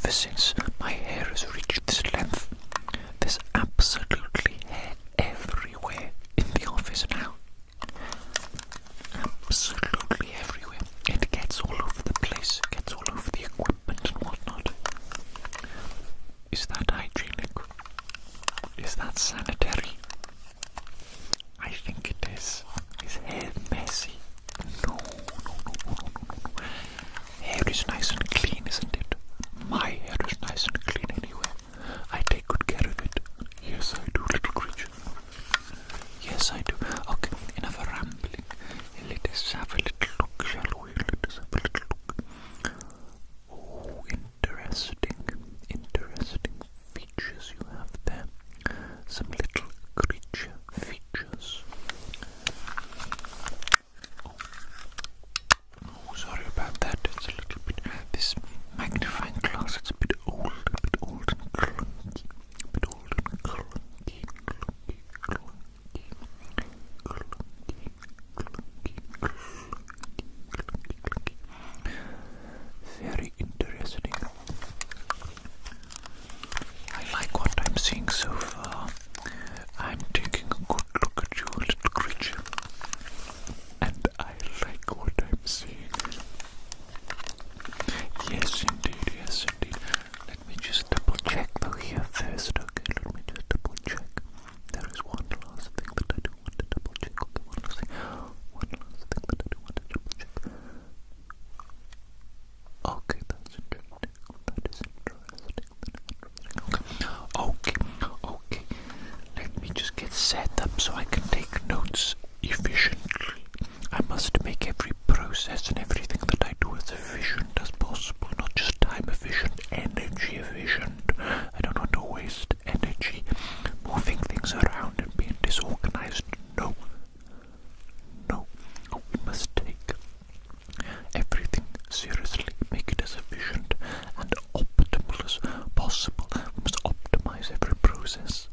ever since my hair has reached this length, there's absolutely hair everywhere in the office now. Absolutely everywhere. It gets all over the place, it gets all over the equipment and whatnot. Is that hygienic? Is that sanitary? I think it is. Is hair messy? No. Hair is nice and clean, isn't it? My hair is nice and clean anyway. I take good care of it. Yes, I do, little creature. Yes, I do. Okay, enough rambling. Let us have a little look, shall we? Let us have a little look. Oh, interesting features you have there. Some little creature features. Oh, sorry about that. It's a little bit. This magnifying glass, it's a bit old and clunky. Very interesting. I like what I'm seeing so far. I'm taking a good look at you, little creature. And I like what I'm seeing. Yes, indeed. Let me just double check though here first, okay? Let me just double check. There is one last thing that I do want to double check. Okay, one last thing that I do want to double check. Okay, that's interesting. That is interesting. Okay. Let me just get set up so I can take notes efficiently. I must make every process and everything that I do as efficient as possible, not just time efficient, energy efficient. I don't want to waste energy moving things around and being disorganized. No. We must take everything seriously, make it as efficient and optimal as possible. We must optimize every process.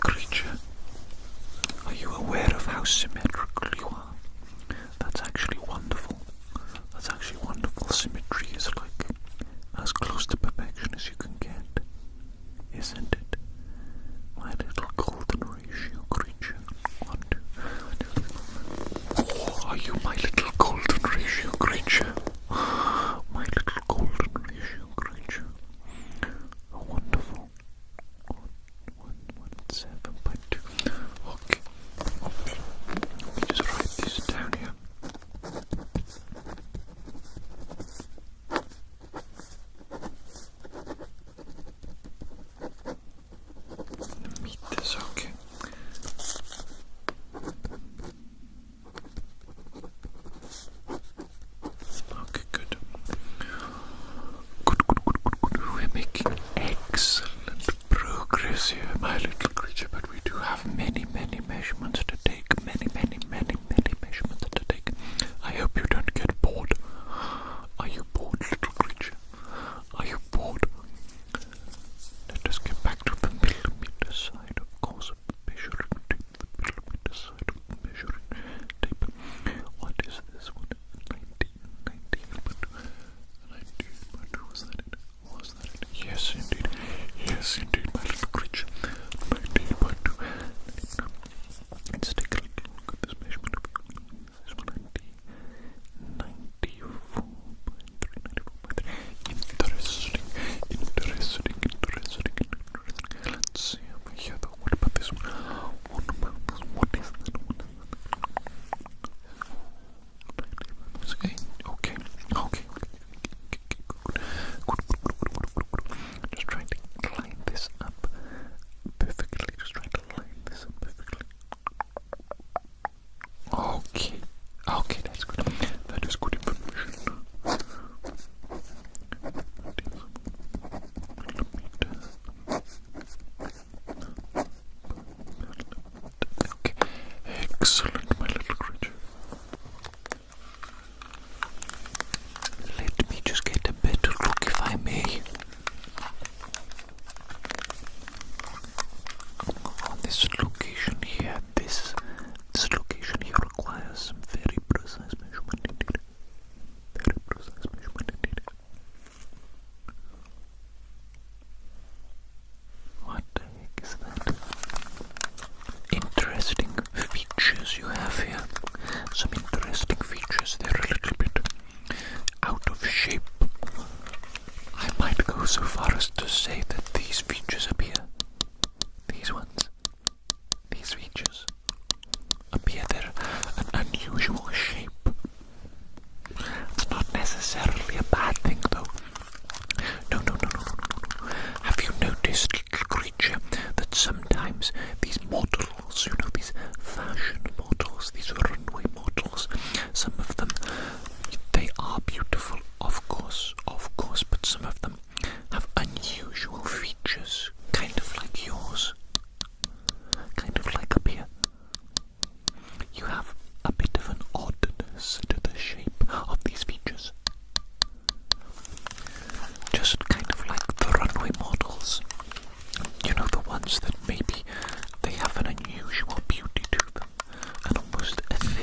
creature, are you aware of how symmetrical you are? That's actually wonderful. That's actually wonderful. Symmetry is like as close to perfection as you can get, isn't it? My little golden ratio creature. One, two. Oh, are you my little golden ratio creature? My little golden ratio creature. Oh, wonderful. 117.2. Okay. Let me just write this down here. Meters, okay. Okay, good. Good. We're making excellent progress here, my little creature, but we do have many measurements to take. Many measurements to take. I hope you don't get bored. Are you bored, little creature? Are you bored? Let us get back to the millimeter side, of course, of the measuring tape. The millimeter side of the measuring tape. What is this one? 19. Was that it? Yes, indeed. Yes, indeed, my little creature. 19.2. Let's take a look at this measurement. This one, 94.3. Interesting. Let's see over here though. What about this one? What is that? Okay. Good. Just trying to line this up perfectly. Okay, that's good. That is good information. Okay, excellent, my little creature. Let me just get a better look, if I may. On this location here, this location here requires some very precise measurement indeed. What the heck is that? Interesting features you have here. Some interesting features. They're a little bit out of shape. I might go so far as to say that these features appear. These ones. These features appear they're an unusual shape. It's not necessarily a bad thing though. No. Have you noticed, little creature, that sometimes these models, these fashion models, these runway models, some of them, they are beautiful, of course, but some of them have unusual features, kind of like yours. Kind of like up here. You have a bit of an oddness to the shape of these features. Just kind of like the runway models. The ones that maybe they have an unusual beauty to them, an almost ethereal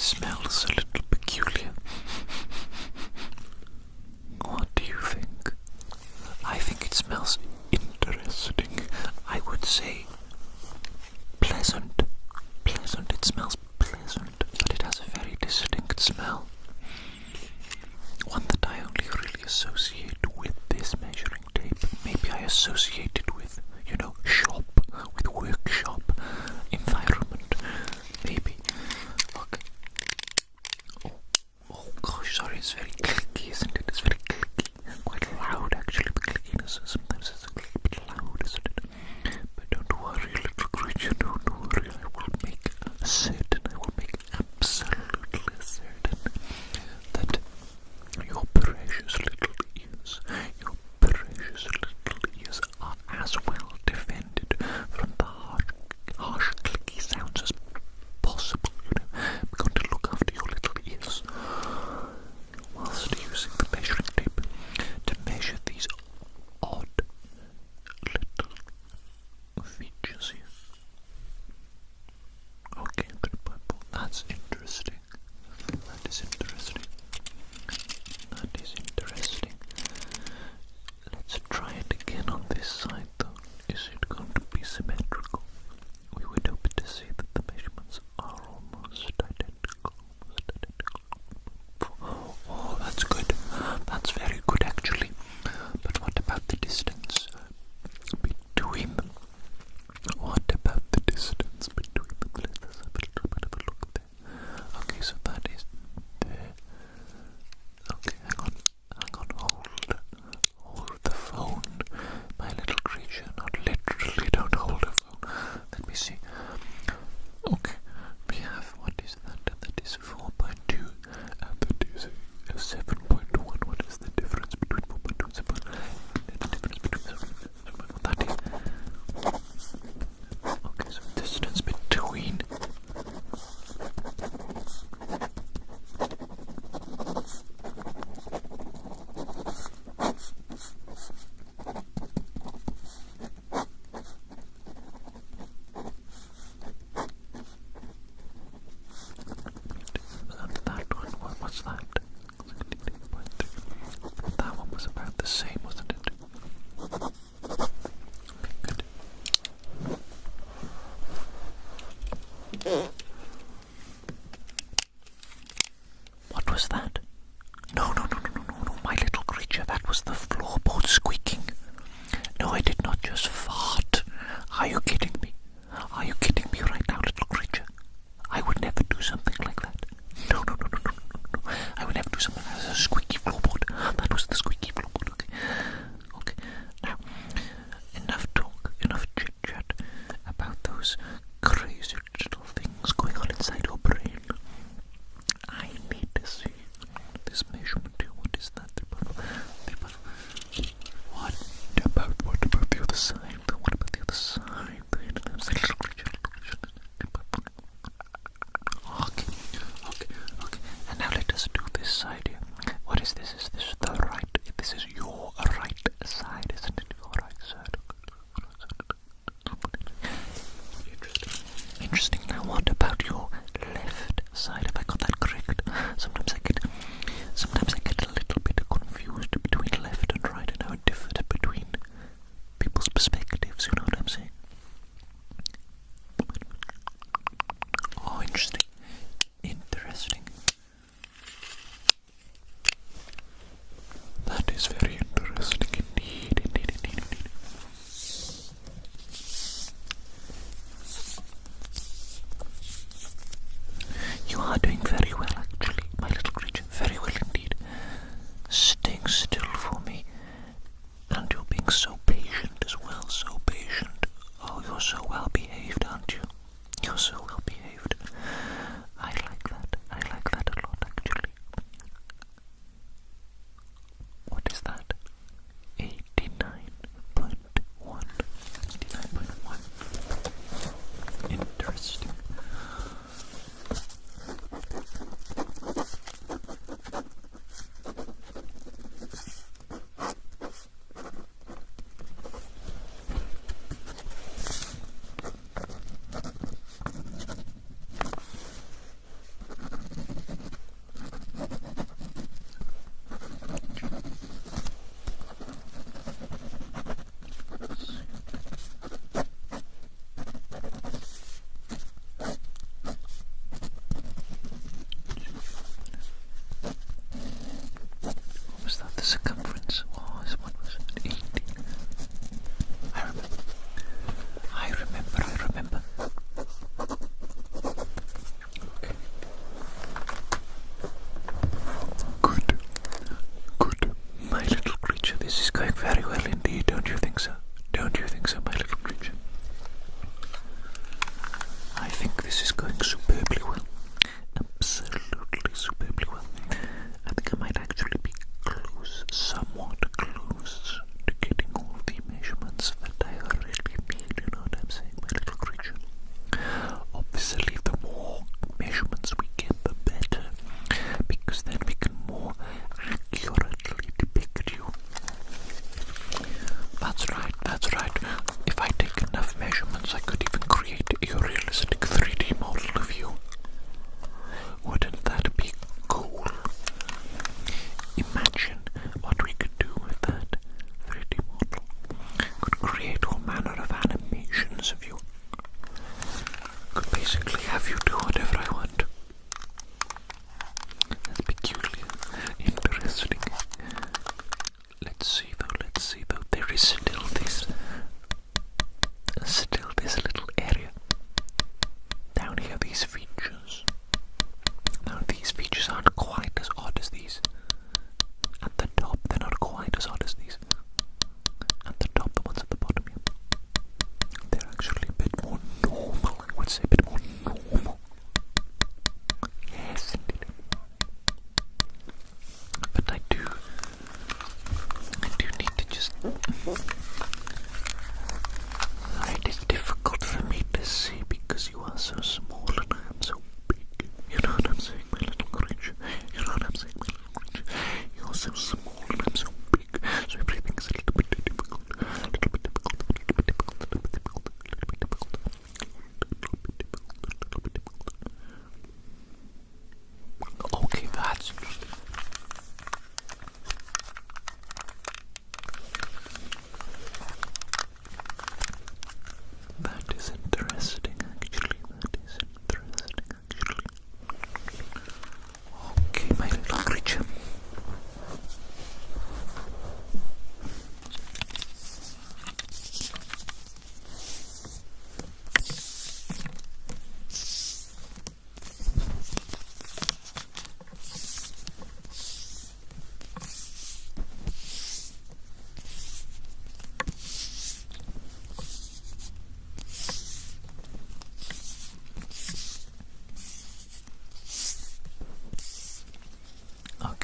smells a little peculiar. What do you think? I think it smells interesting. I would say pleasant. Pleasant. It smells pleasant, but it has a very distinct smell. One that I only really associate with this measuring tape. Maybe I associate it with, shop, with workshop environment. Maybe. Okay. Oh gosh, sorry, it's very clicky, isn't it? It's very clicky. Quite loud, actually. The clickiness sometimes is a bit loud, isn't it? But don't worry, little creature, don't worry. I will make absolutely certain that your precious little ears are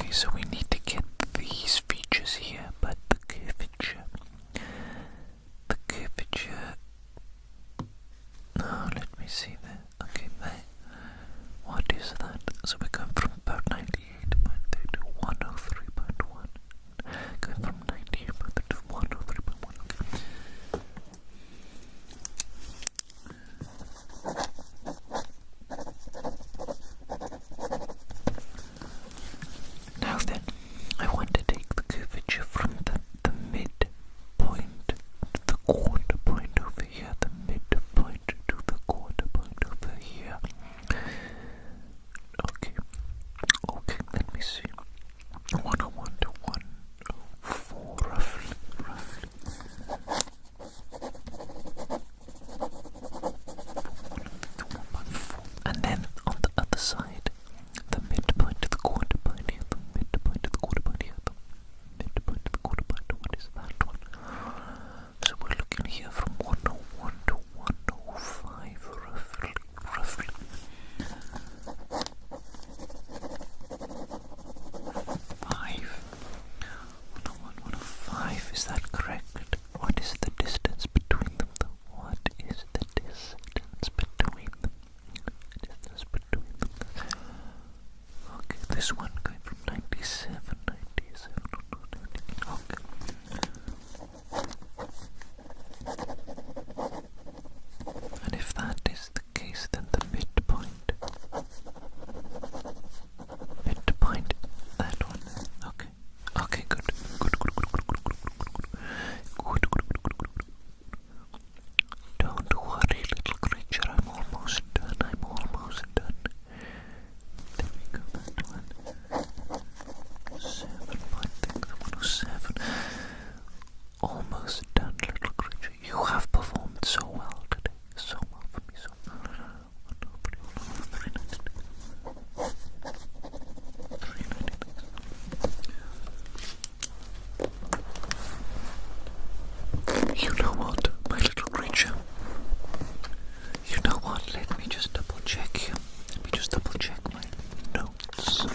Okay, so we need to get these features here, but the curvature. Oh, let me see there. Okay, there. What is that? So we're going from about 98.3 to 103.1. Going from 98.3 to 103.1. Okay. Now then, I want to take the curvature from the midpoint to the quarter point over here, the midpoint to the quarter point over here. Okay, let me see. 101 to 104, roughly. And then on the other side, the midpoint to the quarter point here, the midpoint to the quarter point here, the midpoint to the quarter point. What is that one? So we're looking here from 101 to 105, roughly. 105, is that correct? What is the distance between them though? What is the distance between them? Okay, this one going from 97, okay. And if that is the case, then the midpoint, that one, okay, good. Don't worry, little creature, I'm almost done. There we go, that one. 7.7. Almost done, little creature. You have performed so well today. So well for me, so well. You know what, my little creature? You know what? Let me just double check here. Let me just double check my notes.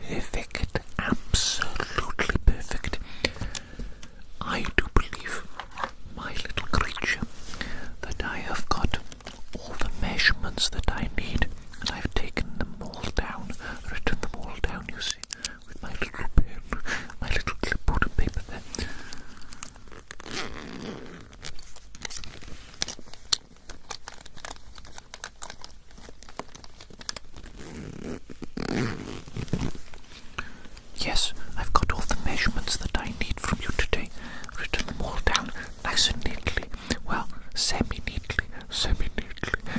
Perfect, absolutely perfect. I do believe, my little creature, that I have got all the measurements that I need, and I've taken them all down, written them all down, you see, with my little pen, my little clipboard of paper there. Yes, I've got all the measurements that I need from you today, written them all down nice and neatly. Well, semi-neatly.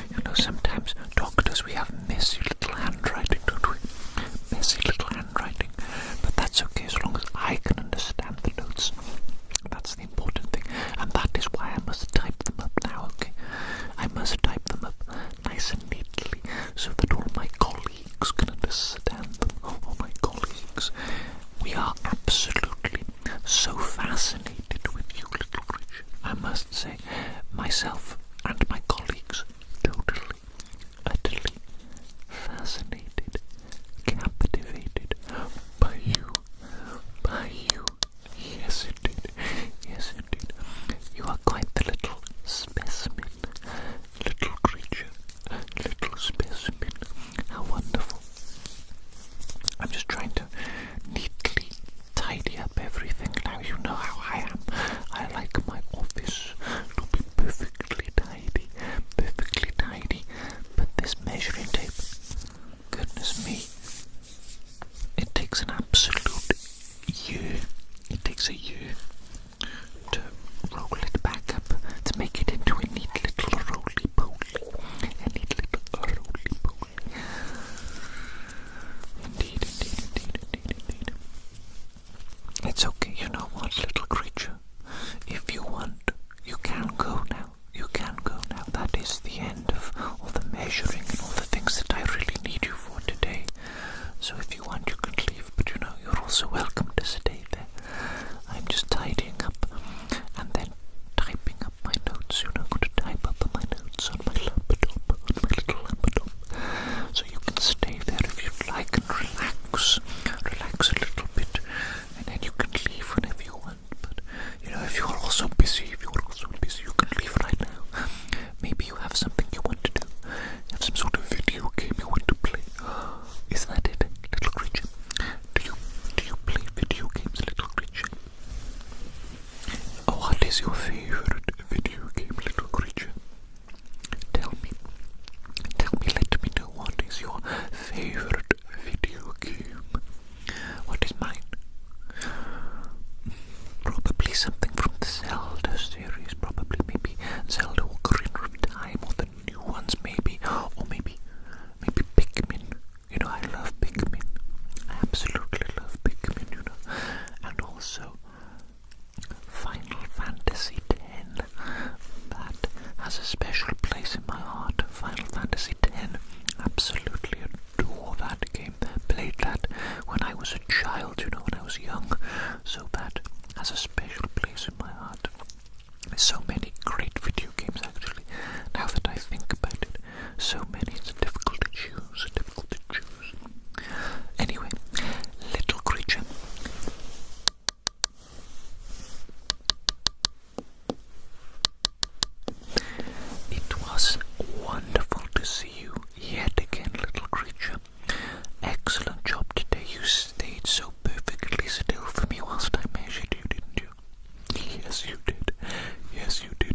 You know, sometimes doctors, we have messy little handwriting, don't we? Messy little handwriting. But that's okay as long as I can understand the notes. That's the important thing. And that is why I must type them up now, okay? I must type them up nice and neatly so that all my colleagues can understand them. All my colleagues. We are absolutely so fascinated with you, little creature. I must say, myself and my colleagues, totally, utterly fascinated, captivated by you. Yes, indeed. You are quite the little specimen, little creature, little specimen. How wonderful. I'm just trying to neatly tidy up everything now. You know how I am. I like my office to be perfectly is your favorite video game, little creature? Tell me, let me know what is your favorite video game. What is mine? Probably something from the Zelda series, probably maybe Zelda Ocarina of Time, or the new ones maybe, or maybe Pikmin. You know, I love Pikmin. I absolutely love Pikmin, you know. And also Final Fantasy X. That has a special place in my heart. Final Fantasy X. Absolutely adore that game. Played that when I was a child, you know, when I was young. So that has a special place in my heart. There's so many great video games, actually. Now that I think about it, so many, it's difficult to choose. Anyway, little creature. It was wonderful to see you yet again, little creature. Excellent job today. You stayed so perfectly still for me whilst I measured you, didn't you? Yes, you did. Yes, you did.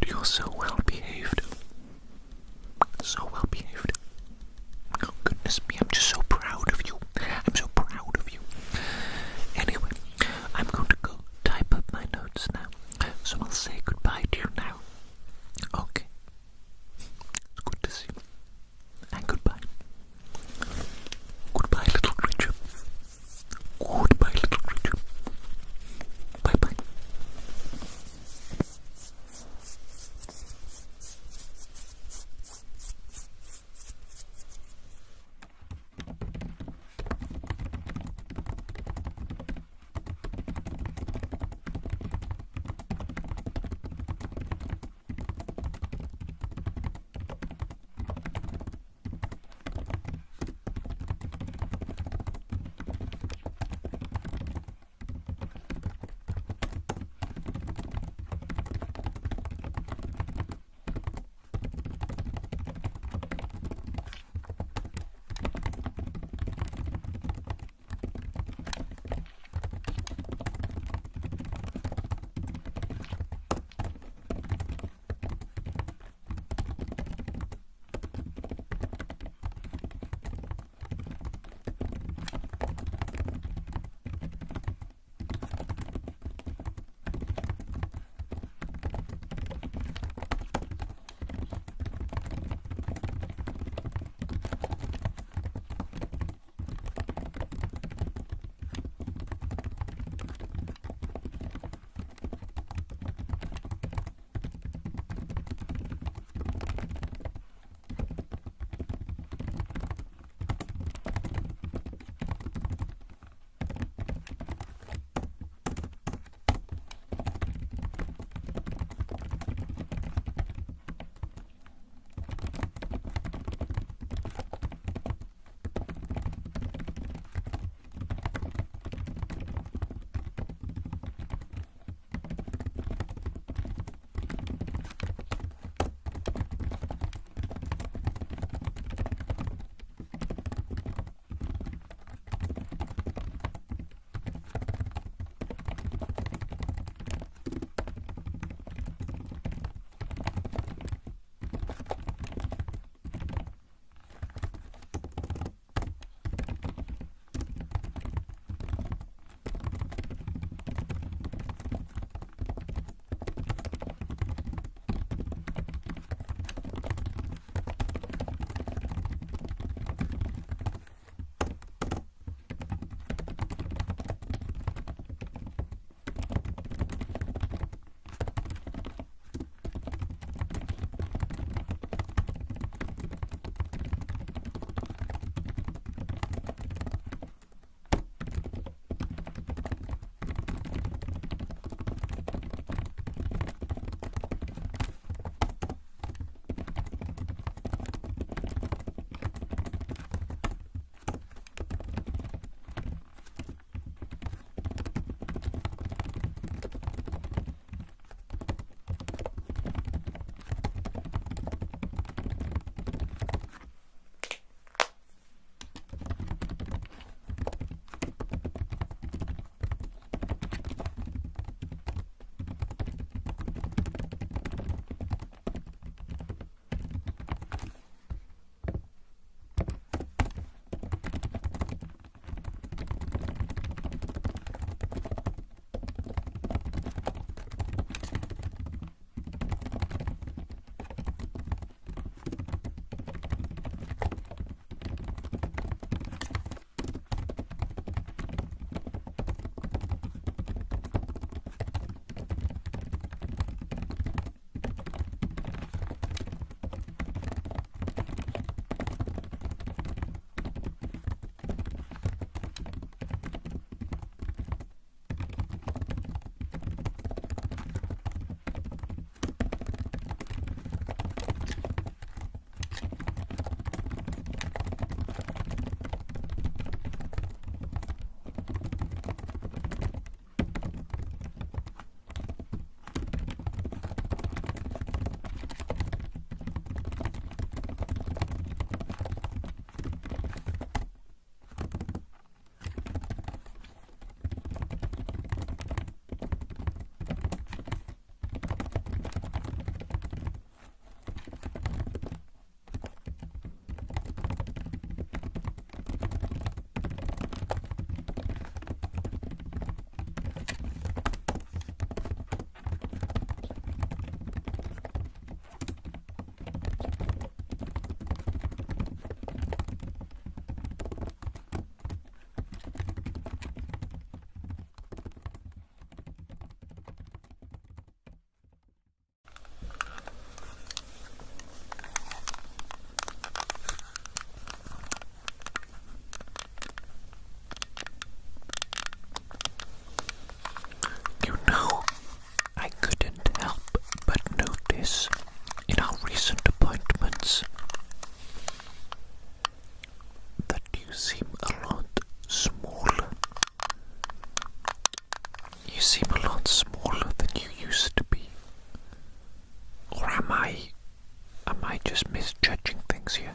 just misjudging things here?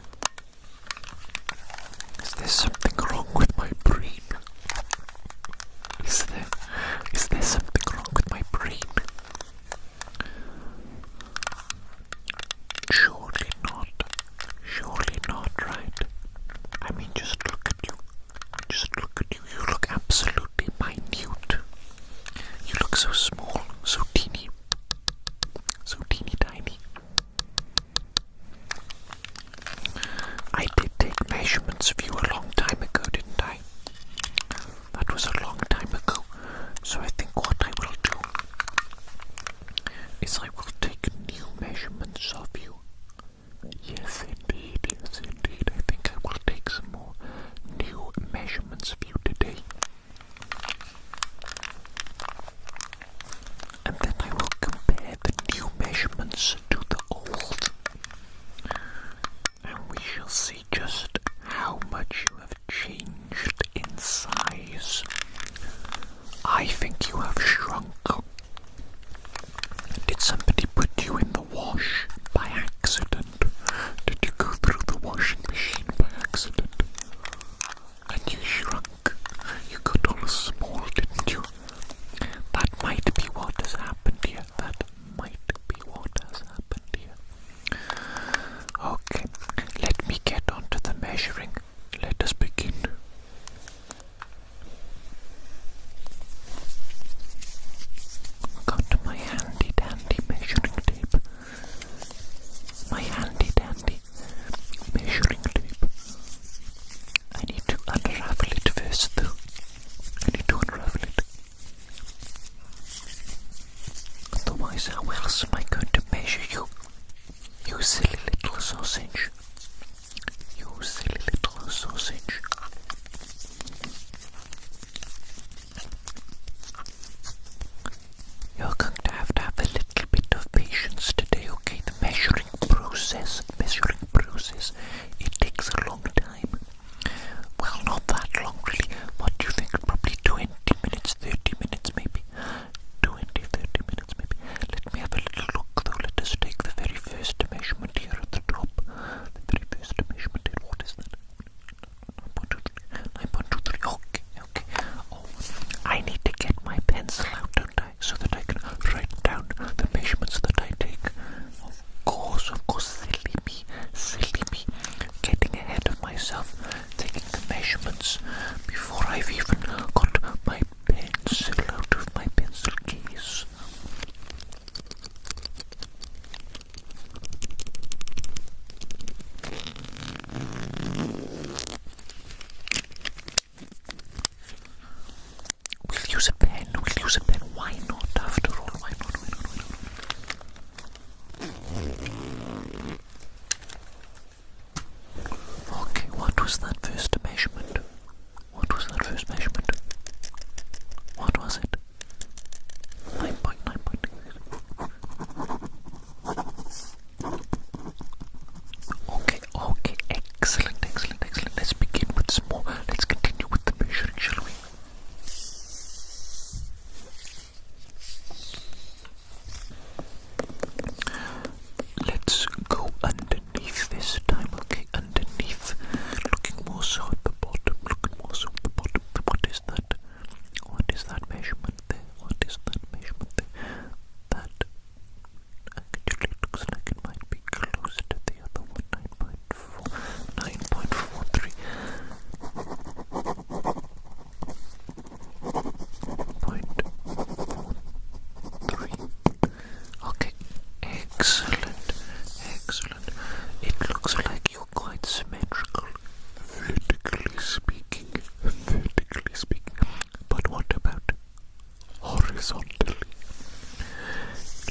Is there something wrong with my brain? Is there something wrong with my brain? Surely not. Surely not, right? I mean, just look at you. Just look at you. You look absolutely minute. You look so small, so teeny tiny. I did take measurements of you a long time ago, didn't I? That was a long time ago. So I think what I will do is I will take new measurements of you. Yes, indeed. I think I will take some more new measurements of you today. And then I will compare the new measurements to the old. And we shall see just how much you have changed in size. I think you have shrunk. Did somebody put you in the wash by accident? Did you go through the washing machine by accident? And you shrunk. You got all small, didn't you? That might be what has happened here. That might be what has happened here. Okay, let me get on to the measuring. Let us begin. Got my handy dandy measuring tape. My handy dandy measuring tape. I need to unravel it first though. I need to unravel it. Otherwise, how else am I going to measure you? You silly little sausage. You silly little sausage. You're going to have a little bit of patience today, okay? The measuring process, it takes a long time. Well, not that long really. What do you think? Probably 20 minutes, 30 minutes maybe. 20, 30 minutes maybe. Let me have a little look though. Let us take the very first measurement here at the top. The very first measurement here. What is that? 9.23. Okay. Oh, I need to get my pencil out, don't I? So that I can write down the measurements that I take. Of course, silly me, getting ahead of myself, taking the measurements before I've even got my pencil out of my pencil case. We'll use a pen. Why not? After all, why not? Okay, what was that first measurement? What was it? 9.9. Okay, excellent. Let's begin with some more. Let's continue with the measuring, shall we? Let's go underneath this time, okay? Underneath. Looking more so at the bottom. What is that? What is that measurement there? That actually looks like it might be close to the other one. 9.43. 9.43. Okay, excellent. It looks like you're quite symmetrical, vertically speaking. But what about horizontally?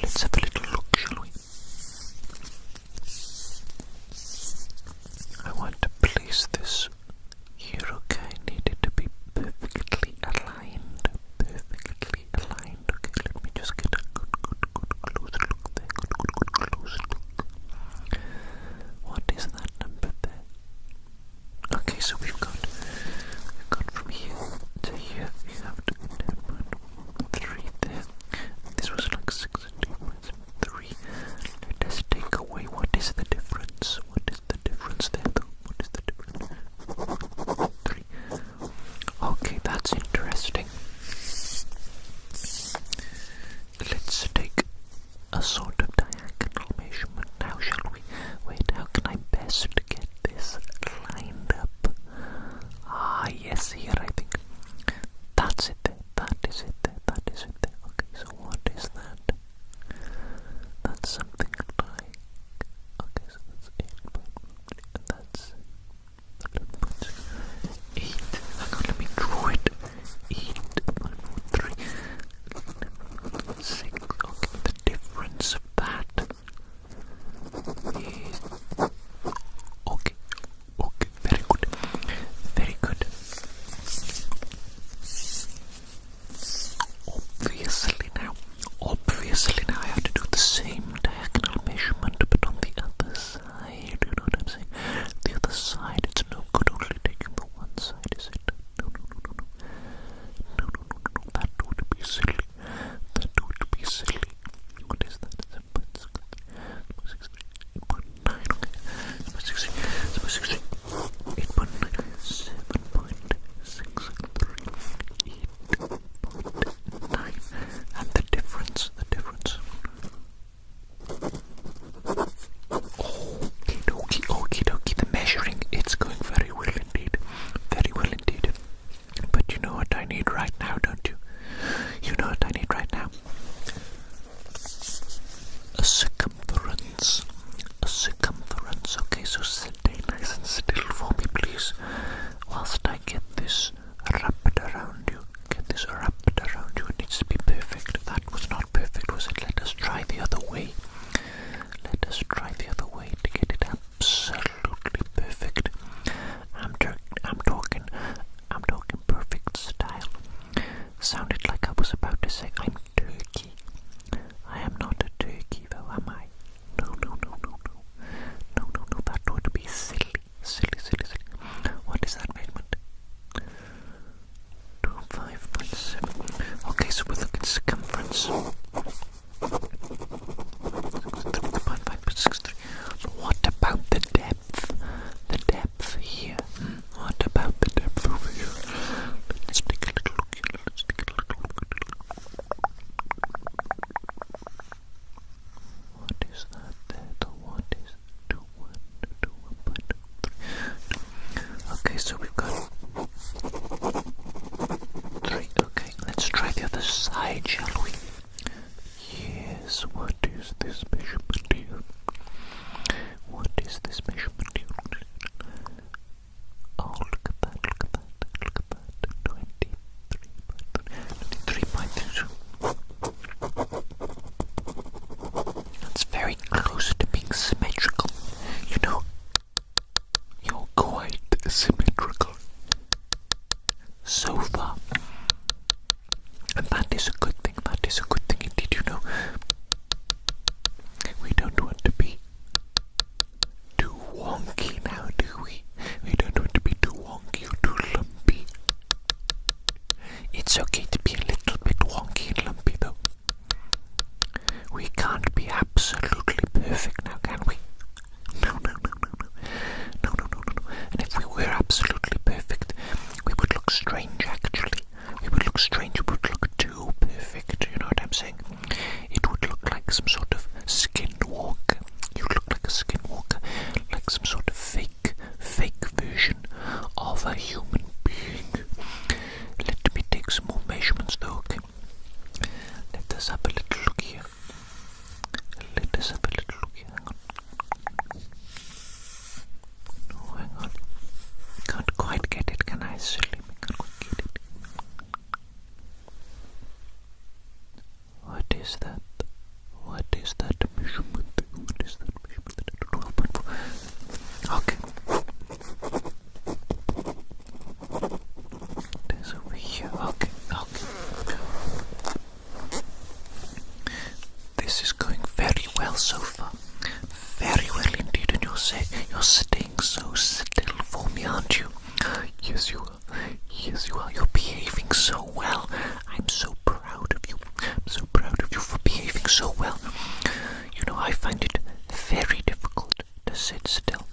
Let's have a little look, shall we? I want to place this here, okay? I need it to be perfectly aligned. Okay, let me just get a good close look there. Good close look. What is that number there? Okay, so we've got from here to here. We have 10.3 there. This was like 16.3. Let us take away. What is the difference? measurement now, shall we? Wait, how can I best get this lined up? Ah, yes, here I think. That's it there. That is it there. That is it there. Okay, so what is that? That's something like... Okay, so that's 8. That's 8. Hang on, let me draw it. 8, 3, 6. Okay, the difference of that is... Okay, okay, very good. Very good. Obviously now I have to do the same diagonal measurement, but on the other side, you know what I'm saying? The other side, it's no good only taking the one side, is it? No, that would be silly. That would be silly. What is that? 8.9, okay. 8.9, 7.63, 8.9, and the difference. Okie dokie, the measuring, it's going very well indeed. Very well indeed. But you know what I need right now, don't you? You know what I need right now? A circumference. Okay, so stay nice and still for me, please, whilst I get this wrapped around you. It needs to be perfect. That was not perfect, was it? Let us try the other way. To get it absolutely perfect. I'm talking perfect style. Sounded like I was about to say I'm Turkey. I am not a turkey though, am I? No, that would be silly. What is that measurement? 5.7. Okay, so we're looking circumference. 5.63. What about the depth? The depth here. What about the depth over here? Let's take a little look here. What is that there? What is 2.1? Okay, so we've got 3. Okay, let's try the other side, shall we? Yes, what is this measurement here? Oh, look at that. 23.2. That's very close to being symmetrical. You know, you're quite symmetrical so far. And that is a good thing. Indeed, you know. We don't want to be too wonky now, do we? We don't want to be too wonky or too lumpy. It's okay to be a little bit wonky and lumpy, though. We can't be absolutely perfect now, can we? No. And if we were absolutely perfect, we would look strange, actually. We would look too perfect, you know what I'm saying? It would look like some sort of skinwalker. You'd look like a skinwalker, like some sort of fake version of a human being. Let me take some more measurements though, okay? Let us have a little look here. Hang on. No, hang on. Can't quite get it, can I? Silly me, can't quite get it. What is that? Measurement? 12.4. Okay. There's over here. Okay. This is going very well so far. Very well indeed, and you're staying so still for me, aren't you? Yes, you are. You're behaving so well. I'm so proud of you. For behaving so well. You know, I find it very difficult to sit still.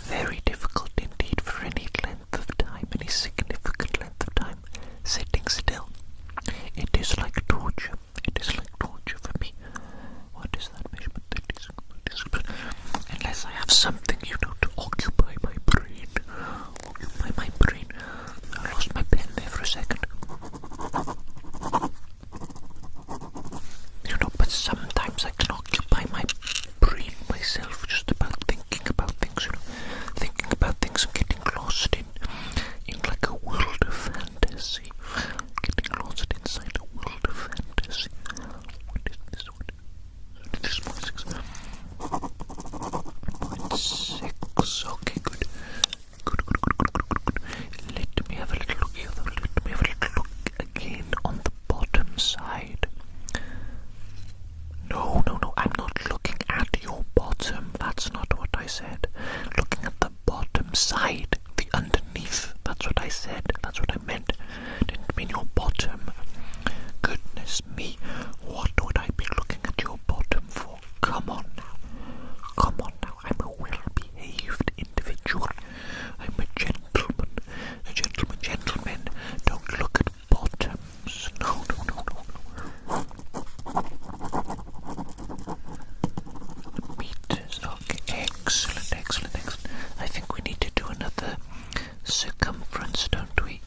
Very difficult indeed for any length of time, any significant length of time, sitting still. It is like torture. For me. What is that measurement? 36. something, to occupy my brain. Occupy my brain. I lost my pen there for a second. But sometimes I can occupy my brain myself just about thinking about things, thinking about things and getting lost in like a world of fantasy. Getting lost inside a world of fantasy. What is this one? 0.6. Okay, good. Good. Let me have a little look here though. Let me have a little look again on the bottom side. No, I'm not looking at your bottom. That's not what I said. Looking at the bottom side, the underneath. That's what I said. That's what I meant. Didn't mean your bottom. Goodness me, what would I be looking at your bottom for? Come on now. I'm a well-behaved individual. I'm a gentleman. Gentlemen don't look at bottoms. No. Meters. Okay, excellent. I think we need to do another circumference, don't we?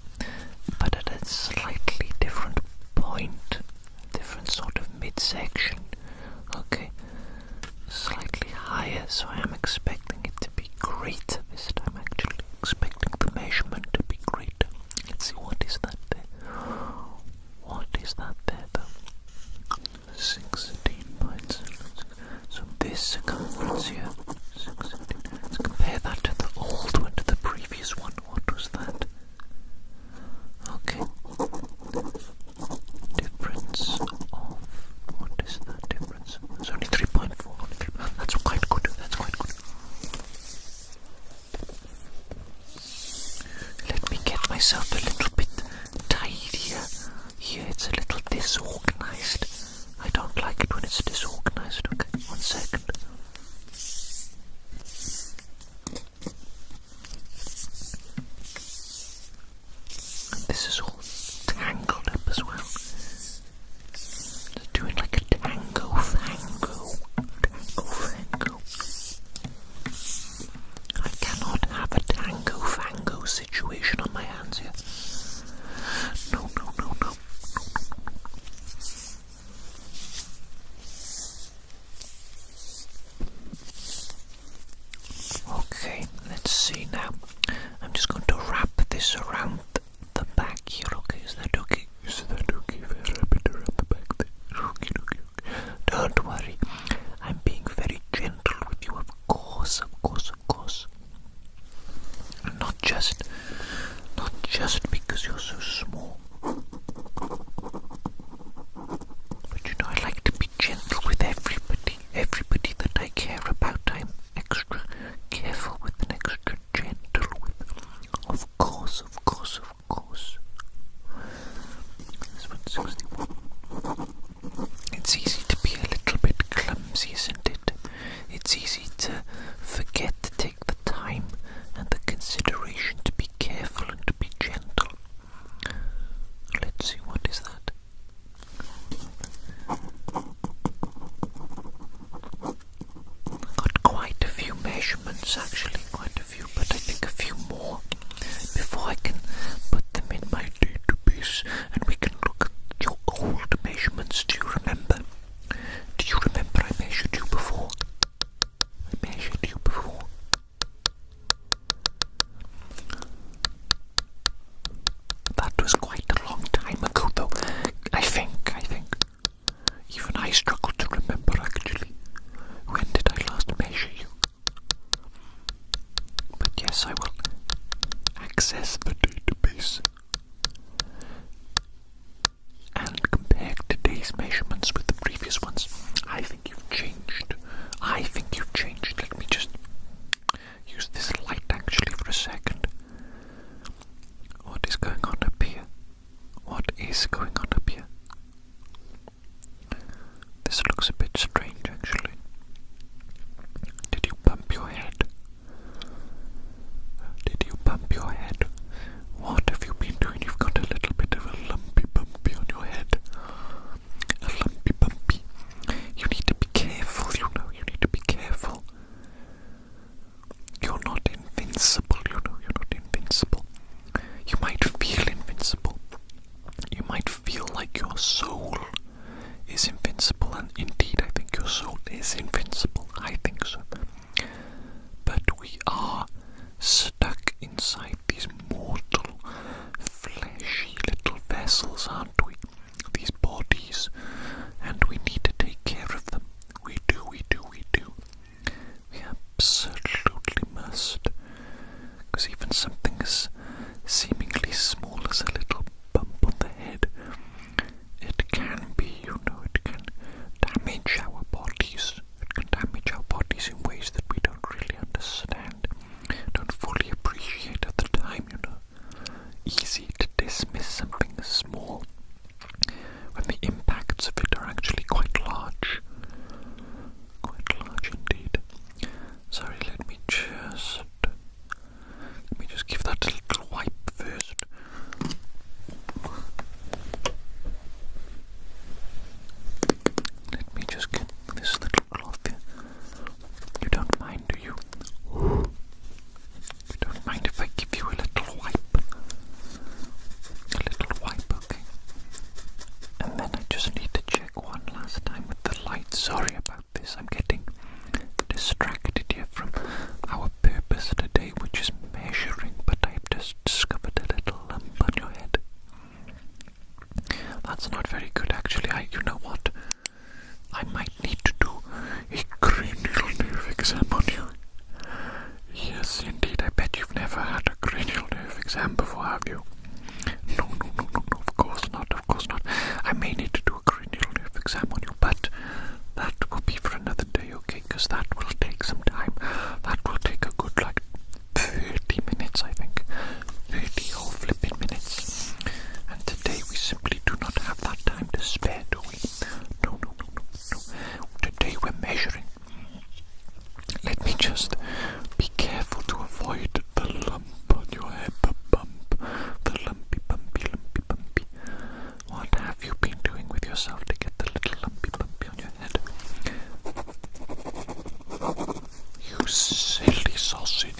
But at a slightly different point, different sort of midsection. Okay, slightly higher, so I am expecting it to be greater this time, actually. Expecting the measurement to be greater. Let's see, what is that there? What is that there, though? 16.7. So this circumference here, 16. Let's compare that to the old one, to the previous one. What was that? Okay. Difference of, what is that difference? It's only 3.4. That's quite good. Let me get myself a little bit tidier. Here it's a little disorganized. I don't like it when it's disorganized. Okay, 1 second. And this is all tangled up as well. It's doing like a tango fango. I cannot have a tango fango situation on my hands here. No. Okay, let's see now. I'm just going to wrap this around the back here, okay? Is that okay? If I wrap it around the back there? Okay. Don't worry. I'm being very gentle with you, of course. Not just because you're so small. But I like to be gentle with everybody. Everybody that I care about, I'm extra careful with and extra gentle with. Of course. This one's 61. It's easy to be a little bit clumsy, isn't it? It's easy to forget to take the time and the consideration to be careful and to be gentle. Let's see, what is that? Got quite a few measurements, actually, but I think a few more before I can put them in my database and we can look at your old measurements. Do you remember? I measured you before? this? I'm getting distracted here from our purpose today, which is measuring, but I've just discovered a little lump on your head. That's not very good, actually. You know what? I might need to do a cranial nerve exam on you. Yes, indeed. I bet you've never had a cranial nerve exam before, have you? No, of course not. I may need to do a cranial nerve exam on you, but that will be for another day, okay? Because that will take some time. That will take a good, 30 minutes, I think. 30 whole flipping minutes. And today we simply do not have that time to spare, do we? No. Today we're measuring. Let me just be careful to avoid the lump on your head, the bump, the lumpy. What have you been doing with yourself to get the little lumpy on your head? You silly sausage.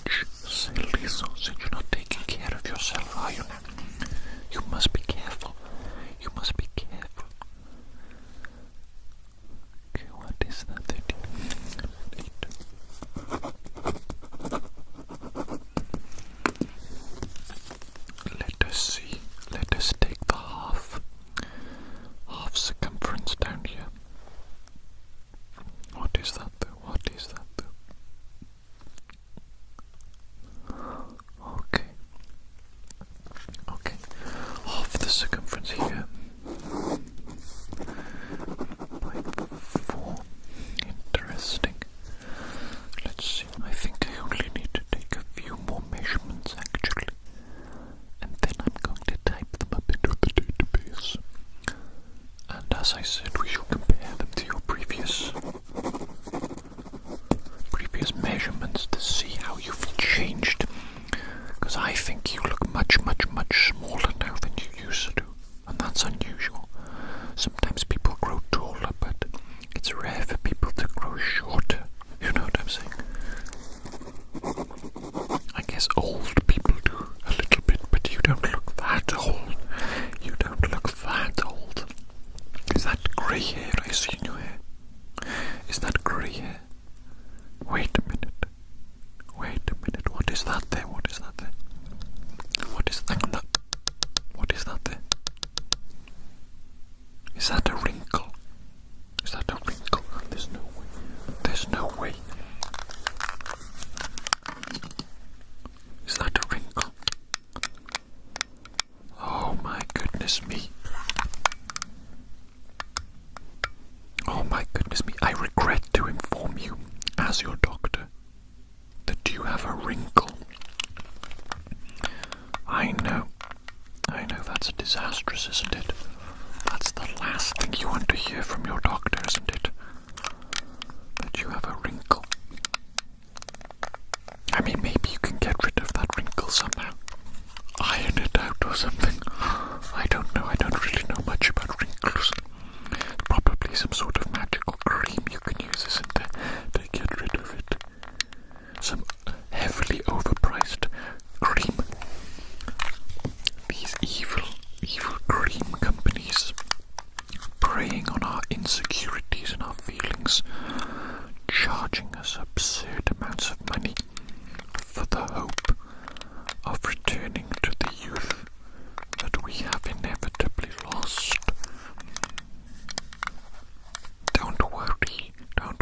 You're not taking care of yourself, are you now? You must be careful. Okay, what is that? Let us take the half circumference down here. What is that though? Okay. Half the circumference here. By 4. Interesting. Let's see. I think I only need to take a few more measurements actually. And then I'm going to type them up into the database. And as I said, we shall compare them to your previous measurements to see how you've changed. Because I think you look much smaller now than you used to. And that's unusual. Sometimes people grow taller, but it's rare for people to grow shorter. You know what I'm saying? I guess old people do a little bit, but you don't look that old. Is that grey hair I see in your hair? Is that grey hair? Wait a minute. What is that there? What is that there? Is that a wrinkle? There's no way. Is that a wrinkle? Oh my goodness me. I regret to inform you, as your doctor, that you have a wrinkle. I know that's disastrous, isn't it? That's the last thing you want to hear from your doctor, isn't it? That you have a wrinkle. I mean, maybe you can get rid of that wrinkle somehow. Iron it out or something. I don't know. I don't really know much about wrinkles. Probably some sort of magical cream you can use, isn't there, to get rid of it. Some heavily overpriced cream. These evil cream companies preying on our insecurities and our feelings, charging us absurd amounts of money for the hope of returning to the youth that we have inevitably lost. Don't worry.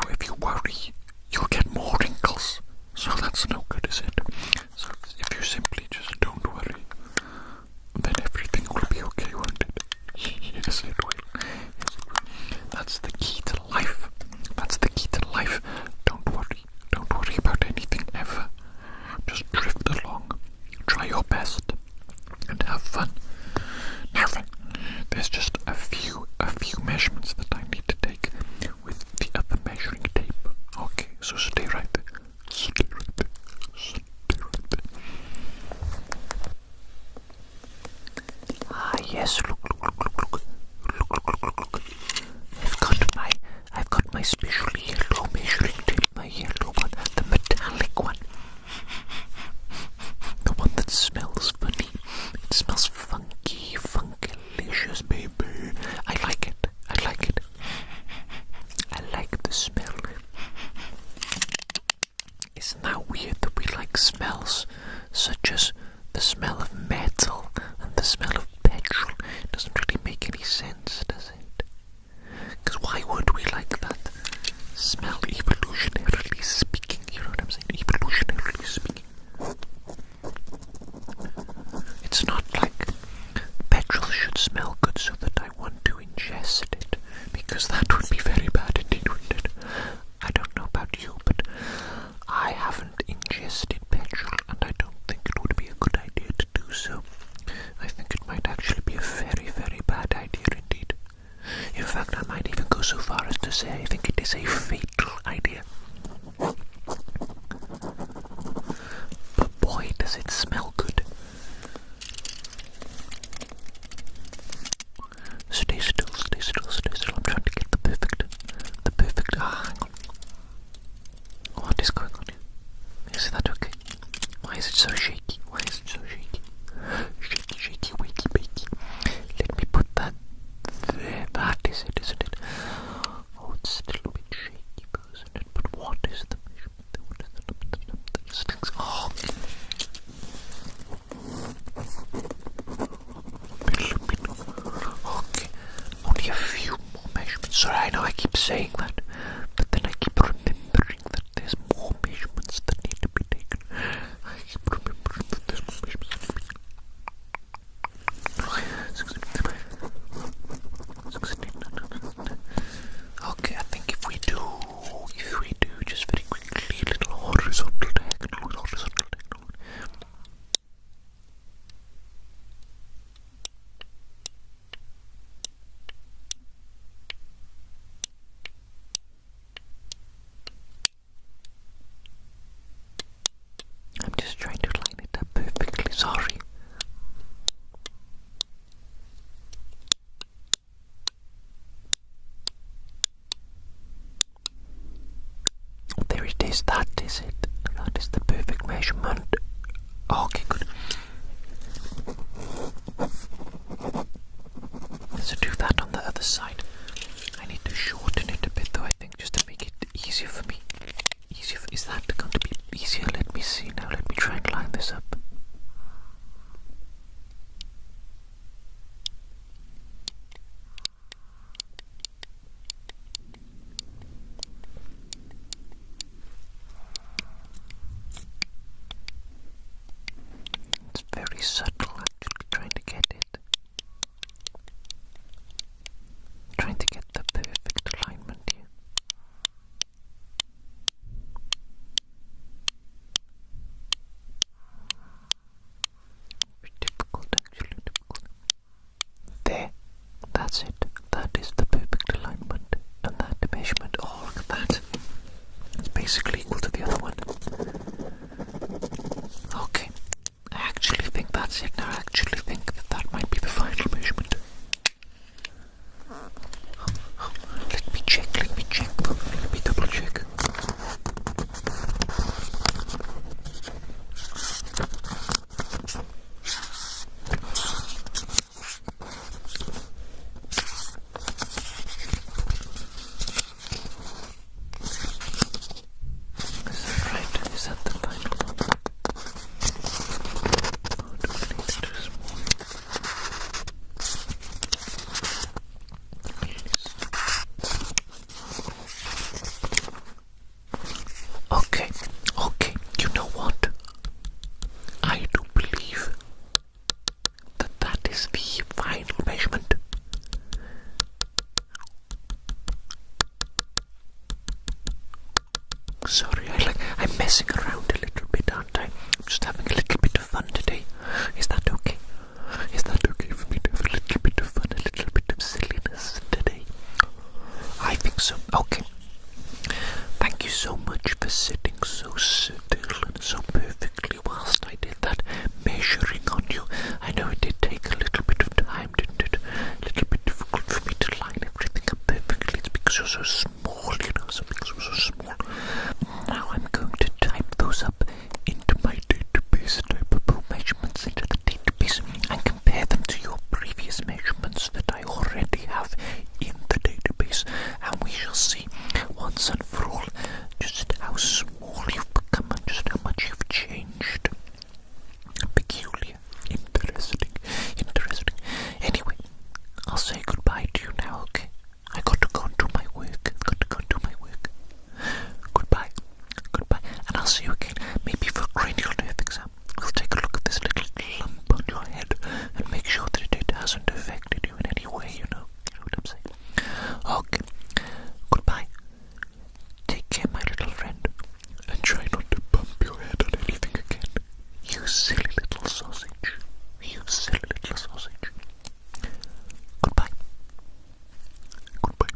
If you worry, you'll get more wrinkles. So that's no good, is it? So if you simply just don't worry, then everything will be okay, won't it? Yes, it will. That's the key to life. Don't worry about anything ever. Just drift along. Try your best. Isn't that weird that we like smells such as the smell of metal and the smell of petrol? It doesn't really make any sense, does it? Because why would we like that smell, evolutionarily speaking? You know what I'm saying? Evolutionarily speaking. It's not like petrol should smell good so that I want to ingest it, because that would be very bad indeed, wouldn't it? I don't know about you, but I haven't ingested petrol, and I don't think it would be a good idea to do so. I think it might actually be a very, very bad idea indeed. In fact, I might even go so far as to say I think it is a fatal idea. But boy, does it smell good. Stay still, stay still, stay still. I'm trying to get the perfect, hang on. What is going on here? Is that okay? Why is it so shaky? Why is it so shaky? Shaky, shaky, wakey, bakey. Let me put that there. That is it, isn't it? Oh, it's still a bit shaky, isn't it? But what is the measurement? What is the things? Oh, okay. Only a few more measurements. Sorry, I know I keep saying that, but then I keep remembering that there's more measurements that need to be taken. I keep remembering that there's more measurements that need to be taken. Okay, I think if we do just very quickly a little horizontal diagonal. I'm just trying to line it up perfectly, sorry. There it is, that is it. That is the perfect measurement. Okay, good. So do that on the other side. I need to shorten it a bit though, I think, just to make it easier for me. Is that going to be easier? Let me see now. Let me try and line this up. It's very subtle, actually, trying to get it. Trying to get the perfect alignment here. Difficult, actually, difficult. There, that's it. That is the perfect alignment. And that measurement, oh look at that. It's basically equal to the other one. Okay, I actually think that's it now. I actually think that might be the final measurement. Let me check, let me double check. Is that right? Is that the final one? Oh, do I need it too small? Okay, you know what? I do believe that is the final measurement. Sorry, I'm messing around a little bit, aren't I? I'm just having a little bit of fun today. Is that okay? Is that okay for me to have a little bit of fun, a little bit of silliness today? I think so. Okay. Thank you so much for sitting so still and so perfectly whilst I did that measuring on you. I know it did take a little bit of time, didn't it? A little bit difficult for me to line everything up perfectly. It's because you're so small, you know, because you're so small. Now I'm going to type those up into my database, type up measurements into the database and compare them to your previous measurements that I already have in the database, and we shall see once and for all just how small you've become I'll see you again, maybe for cranial nerve exam. We'll take a look at this little lump on your head and make sure that it hasn't affected you in any way, you know what I'm saying? Okay, goodbye. Take care, my little friend, and try not to bump your head on anything again. You silly little sausage. You silly little sausage. Goodbye. Goodbye.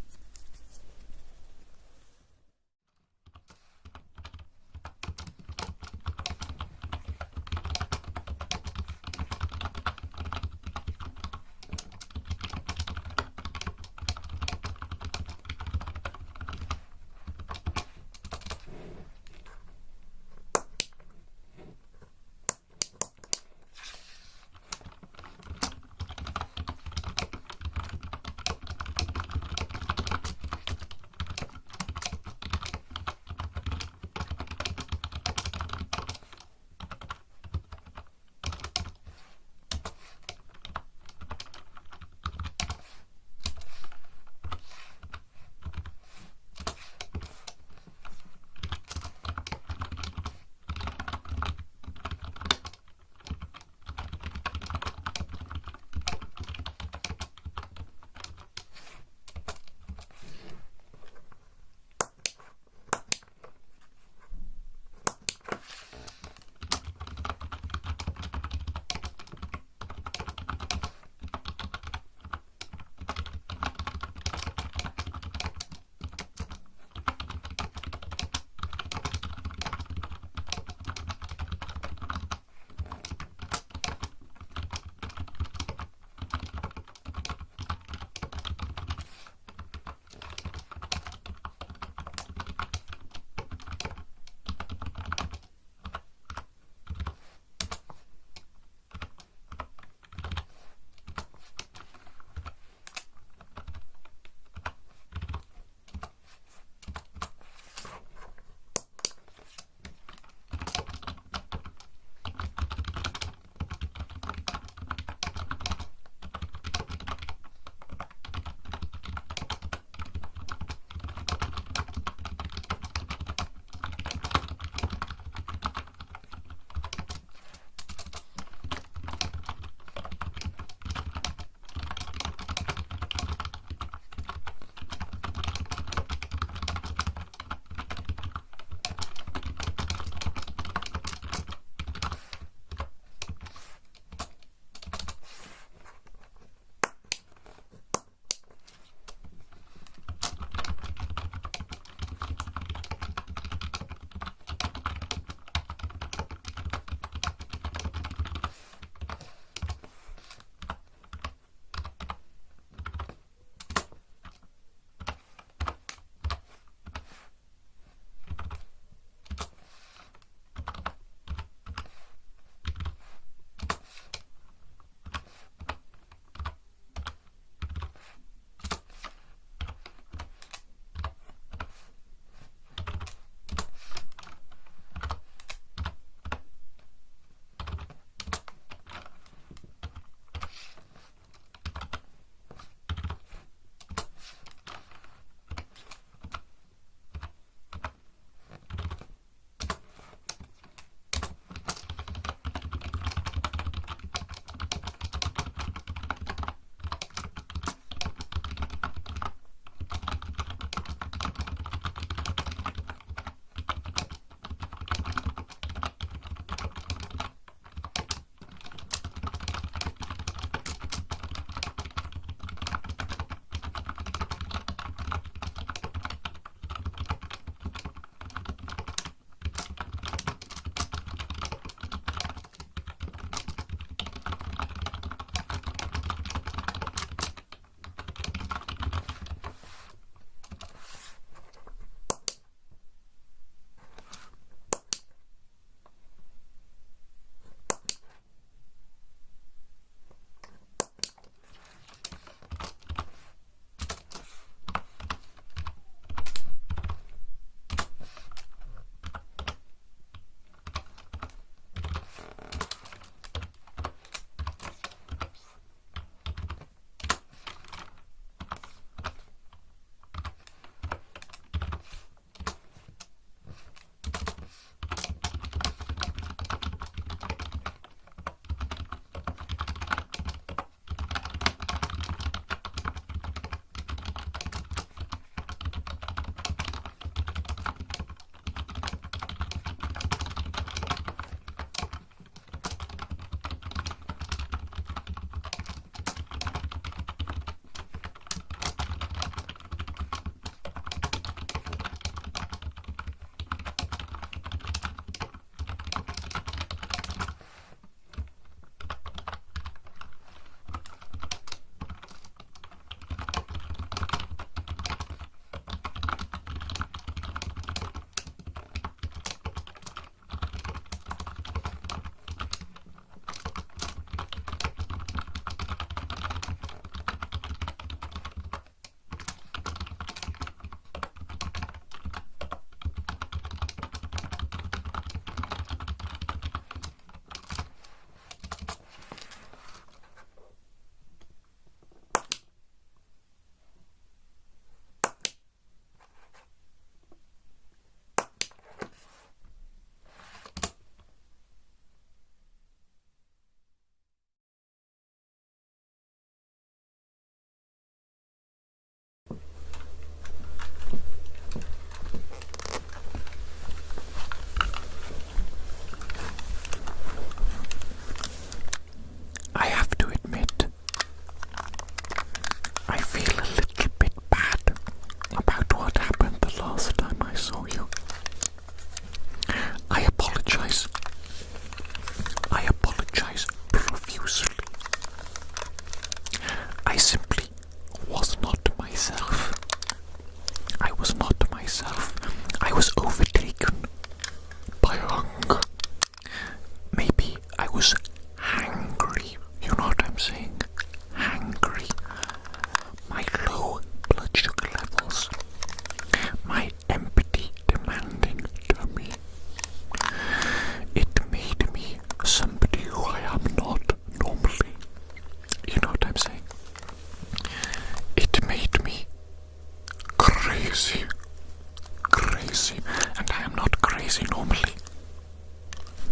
crazy normally.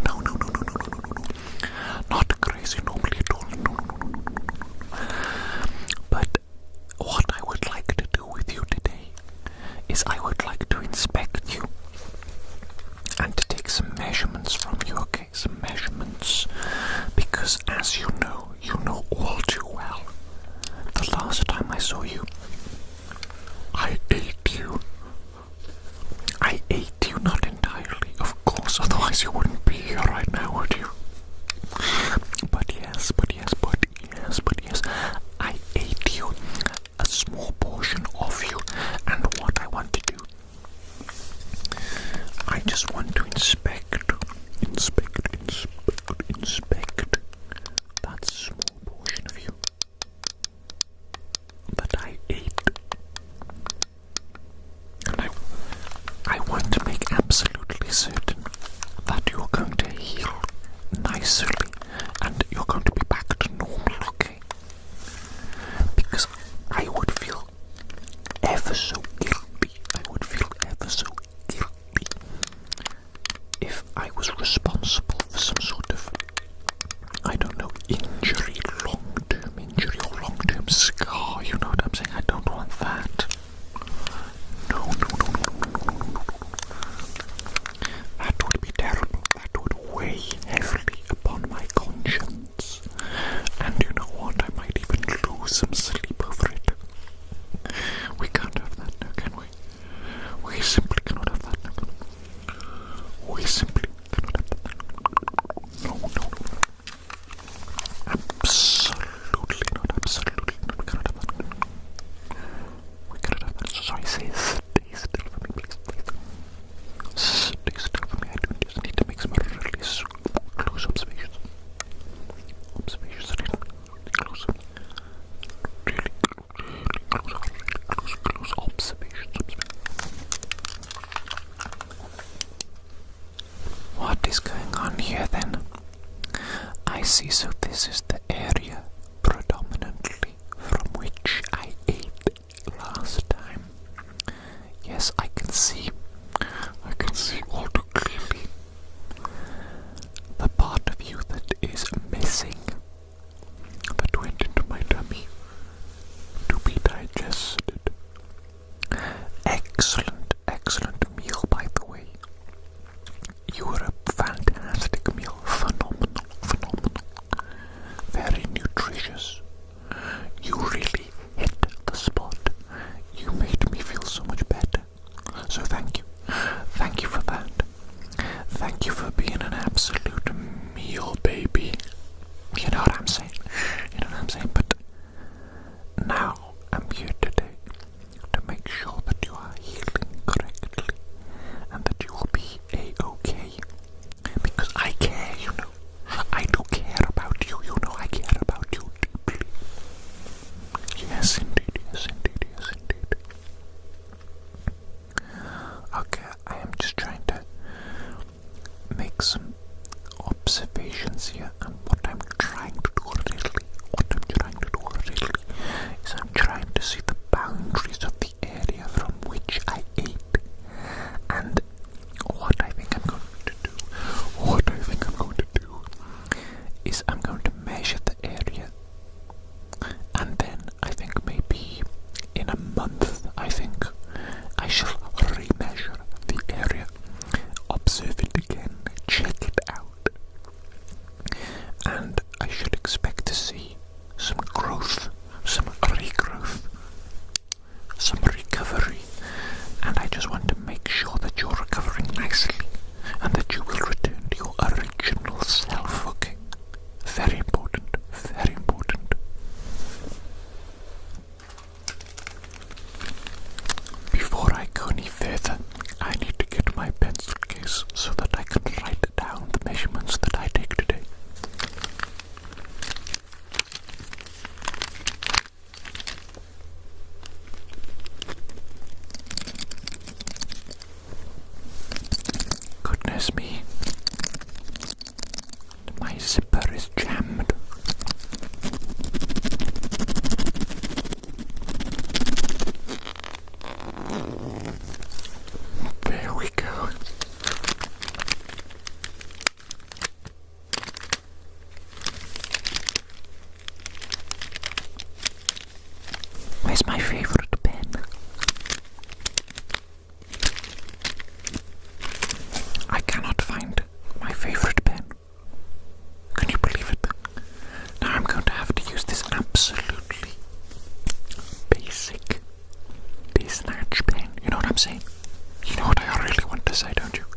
No. Not crazy normally at all. No. But what I would like to do with you today is I would like to inspect you and to take some measurements from you, okay? Some measurements. Because as you know all too well, the last time I saw you, I ate you. I ate you, not entirely, of course, otherwise you wouldn't be here right now, would you? But yes, I ate you, a small portion of you, and what I want to do, I just want to inspect that small portion of you that I ate. And I want to make absolutely certain that you're going to heal nicely and you're going to be back to normal, okay? Because I would feel ever so guilty. If I was responsible for some sort of, I don't know, injury, long-term injury or long-term scar, you know what I'm saying? I don't want that. No. That would be terrible. That would weigh heavily upon my conscience. And you know what? I might even lose some sleep over it. We can't have that now, can we? We simply cannot have that now. We simply cannot have that. No. Absolutely not. We cannot have that. We cannot have that. So sorry, stay still for me, please. Stay still for me. I do just need to make some really close observations. Really close observations. What is going on here then? I see, so this is the area predominantly from which I ate last time. Yes, I can see all too clearly the part of you that is missing, that went into my tummy to be digested. Excellent meal, by the way. You were a fantastic meal, phenomenal. Very nutritious. You really hit the spot. You made me feel so much better. So thank you. Thank you for that. Thank you for being an absolute meal, baby. You know what I'm saying? But now I'm here today to make sure that you are healing correctly and that you will be A-okay. Because I care, you know. I do care about you, you know. I care about you deeply. Yes, indeed. Okay, I am just trying to make some observations here, and what I'm trying to do really is I'm trying to see the boundaries of the area from which I ate, and what I think I'm going to do is I'm going to measure the area, and then I think maybe in a month I think I shall remeasure the area, observe it again, check it out, and I should expect to see some growth, some regrowth, some recovery, and I just want to make sure that you're recovering nicely and that you will return to your original self, okay? Very important. Before I go any further, I need to get my pencil case so that I can write down the measurements that I take today. Goodness me. My zipper is jammed. There we go.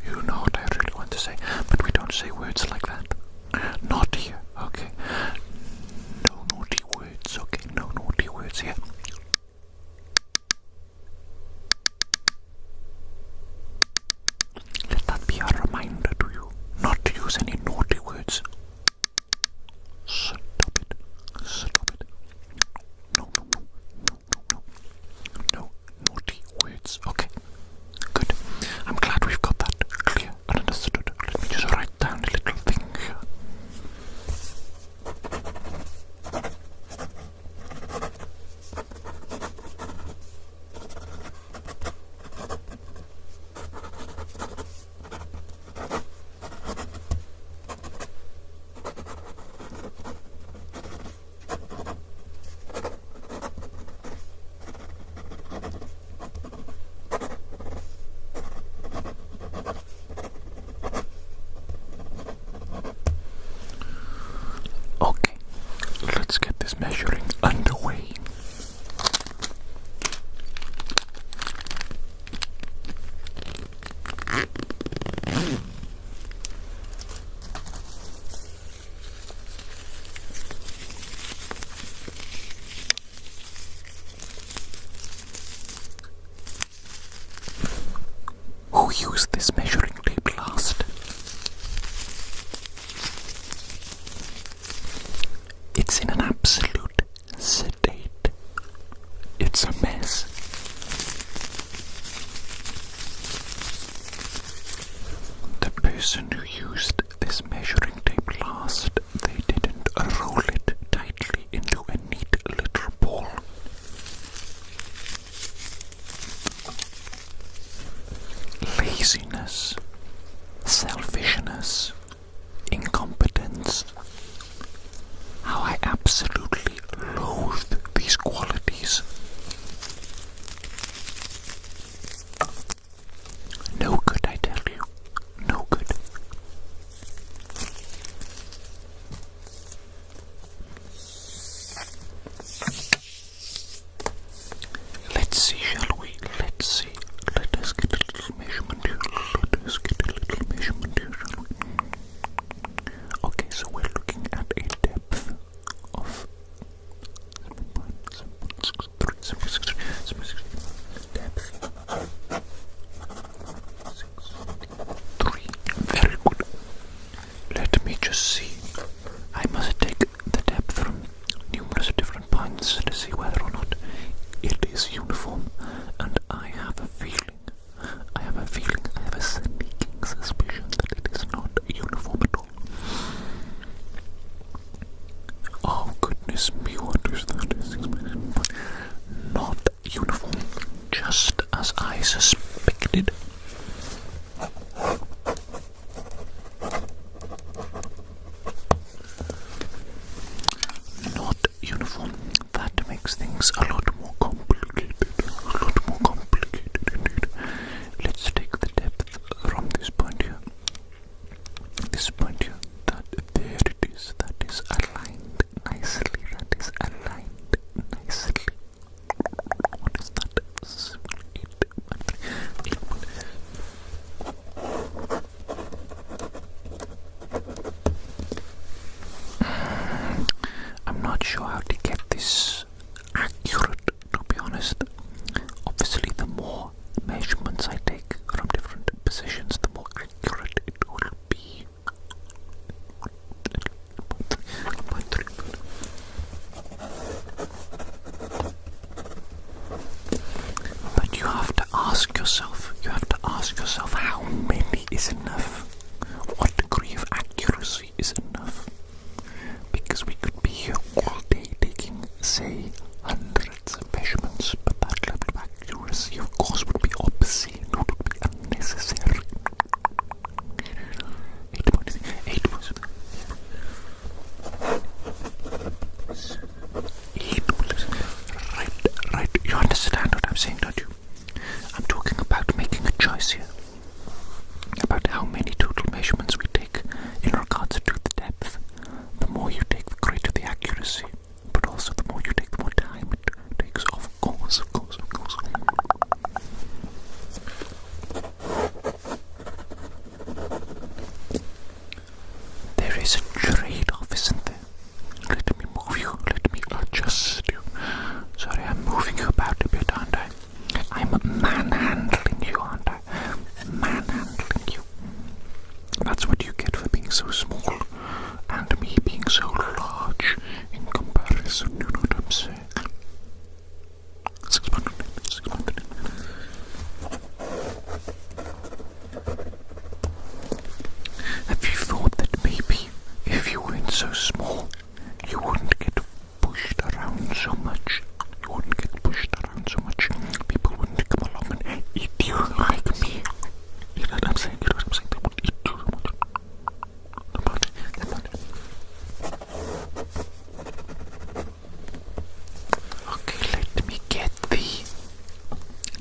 You know what I really want to say, but we don't say words like that. Not here, okay? No naughty words, okay? No naughty words here. Let that be a reminder to you not to use any naughty words. Stop it. Stop it. No, no, no, no, no, no. No naughty words, okay? Good. I'm glad we've got that clear and understood. Let me just write down a little thing here. Okay, let's get this measuring underway. Who used this measuring tape last? It's in an absolute state. It's a mess. The person who used this measuring tape last, they didn't roll it tightly into a neat little ball. Laziness, selfishness, incompetence. How I absolutely loathe these qualities. No good, I tell you. No good. Let's see, shall we? Let's see. Let us get a little measurement here. Let us get a little measurement here, shall we? Okay, so we're looking at a depth of 7.63. Depth 63. Very good. Let me just see. I must take the depth from numerous different points to see whether or not it is uniform, and I have a sneaking suspicion that it is not uniform at all. Oh goodness me, what is that? Not uniform, just as I suspected. Not uniform. That makes things a lot more complicated. Indeed. Let's take the depth from this point here. This point here. There it is. That is aligned nicely. What is that? 8. I'm not sure how to get this accurate, to be honest. Obviously, the more measurements I take from different positions, the more accurate it will be. 1.3. But you have to ask yourself how many is enough? What degree of accuracy is enough? Because we could be here all day taking, say, hundreds of measurements, but that level of accuracy, of course, would be obscene, it would be unnecessary. 8 was right. You understand what I'm saying, don't you? I'm talking about making a choice here. About how many being so small and me being so large in comparison, you know what I'm saying? 600. Have you thought that maybe if you weren't so small, you wouldn't get pushed around so much? You wouldn't get pushed around so much. People wouldn't come along and eat you like me. You know what I'm saying? You know what I'm saying? They would eat you so much. Okay, let me get the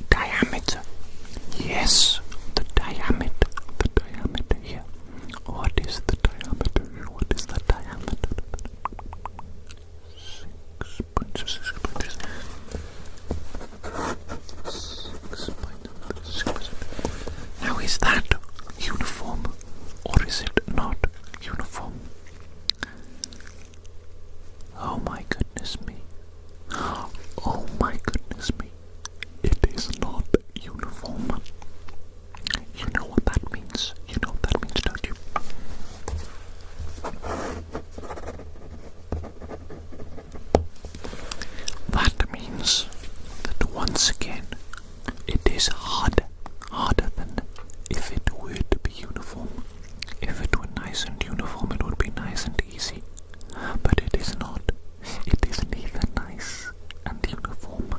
diameter. Yes, the diameter. The diameter here. What is the diameter? What is the diameter? 6.6. Now is that uniform or is it not uniform? Oh my goodness me. Oh my goodness me. It is not uniform. You know what that means? You know what that means, don't you? That means that once again it is harder than if it were to be uniform. If it were nice and uniform, it would be nice and easy. But it is not. It is neither nice and uniform.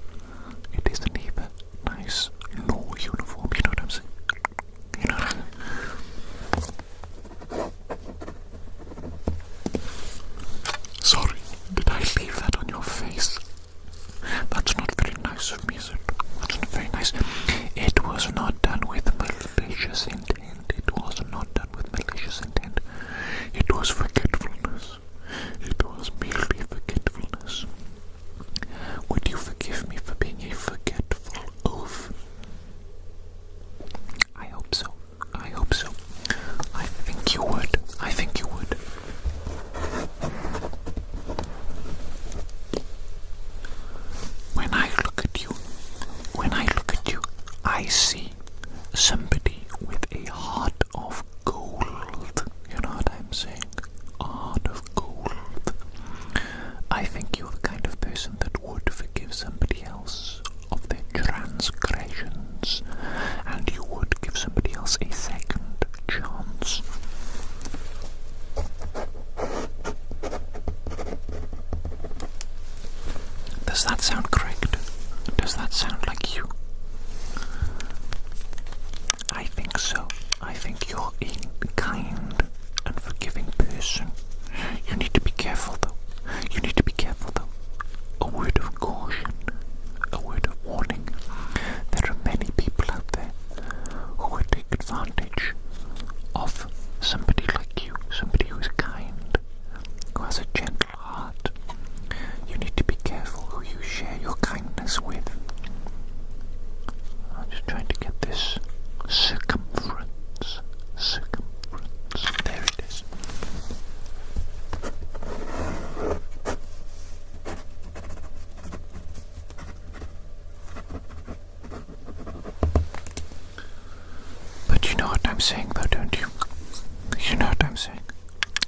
It is neither nice nor uniform. You know what I'm saying? You know what I'm saying? Sorry, did I leave that on your face? That's not very nice of me, is it? That's not very nice. It was not done with malicious intent. It was not done with malicious intent. It was forgetfulness. It was merely forgetfulness. Would you forgive me for being a forgetful oaf? I hope so. I hope so. I think you would. I think you would. When I look at you, I see somebody with a heart of gold. You know what I'm saying? A heart of gold. I think you're the kind of person that would forgive somebody else of their transgressions, and you would give somebody else a second chance. Does that sound correct? Does that sound like you? I think so. I think you're a kind and forgiving person. You need to be careful though. You need to be careful though. A word of caution, a word of warning. There are many people out there who would take advantage of somebody like you, somebody who is kind, who has a gentle heart. You need to be careful who you share your kindness with. I'm just trying to get this circumference. There it is. But you know what I'm saying though, don't you? You know what I'm saying?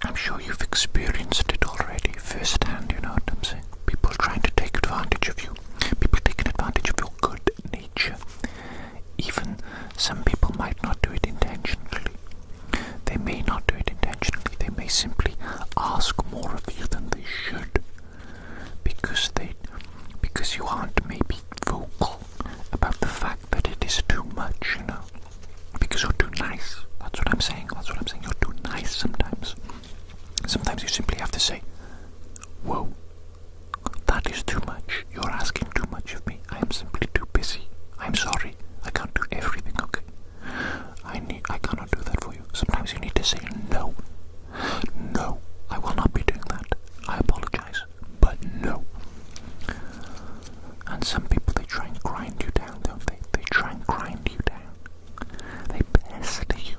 I'm sure you've experienced it already firsthand, you know what I'm saying? People trying to take advantage of you. People taking advantage of your good nature. Even some people might not do it intentionally. They may not do it intentionally. They may simply ask more of you than they should. Because you aren't maybe vocal about the fact that it is too much, you know. Because you're too nice. That's what I'm saying. That's what I'm saying. You're too nice sometimes. Sometimes you simply have to say, whoa, that is too much. You're asking too much of me. I am simply too busy. I'm sorry. I can't do everything, okay? I cannot do that for you. Sometimes you need to say no. No, I will not be doing that. I apologize, but no. And some people, they try and grind you down, don't they? They try and grind you down. They pester you.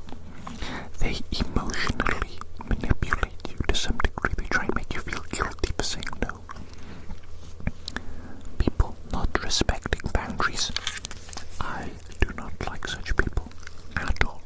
They emotionally manipulate you to some degree. They try and make you feel guilty for saying no. People not respecting boundaries. I do not like such people at all.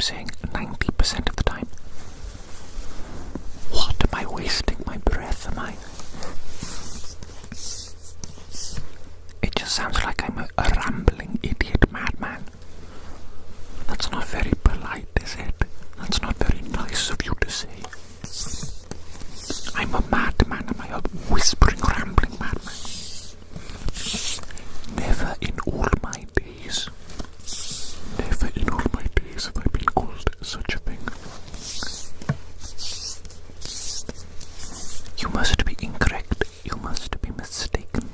saying 90% of the time. What am I wasting my breath, am I? It just sounds like I'm a rambling idiot madman. That's not very polite, is it? That's not very nice of you to say. I'm a madman, am I a whispering, rambling madman? Never in all my days. Never in all my days have I been called such a thing. You must be incorrect. You must be mistaken.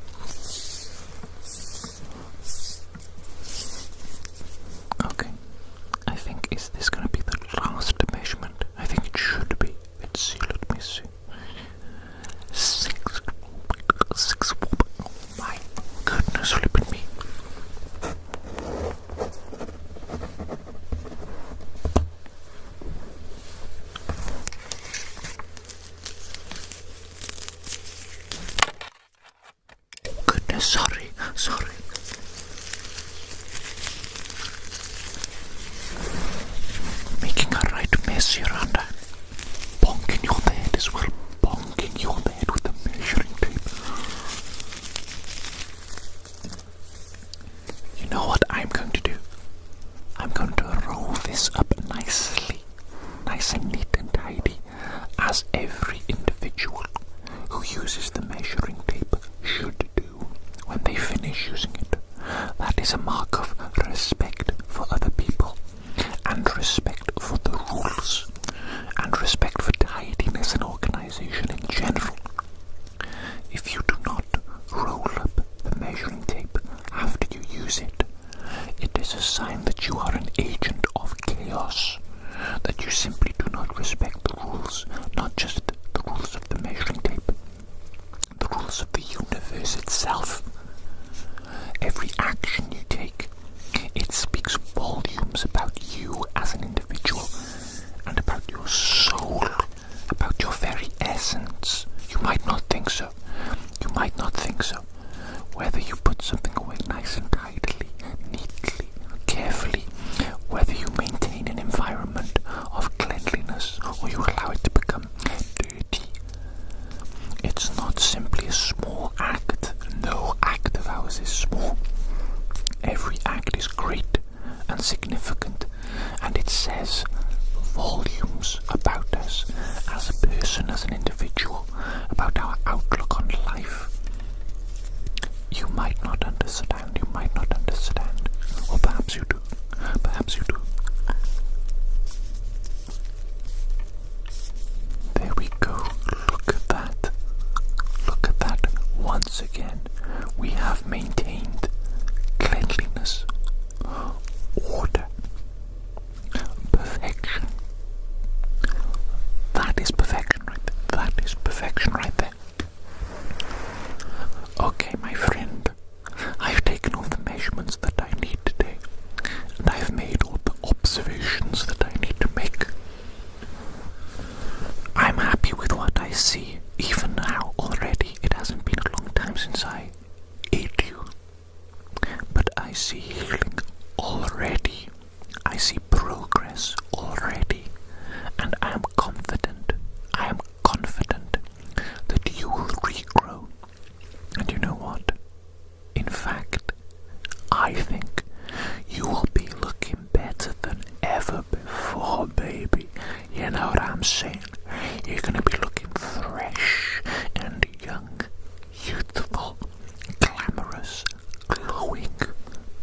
Okay. I think, is this going to be the last measurement? I think it should be. Let's see, let me see. 6. Oh my goodness, flipping me. Goodness, sorry. Making a right mess here, aren't I? Bonking you on the head as well. Bonking you on the head with the measuring tape. You know what I'm going to do? I'm going to roll this up nicely. Nice and neat and tidy. As every individual who uses the measuring tape should do when they finish using it. That is a mark of respect for other people, and respect for the rules, and respect for tidiness and organization in general. If you do not roll up the measuring tape after you use it, it is a sign that you are an agent of chaos, that you simply do not respect the rules, not just the rules of the measuring tape, the rules of the universe itself. Every action you take, it speaks volumes about you as an individual, and about your soul, about your very essence. You might not think so. You might not think so. Whether you put something away nice and tidily, neatly, carefully, whether you maintain an environment of cleanliness or you allow it to become dirty, it's not simply a small act. No act of ours is small. Every act is great and significant, and it says volumes about us as a person, as an individual, about our outlook on life. You might not understand, or perhaps you do, There we go, look at that. Once again, we have maintained cleanliness, order, perfection. That is perfection right there. Okay, my friend, I've taken all the measurements that I need today, and I've made all the observations that I need to make. I'm happy with what I see, even now, already. It hasn't been a long time since I ate you, but I see healing already. I see progress already, and I am confident that you will regrow. And you know what? In fact, I think you will be looking better than ever before, baby. You know what I'm saying? You're gonna be looking fresh and young, youthful, glamorous, glowing,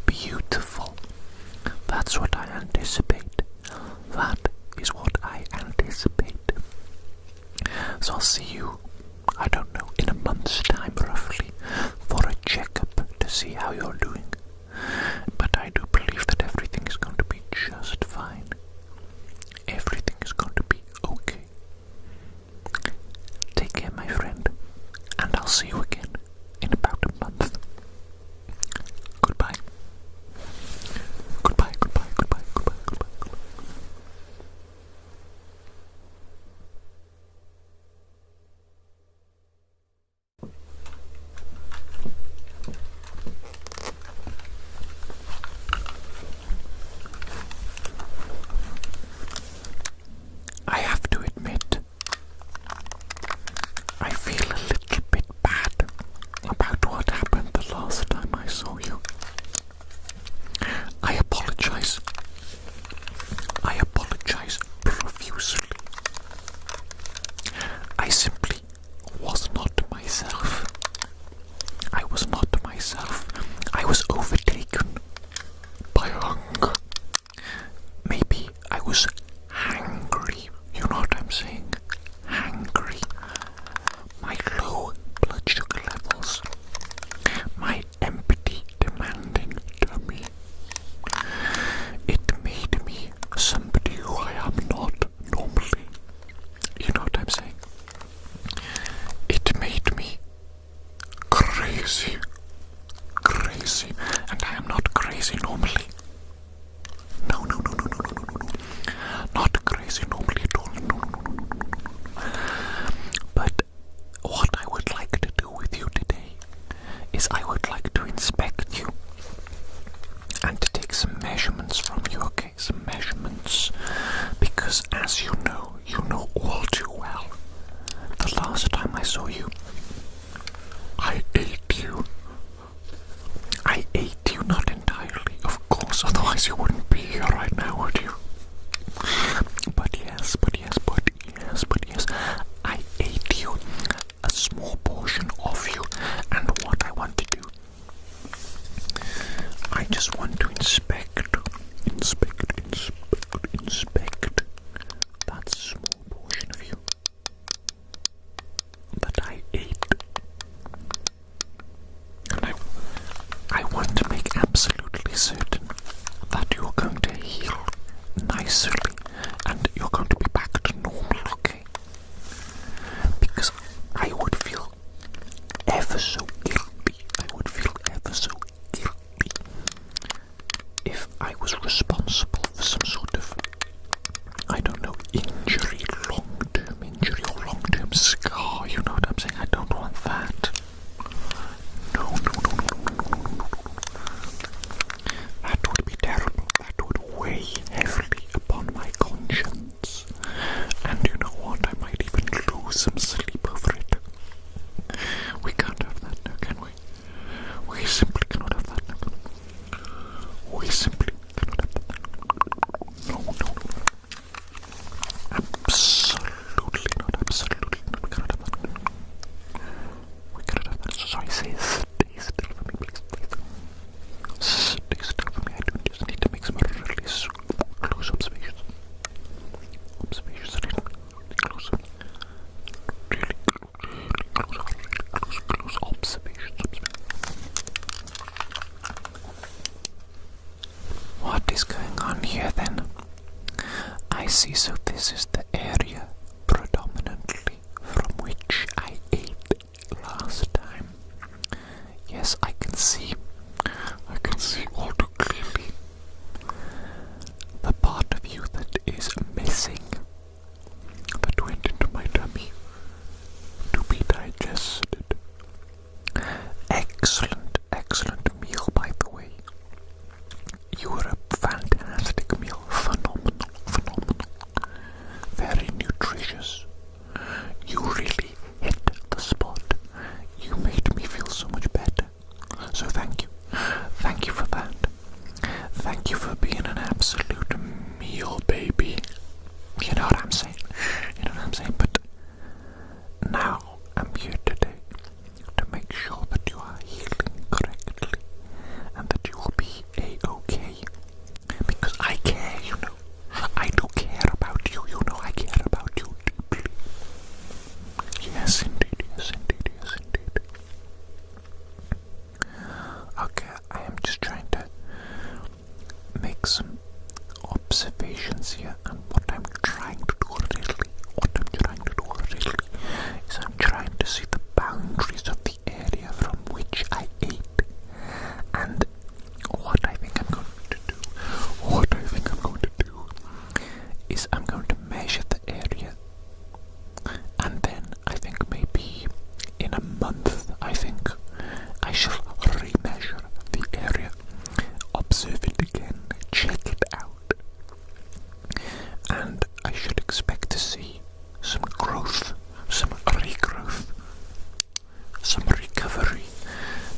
beautiful. That's what I anticipate. That is what I anticipate. So I'll see you, I don't know, in a month's time roughly, for a checkup to see how you're doing. But I do believe that everything is going to be just fine. Everything is going to be okay. as you know all too well, the last time I saw you, I ate you. I ate you, not entirely, of course, otherwise you wouldn't be here right now, would you? But yes, I ate you, a small portion of you, and what I want to do, I just want to inspect that small portion of you that I ate. And I want to make absolutely certain that you're going to heal nicely and you're going to be back to normal, okay? Because I would feel ever so guilty. If I was responsible for some sort of, I don't know, injury, long-term injury or long-term scar, you know what I'm saying? I don't want that. No. That would be terrible. That would weigh heavily upon my conscience. And you know what? I might even lose some sleep over it. We can't have that now, can we? We simply cannot have that now. We simply cannot have that. No. Absolutely not. Cannot have that. We cannot have that. So sorry, stay still for me, please. Stay still for me. I do just need to make some really close observations. Really close observations. What is going on here then? I see, so this is the area predominantly from which I ate last time. Yes, I can see all too clearly the part of you that is missing, that went into my tummy to be digested. Excellent meal, by the way. You were a fantastic meal, phenomenal. Very nutritious. You really hit the spot. You made me feel so much better. So thank you. Thank you for that. Thank you for being an absolute meal, baby. You know what I'm saying? But now I'm here today to make sure that you are healing correctly and that you will be A-okay. Because I care, you know. I do care about you, you know. I care about you deeply. Yes, indeed. Okay, I am just trying to make some observations here, and what I'm trying to do really is I'm trying to see the boundaries of the area from which I ate, and what I think I'm going to do is I'm going to measure the area, and then I think maybe in a month I think I shall remeasure the area, observe it again, check it out, and I should expect to see some growth, some regrowth, some recovery,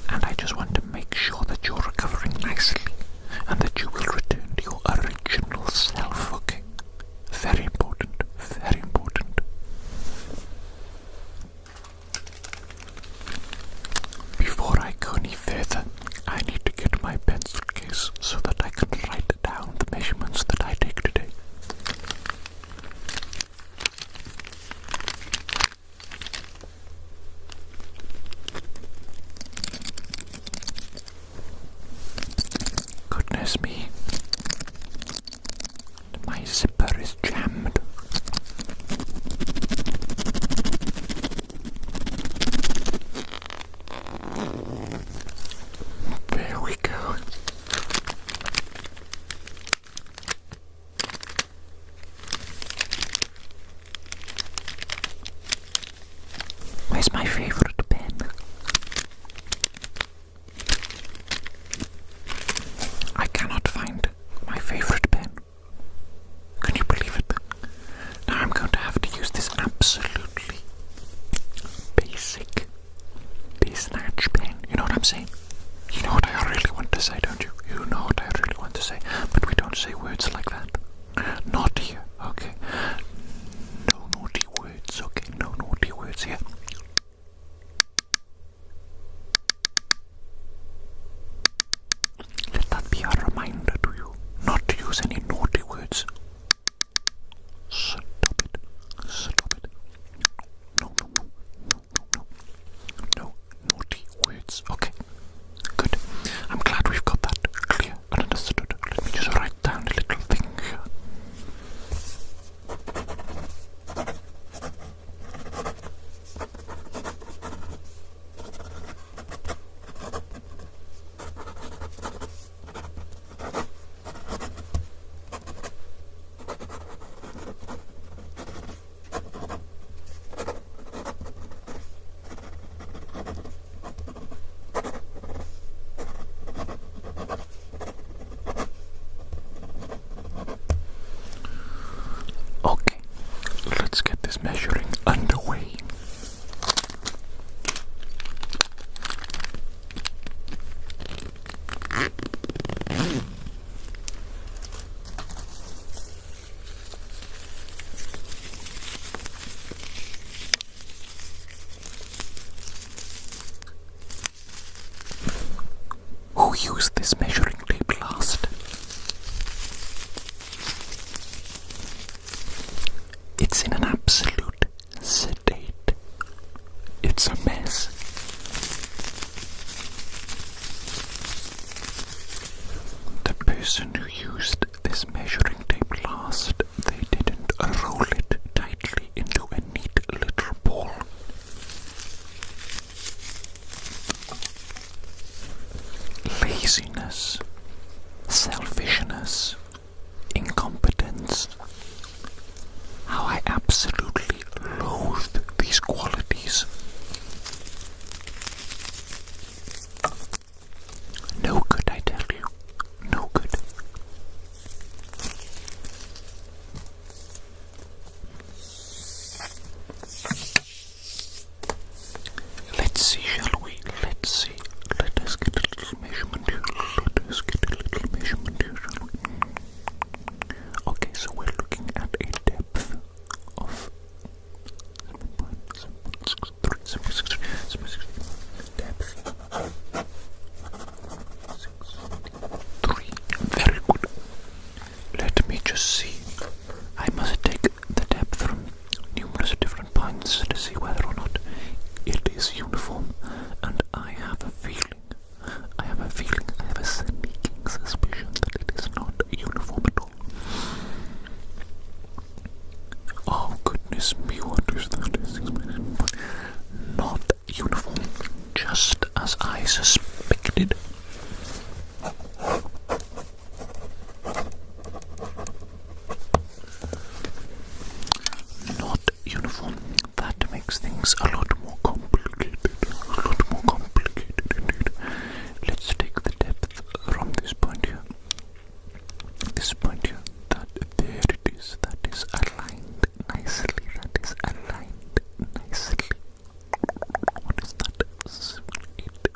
and I just want to make sure that you're recovering nicely and that you will return to your original self, okay? Very important. Before I go any further, I need to get my pencil case so that I can write down the measurements that I take today. Goodness me. My zipper is jammed. There we go. Where's my favorite pen? I cannot find my favorite pen. Can you this measuring underway. Who used this measuring tape last? It's in an absolute state. It's a mess. The person who used this measuring tape last, they didn't roll it tightly into a neat little ball. Laziness, selfishness, incompetence. How I absolutely loathed these qualities. No good, I tell you. No good. Let's see, shall we? Let's see. Let us get a little measurement here. Let us get a little measurement here, shall we? Okay, so we're looking at a depth of 7.763. Depth 63. Very good. Let me just see. I must take the depth from numerous different points to see whether or not it is uniform, and I have a sneaking suspicion that it is not uniform at all. Oh goodness me, what is that? Not uniform, just as I suspected. Not uniform. That makes things a lot more complicated. Indeed. Let's take the depth from this point here. This point here. There it is. That is aligned nicely. What is that? 8.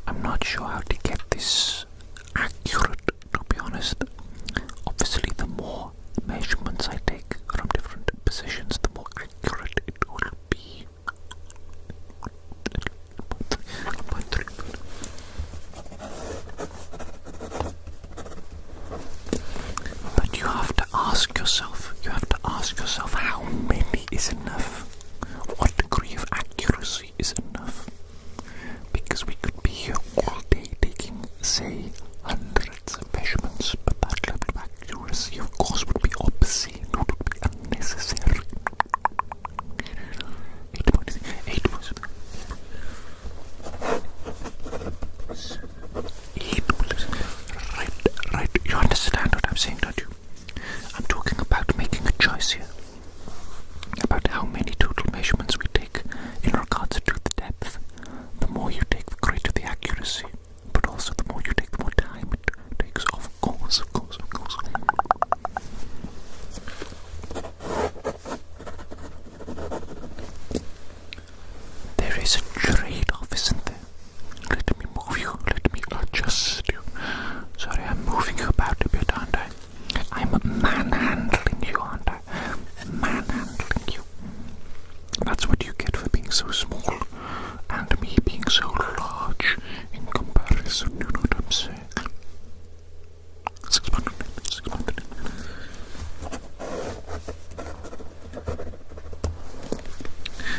I'm not sure how to get this accurate, to be honest. Obviously, the more measurements I take from different positions, the more accurate it will be. 0.3. But you have to ask yourself how many is enough? What degree of accuracy is enough? Because we could be here all day taking, say, hundreds of measurements, but that level of accuracy, of course, would be obscene, would be unnecessary. 8.8. Right. You understand what I'm saying, don't you? I'm talking about making a choice here. About how many total measurements we take in regards to the depth. The more you take, the greater the accuracy. But also the more you take, the more time it takes. Of course. There is a trade-off, isn't there? Let me move you. Let me adjust you. Sorry, I'm moving you about a bit, aren't I? I'm manhandling you, aren't I? Manhandling you. That's what you get for being so small, and me being so large in comparison. You know what I'm saying? 600.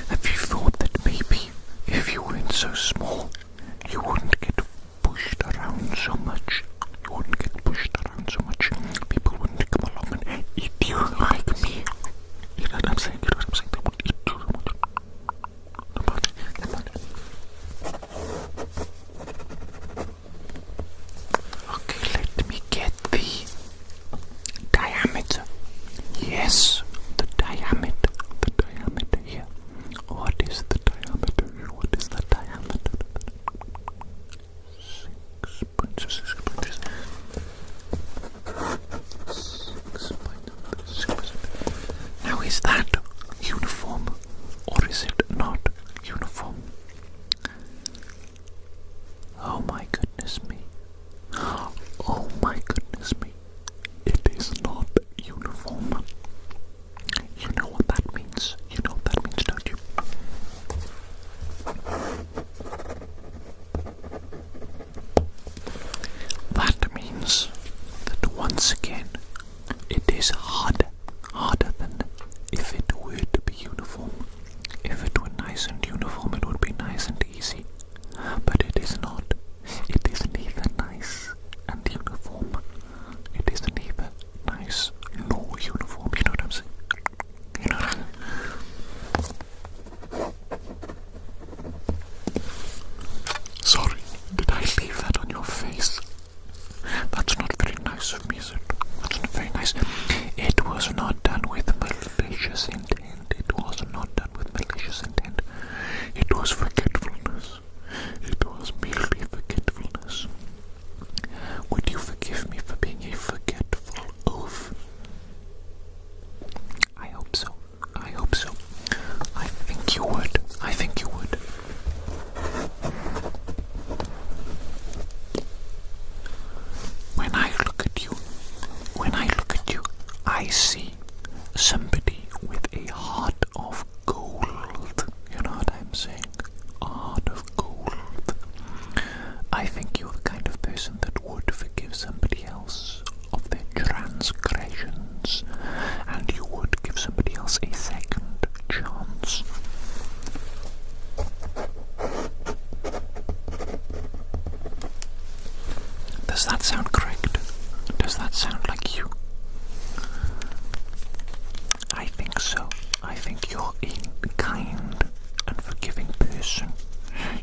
Have you thought that maybe if you weren't so small, you wouldn't get pushed around so much? People wouldn't come along and eat you like me. You know what I'm saying? They would eat you so much. Okay, let me get the diameter. Yes, the diameter here. What is the diameter? What is the diameter? Does that sound correct? Does that sound like you? I think so. I think you're a kind and forgiving person.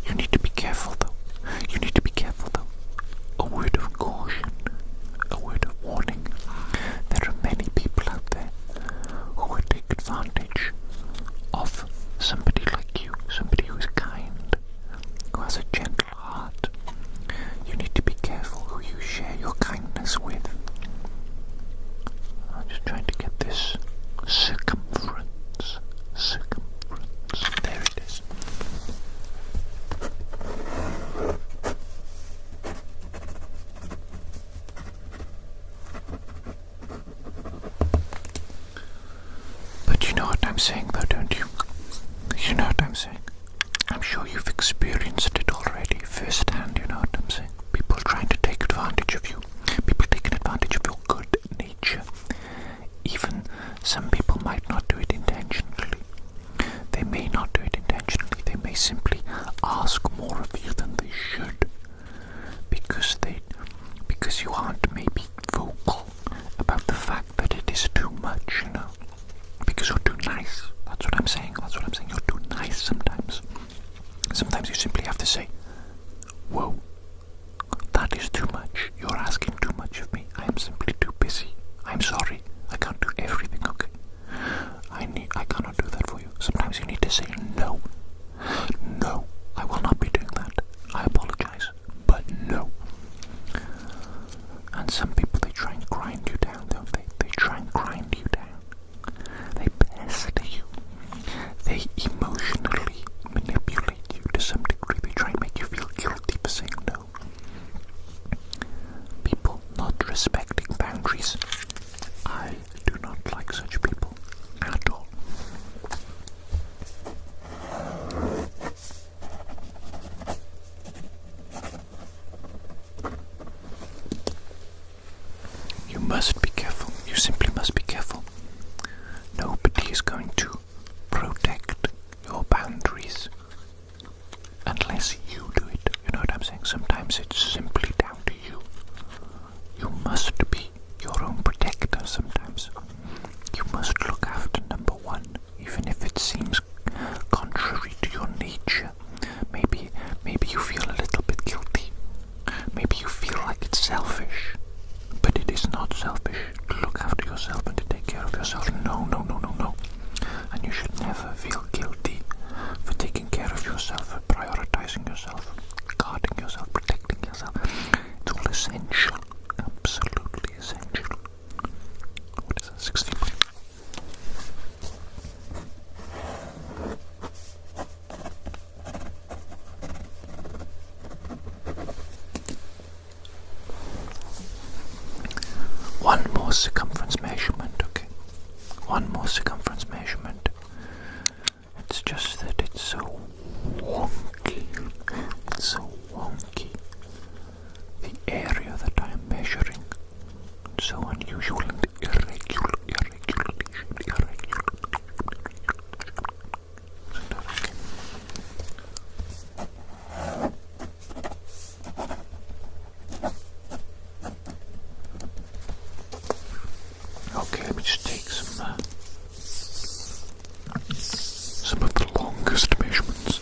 You need to be careful though. You need to be careful though. A word of caution, a word of warning. There are many people out there who would take advantage of somebody like you, somebody who is kind, who has a gentle heart. You need to be careful who you share your kindness with. I'm just trying to get this circumference. There it is. But you know what I'm saying though, don't you? You know what I'm saying? I'm sure you've experienced it already, firsthand, you know what I'm saying? People trying to take advantage of you. People taking advantage of your good nature. Even some people might not do it intentionally. They may not do it intentionally. They may simply ask more of you than they should. Because you aren't maybe vocal about the fact that it is too much, you know. Because you're too nice. That's what I'm saying. You're too nice sometimes. Sometimes you simply have to say, whoa, that is too much. You're asking too much of me. I am simply too busy. I'm sorry. I can't do everything, okay? I cannot do that for you. Sometimes you need to say no. No, I will not be doing that. I apologize, but no. And some people, they try and grind you down, don't they? They try and grind you down. They pester you. They emotionally manipulate you to some degree. They try and make you feel guilty for saying no. People not respecting boundaries. I do not like such people at all. You must be careful. You simply must be careful. Nobody is going to protect your boundaries unless you do it. You know what I'm saying? Sometimes it's simply down to you. You must be your own protector sometimes. You must look after number one, even if it seems contrary to your nature. Maybe you feel a little bit guilty. Maybe you feel like it's selfish. But it is not selfish to look after yourself and to take care of yourself. No. And you should never feel guilty for taking care of yourself, for prioritizing yourself, guarding yourself, protecting yourself. It's all essential. Absolutely essential. What is that? 60. One more circumference measurement, okay? One more circumference measurement. It's just that it's so wonky. It's so wonky. The area that I am measuring, it's so unusual and irregular. Okay, let me just take some of the longest measurements.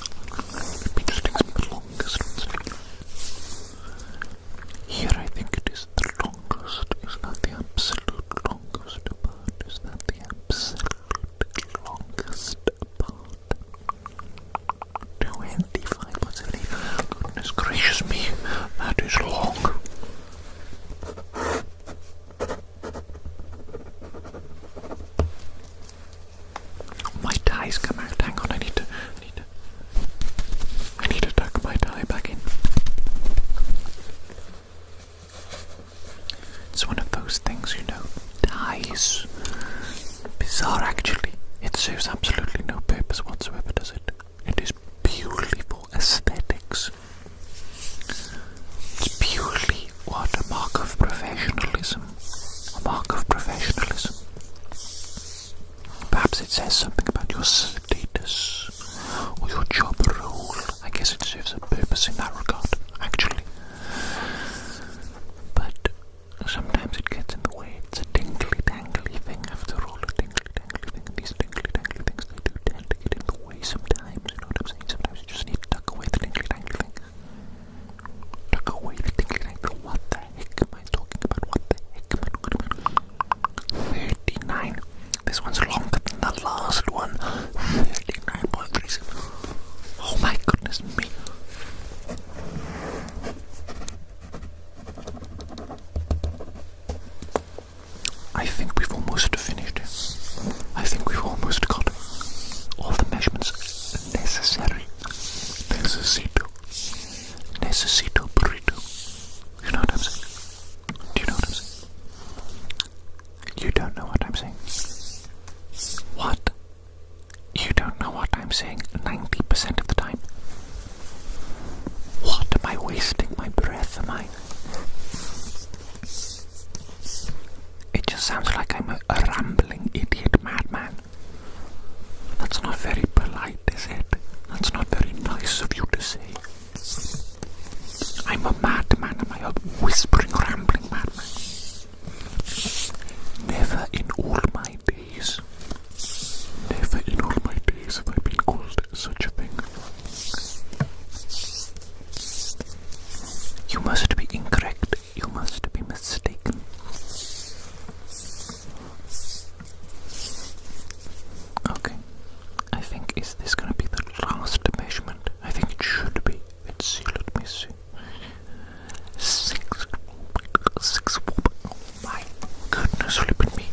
Let me just take some of the longest ones. Here I think it is the longest. Is that the absolute longest part? Is that the absolute longest part? 25.70. Goodness gracious me, that is long. My tie's come out. Hang on, I need to tuck my tie back in. It's one of those things, you know, ties. Bizarre actually. It serves absolutely no purpose whatsoever, does it? It is purely for aesthetics. It's purely what? A mark of professionalism. A mark of professionalism. Perhaps it says something about your status or your job role. I guess it serves a purpose in that regard, actually. necesito burrito. You know what I'm saying? Do you know what I'm saying? You don't know what I'm saying. What? You don't know what I'm saying 90% of the time. What? Am I wasting my breath? Am I? It just sounds like I'm a rambling idiot madman. That's not very polite, is it? That's not very nice of you to say. I'm a madman. Am I a whispering, rambling madman? Never in all my days. Never in all my days have I been called such a thing. You must be incorrect. You must be mistaken. Okay. I think, is this going to be the last measurement? I think it should be. Let's see, let me see. 6. Oh my goodness, flipping me.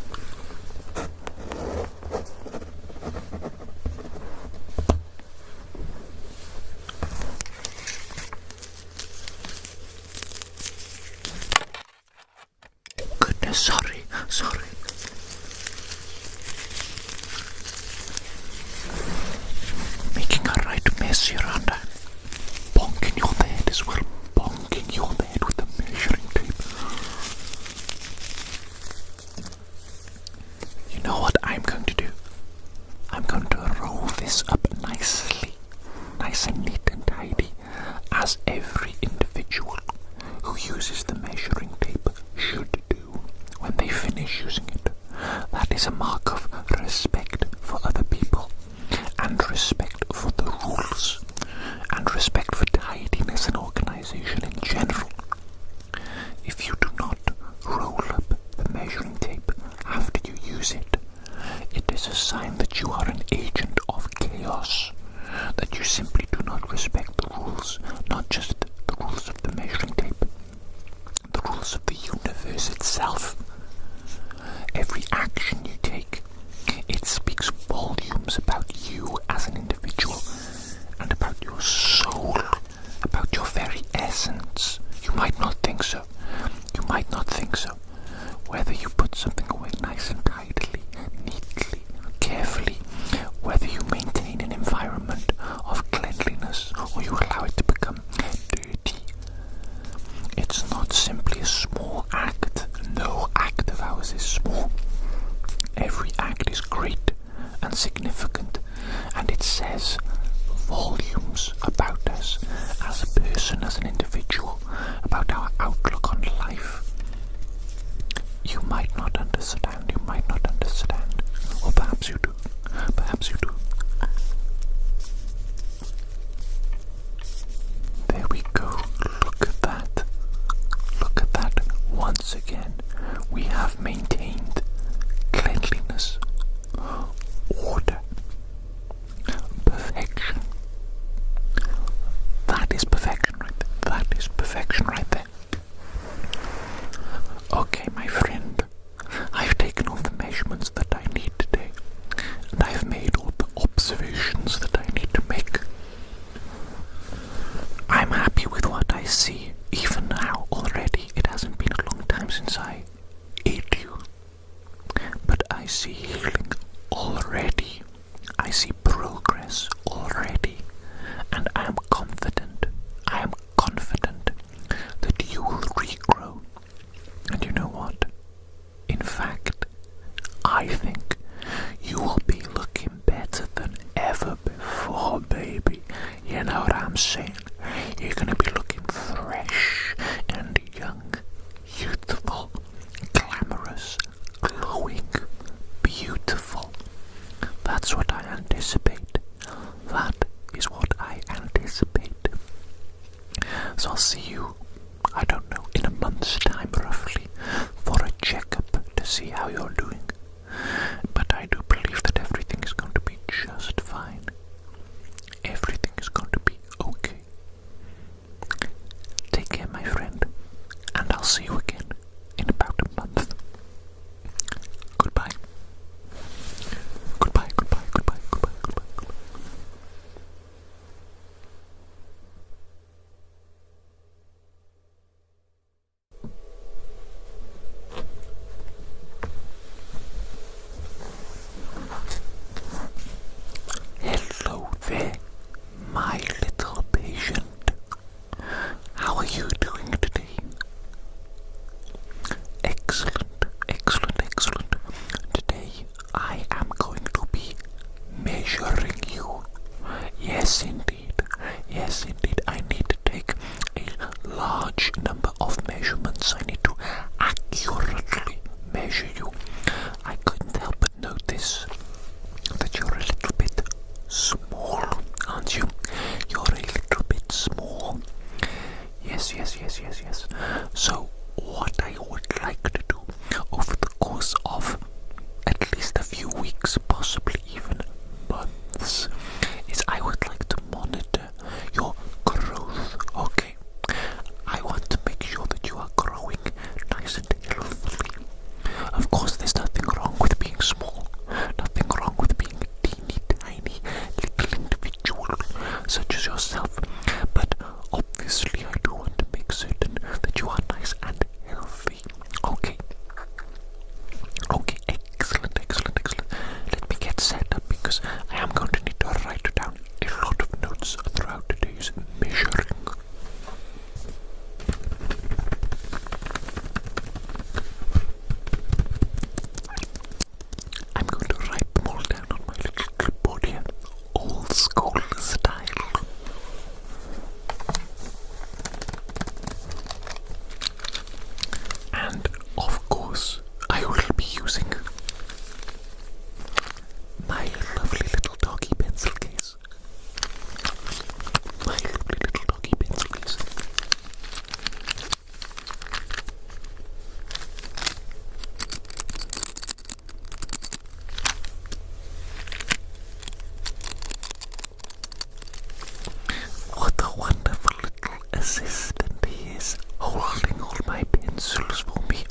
Goodness, sorry. Making a right mess here, aren't I? Bonking you on the head as well. Bonking you on the head with the measuring tape. You know what I'm going to do? I'm going to roll this up nicely. Nice and neat and tidy. As every individual who uses the measuring tape should do when they finish using it. That is a mark of respect for other people, and respect for the rules, and respect for tidiness and organization in general. If you do not roll up the measuring tape after you use it, it is a sign that you are an agent of chaos, that you simply do not respect the rules, not just the rules of the measuring tape, the rules of the universe itself. Every action you take, it speaks volumes about you as an individual, and about your soul, about your very essence. You might not think so. You might not think so. Whether you put something away nice and tidily, neatly, carefully, whether you maintain an environment of cleanliness or you allow it to become dirty. It's not simply a small act. No act of ours is small. Every act is great and significant, and it says volumes about us as a person, as an individual, about our outlook on life. You might not understand, or perhaps you do, There we go, look at that, once again, we have maintained cleanliness, order, perfection. That is perfection right there. Okay, my friend, I've taken all the measurements that I need today, and I've made all the observations that I need to make. I'm happy with what I see, even now already. It hasn't been a long time since I ate you, but I see healing already. I see progress already, and I am confident that you will regrow. And you know what? In fact, I think you will be looking better than ever before, baby. You know what I'm saying? You're gonna be looking fresh and young, youthful, glamorous, glowing, beautiful. That's what I anticipate. That is what I anticipate. So I'll see you, I don't know, in a month's time roughly, for a checkup to see how you're doing. But I do believe that everything is going to be just fine. Everything is going to be okay. Take care, my friend, and I'll see you again in about a month. Goodbye. Goodbye. huge number of measurements. I need to accurately measure you. I couldn't help but notice that you're a little bit small, aren't you? You're a little bit small. Yes. So what I would like to do over the course of at least a few weeks, possibly even months, is I would like to monitor your growth, okay? I want to make sure that you are growing nice and healthily. Of course, there's nothing wrong with being small, nothing wrong with being a teeny tiny little individual such as yourself, but obviously I do want to make certain that you are nice and healthy. Okay, excellent. Let me get set up because I am going to need to write down a lot of notes throughout today's measuring. I'm going to write them all down on my little clipboard here, old school style. And of course, I will be using my lovely little doggy pencil case. What a wonderful little assistant he is, holding all my pencils for me.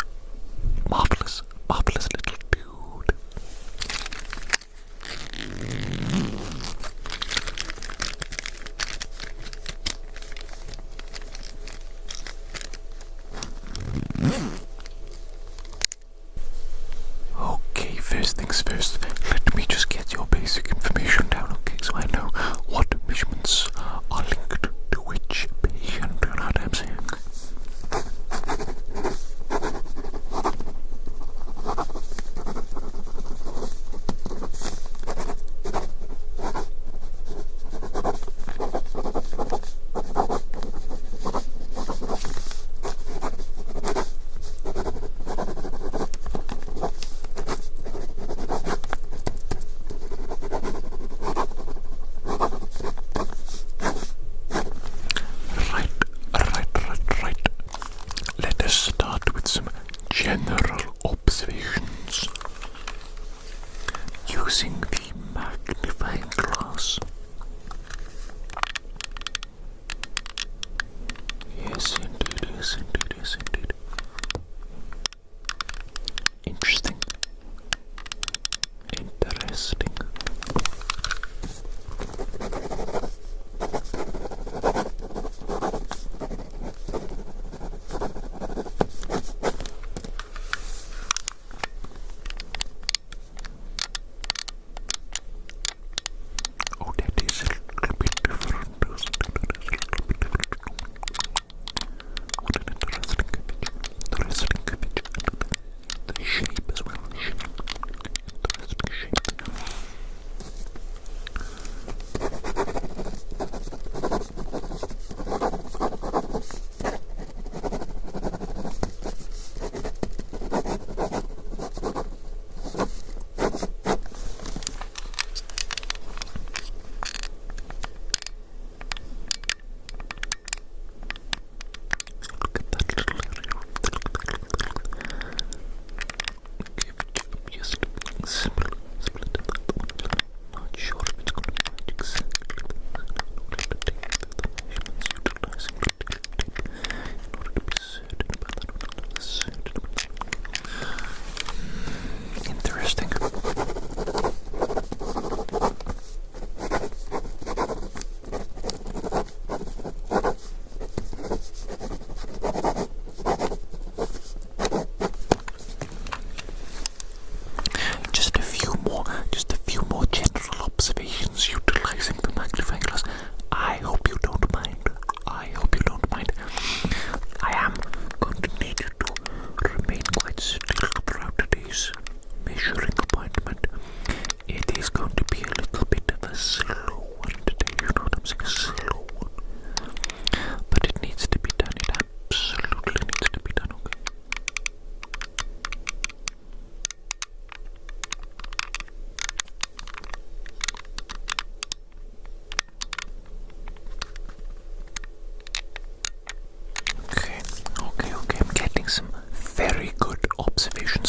Marvelous little dude. Okay, first things first, let me just get your basic information down, okay, so I know what measurements are linked to which patient. You know what I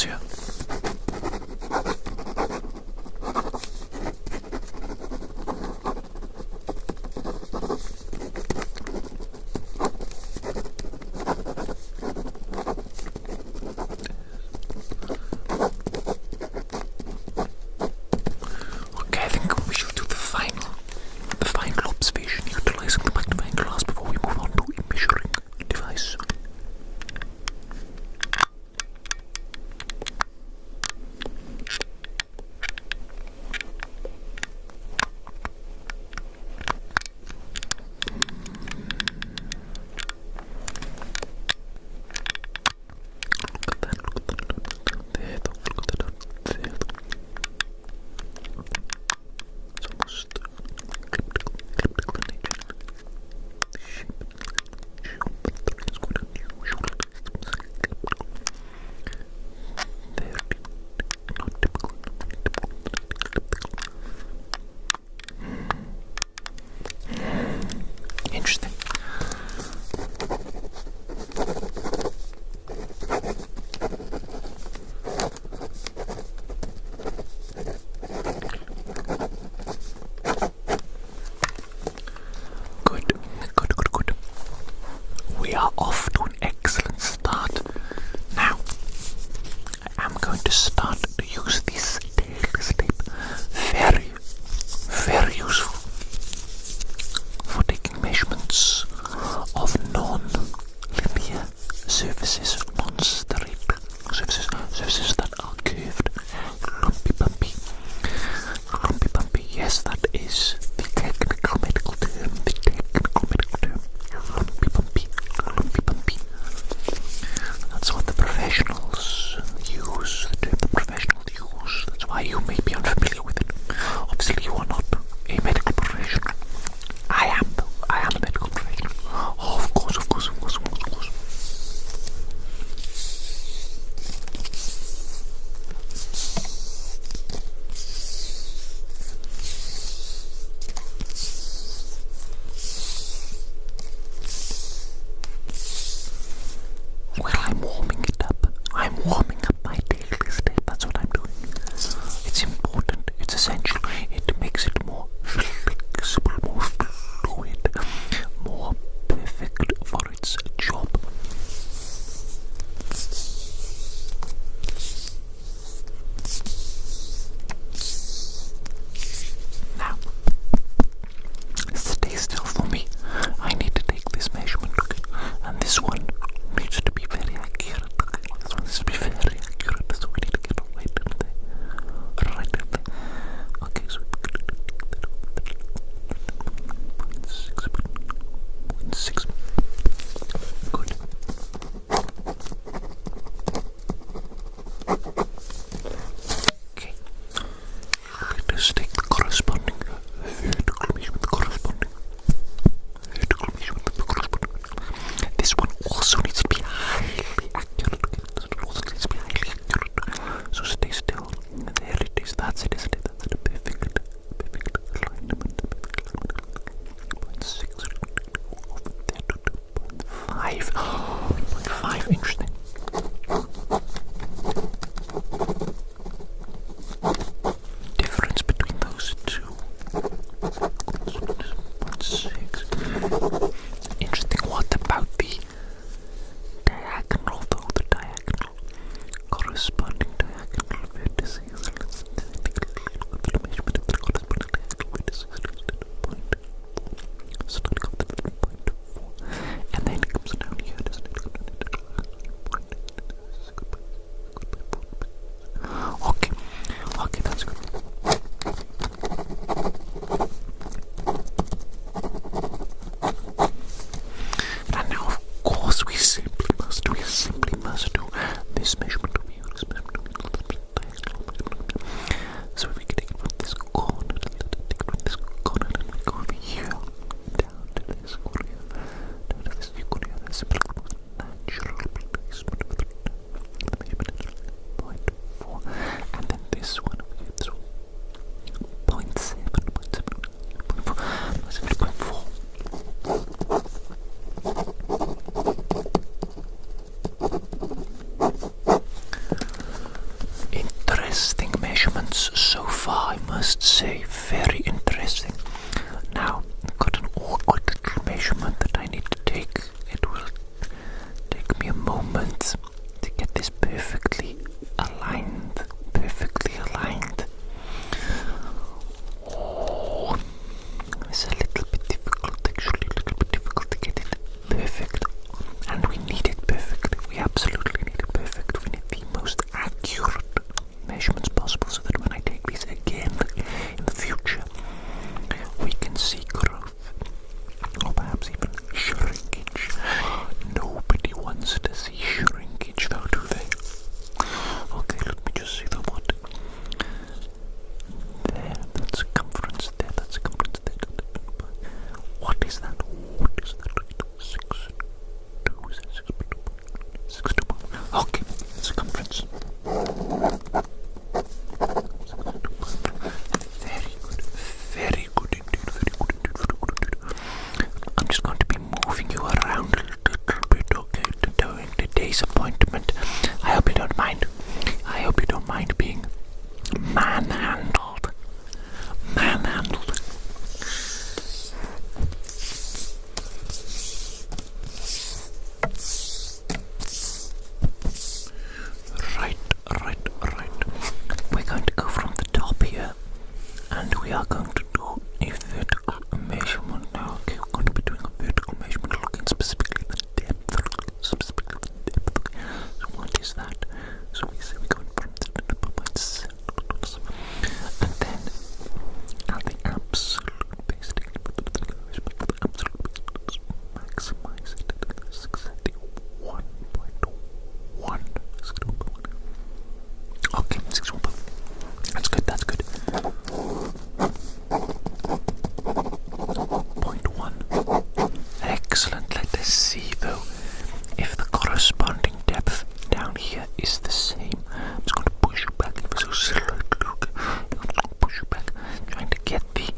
Yeah. Okay, I think we should do the final observation utilizing the magnifying glass before we move on to a measuring device. Interesting. Good. We are off to an excellent start. Now, I am going to start to use this tape. Very, very useful for taking measurements of non-linear surfaces, non-straight surfaces that are curved, lumpy bumpy. Yes, that is the technical medical term. Lumpy bumpy. That's what the professionals use. The term the professionals use. That's why you may be unfamiliar with it. Obviously, you are not a medical professional. I am, though. I am a medical professional. Oh, of course. Well, I'm warming it up. I'm warming up my tailor's tape. That's what I'm doing. It's important. It's essential. It makes it more flexible, more fluid, more perfect for its job. Now, stay still for me. I need to take this measurement, okay? And this one needs to be very accurate. This one needs to be very accurate, so we need to get right in there. Right in there. Okay, so 0.6. Good. Okay. Let us take the corresponding vertical measurement. This one also needs to be highly accurate. So stay still. There it is. That's it, isn't it? That's the perfect alignment. 0.6 over there to 0.5. 0.5. Interesting. Difference between those two. 0.6. Interesting. What about the diagonal, though? The diagonal. Corresponding diagonal vertices. Let's take a look at the measurement of the corresponding diagonal vertices. Starting off at 0.4. And then it comes down here, doesn't it? Okay, that's good. And now, of course, we simply must do this measurement over here. So if we can take it from this corner, and we go over here, down to this corner, that's simply the most natural placement of the measurement is 0.4, and then this one over here, this one, 0.7, 0.4. see though if the corresponding depth down here is the same. I'm just going to push you back ever so slightly. Push you back, trying to get the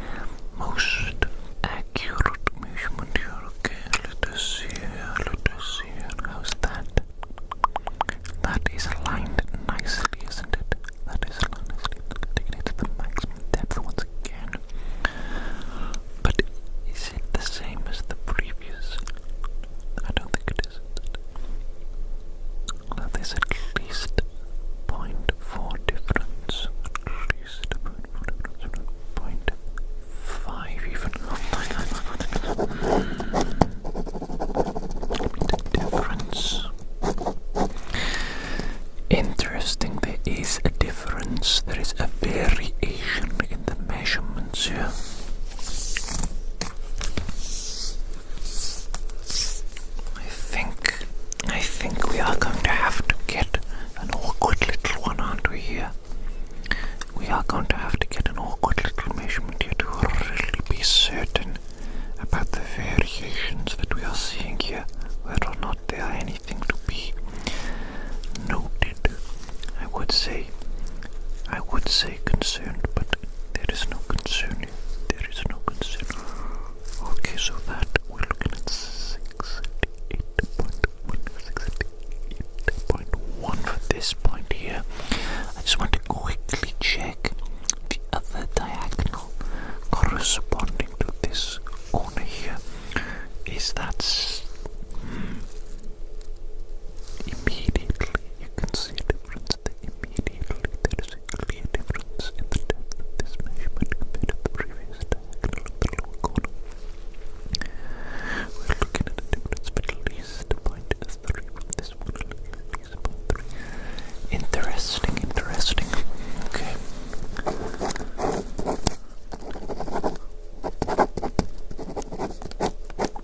most accurate measurement here. Okay, let us see here. How's that? That is aligned nicely, isn't it? That is aligned nicely. Taking it to the maximum depth once again. But is it the same as the previous? I don't think it is. Well, there's at least 0.4 difference. At least 0.4 difference. 0.5 even. Difference. Interesting, there is a difference. There is a variation in the measurements here. I think we are going to have to get an awkward little one, aren't we here? We are going to have to get an awkward little measurement here to really be certain about the variations that we are seeing here, whether or not they are anything to be noted. I would say concerned, but there is no concern here. There is no concern. Okay, so that we're looking at 68.1 for this point here. I just want to quickly check the other diagonal corresponding to this corner here. Is that immediately you can see a difference there. Immediately there is a clear difference in the depth of this measurement compared to the previous diagonal of the lower corner. We're looking at a difference of at least 0.3 from this one, at least 0.3. Interesting. Okay.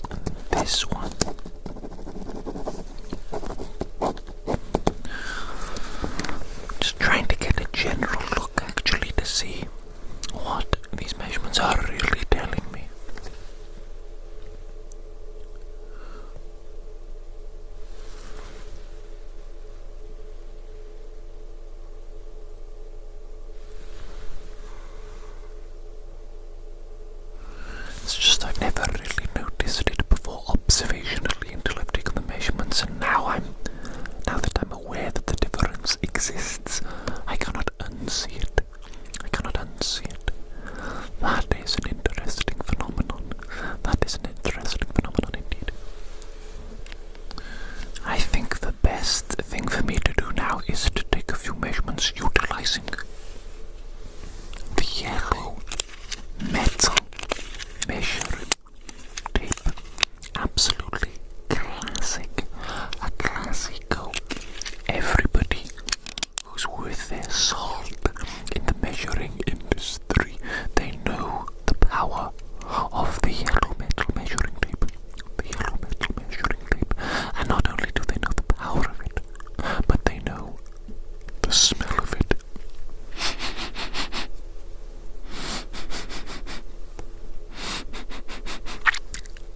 And this one. Just trying to get a general look actually to see what these measurements are really telling me. It's just I've never really noticed it before observationally until I've taken the measurements, and now that I'm aware that the difference exists, I cannot unsee it. That is an interesting phenomenon. Indeed. I think the best thing for me to do now is to take a few measurements utilizing the yellow metal measuring tape. Absolutely classic. A classico. Everybody who's worth their salt in the measuring industry, they know the power of the yellow metal measuring tape. And not only do they know the power of it, but they know the smell of it.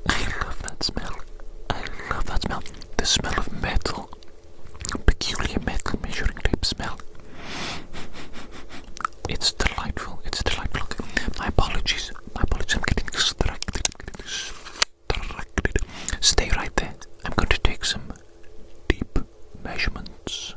I love that smell. The smell of metal. Peculiar metal measuring tape smell. It's delightful. My apologies. I'm getting distracted. Stay right there. I'm going to take some deep measurements.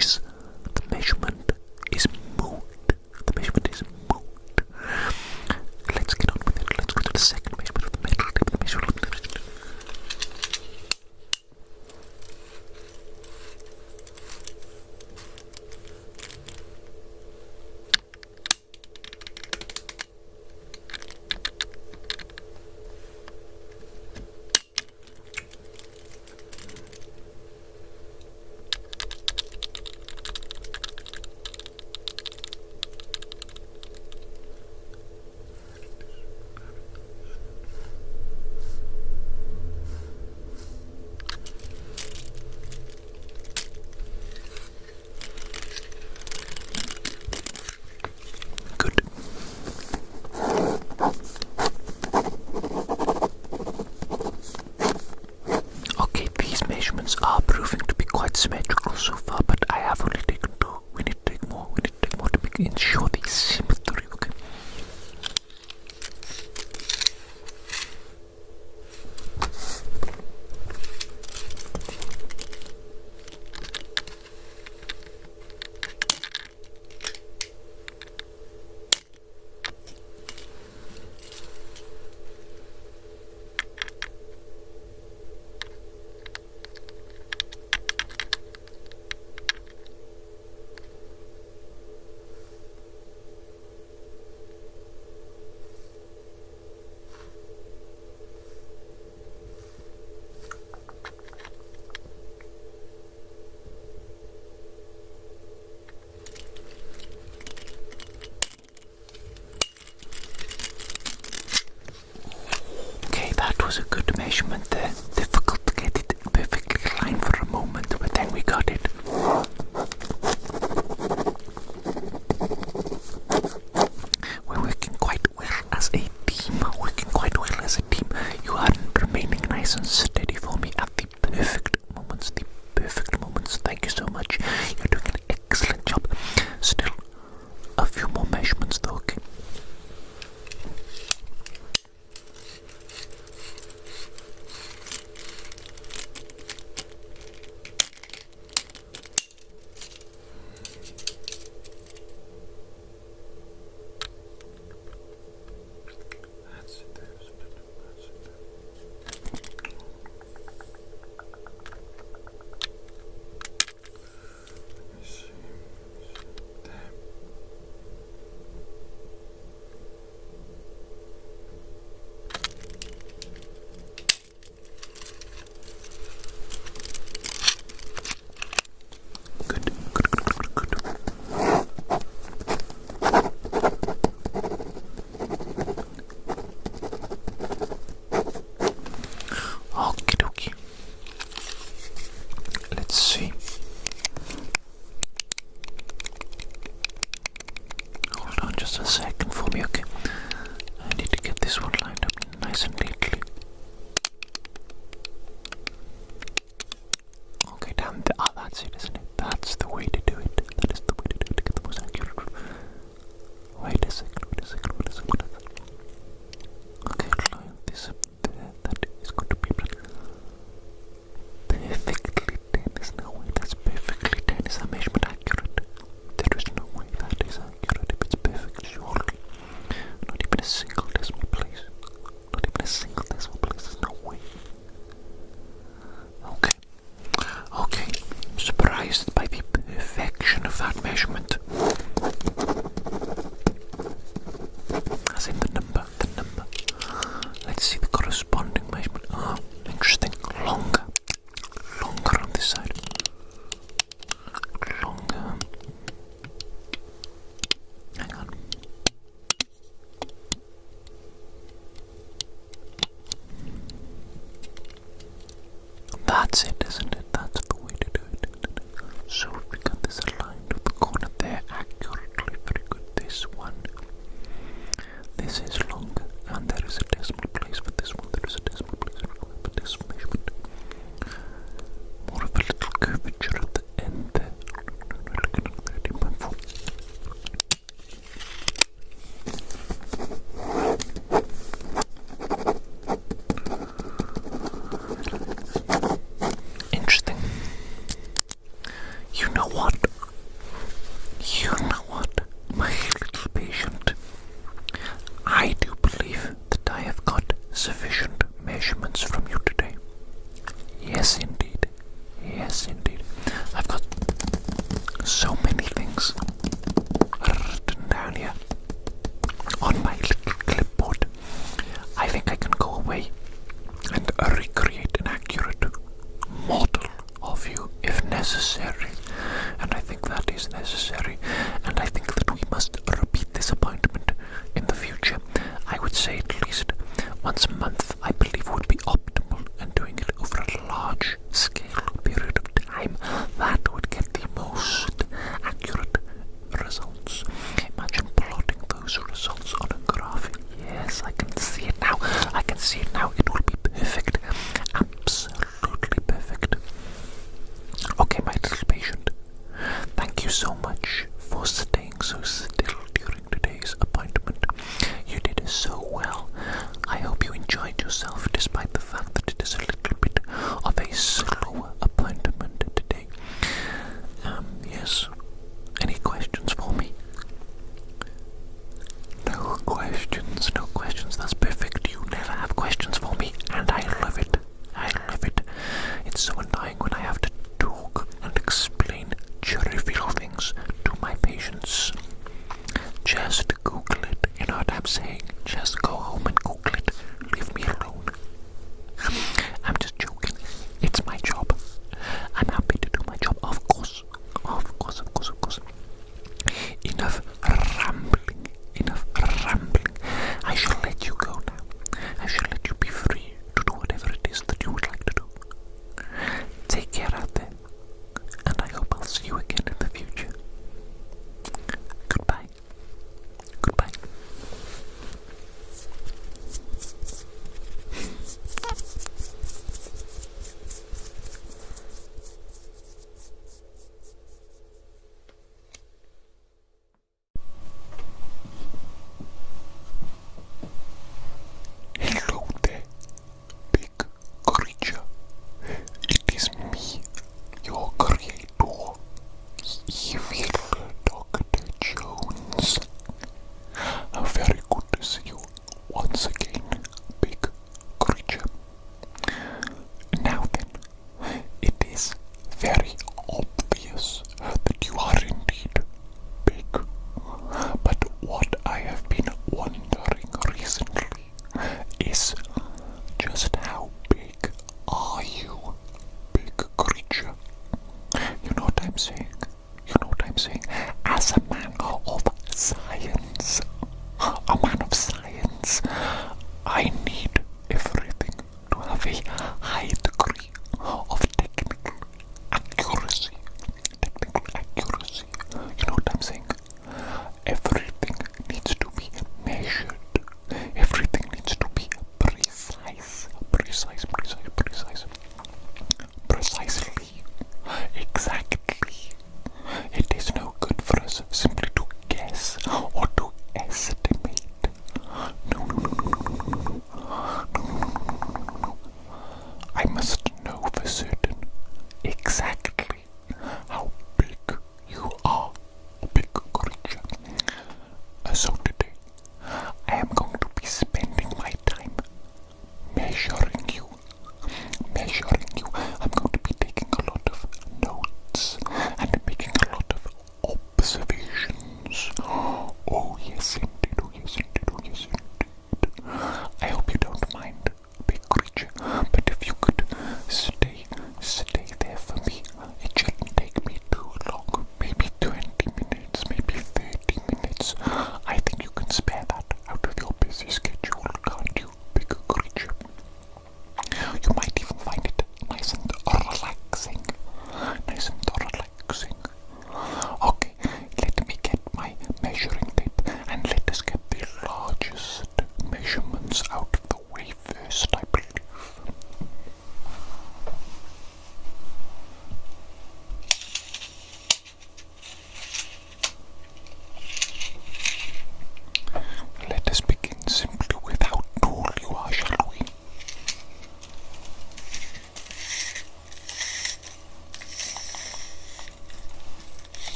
is the measurement is moot. The measurement is moot. Let's get on with it. Let's go to the second measurement of the metal tip. The measurement. Are proving to be quite symmetrical so far, but I have only taken 2. We need to take more. We need to take more to ensure the symmetry. Okay. That was a good measurement there. Difficult to get it perfectly aligned for a moment, but then we got it. We're working quite well as a team. You are remaining nice and steady for me at the perfect moments. Thank you so much. You're doing an excellent job. Still a few more measurements though, okay? A second for me, okay? I need to get this one lined up nice and neatly. Okay, damn. That's it, isn't it? That's the way to do it. That is the way to do it to get the most accurate. Wait a second. Okay, line this up there. That is going to be perfectly 10. There's no way that's perfectly 10. Is that measurement accurate? There is no way that is accurate if it's perfect, surely. Not even a single decimal place. There's no way. Okay. I'm surprised by the perfection of that measurement. As in the number. Let's see the corresponding measurement. Oh, interesting. Longer on this side. Longer. Hang on. That's it, isn't it? That's the way to do it. So we got this aligned with the corner there accurately. Very good. This one. This is longer, and there is a decimal place for this one. There is a decimal place for this measurement. More of a little curvature at the end there. 13.4. Interesting. You know what? necessary. And I think that is necessary. And I think that we must repeat this appointment in the future. I would say at least once a month, I believe, would be optimal, and doing it over a large scale period of time, that would get the most accurate results. Imagine plotting those results on a graph. Yes, I can see it now. I can see it now. It will be perfect. Absolutely perfect. Okay, my little patient. Thank you so much for staying so still during today's appointment. You did so well. I hope you enjoyed yourself despite the fact that it is a little bit of a slow appointment today. Yes. Any questions for me? No questions, that's perfect. You never have questions for me, and I love it. It's so annoying when I have to talk and explain trivial things to my patients. Just Google it, you know what I'm saying? Just go home and Google it. Leave me alone. I'm just joking. It's my job. I'm happy to do my job, of course. Enough rambling. I shall let you go now. I shall let you be free to do whatever it is that you would like to do. Take care out there, and I hope I'll see you again in the future. Goodbye. Hello there, big creature. It is me, your creator, evil Dr. Jones. Very good to see you once again, big creature. Now then, it is very obvious that you are indeed big. But what I have been wondering recently is just how big are you, big creature? You know what I'm saying? As a man of science, I need everything to have a high degree of technical accuracy. You know what I'm saying? Everything needs to be measured. Everything needs to be precise. Precisely. Exactly. It is no good for us simply to guess or to estimate. No. I must know for certain exactly how big you are, big creature. So today, I am going to be spending my time measuring you. I'm going to be taking a lot of notes.